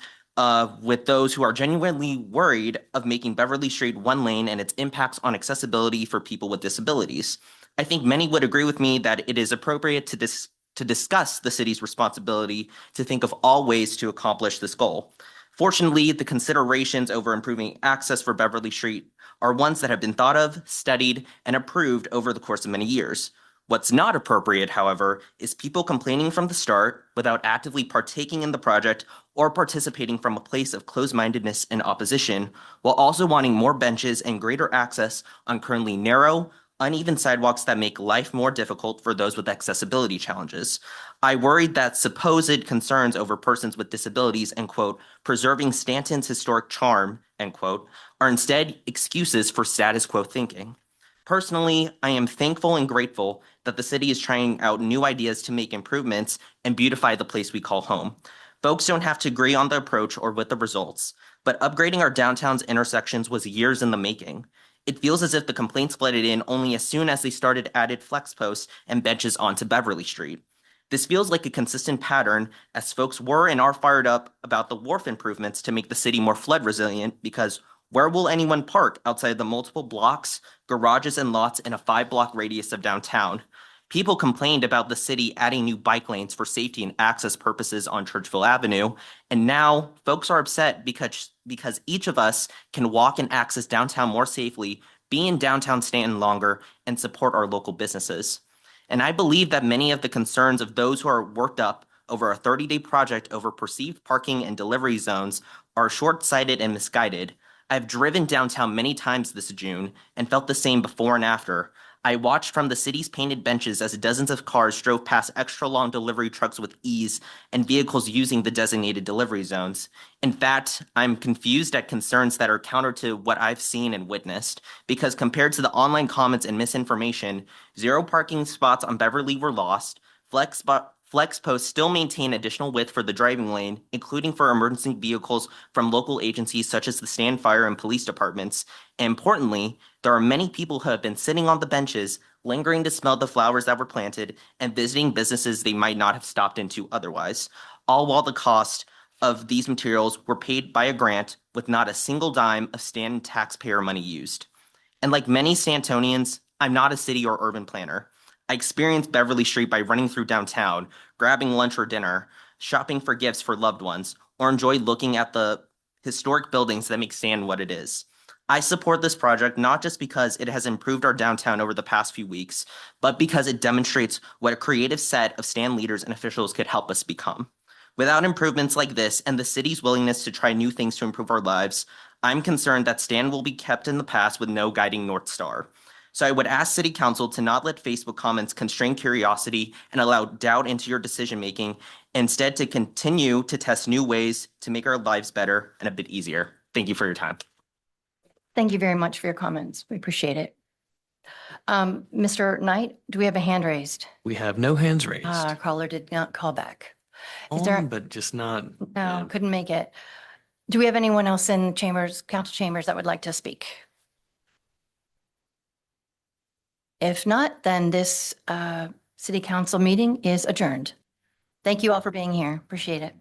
with those who are genuinely worried of making Beverly Street one lane and its impacts on accessibility for people with disabilities. I think many would agree with me that it is appropriate to discuss the city's responsibility to think of all ways to accomplish this goal. Fortunately, the considerations over improving access for Beverly Street are ones that have been thought of, studied, and approved over the course of many years. What's not appropriate, however, is people complaining from the start without actively partaking in the project or participating from a place of closed-mindedness and opposition, while also wanting more benches and greater access on currently narrow, uneven sidewalks that make life more difficult for those with accessibility challenges. I worried that supposed concerns over persons with disabilities and, quote, preserving Stanton's historic charm, end quote, are instead excuses for status quo thinking. Personally, I am thankful and grateful that the city is trying out new ideas to make improvements and beautify the place we call home. Folks don't have to agree on the approach or with the results, but upgrading our downtown's intersections was years in the making. It feels as if the complaints flooded in only as soon as they started added flex posts and benches onto Beverly Street. This feels like a consistent pattern, as folks were and are fired up about the wharf improvements to make the city more flood resilient, because where will anyone park outside the multiple blocks, garages, and lots in a 5-block radius of downtown? People complained about the city adding new bike lanes for safety and access purposes on Churchville Avenue, and now folks are upset because each of us can walk and access downtown more safely, be in downtown Stanton longer, and support our local businesses. And I believe that many of the concerns of those who are worked up over a 30-day project over perceived parking and delivery zones are short-sighted and misguided. I've driven downtown many times this June and felt the same before and after. I watched from the city's painted benches as dozens of cars drove past extra long delivery trucks with ease and vehicles using the designated delivery zones. In fact, I'm confused at concerns that are counter to what I've seen and witnessed, because compared to the online comments and misinformation, 0 parking spots on Beverly were lost, Flex posts still maintain additional width for the driving lane, including for emergency vehicles from local agencies such as the Stanton Fire and Police Departments. And importantly, there are many people who have been sitting on the benches, lingering to smell the flowers that were planted, and visiting businesses they might not have stopped into otherwise, all while the cost of these materials were paid by a grant with not a single dime of Stanton taxpayer money used. And like many Stantonians, I'm not a city or urban planner. I experienced Beverly Street by running through downtown, grabbing lunch or dinner, shopping for gifts for loved ones, or enjoy looking at the historic buildings that make Stanton what it is. I support this project not just because it has improved our downtown over the past few weeks, but because it demonstrates what a creative set of Stanton leaders and officials could help us become. Without improvements like this and the city's willingness to try new things to improve our lives, I'm concerned that Stanton will be kept in the past with no guiding North Star. So I would ask City Council to not let Facebook comments constrain curiosity and allow doubt into your decision-making, instead to continue to test new ways to make our lives better and a bit easier. Thank you for your time. Thank you very much for your comments. We appreciate it. Mr. Knight, do we have a hand raised? We have no hands raised. Our caller did not call back. Is there? On, but just not. No, couldn't make it. Do we have anyone else in chambers, council chambers that would like to speak? If not, then this city council meeting is adjourned. Thank you all for being here. Appreciate it.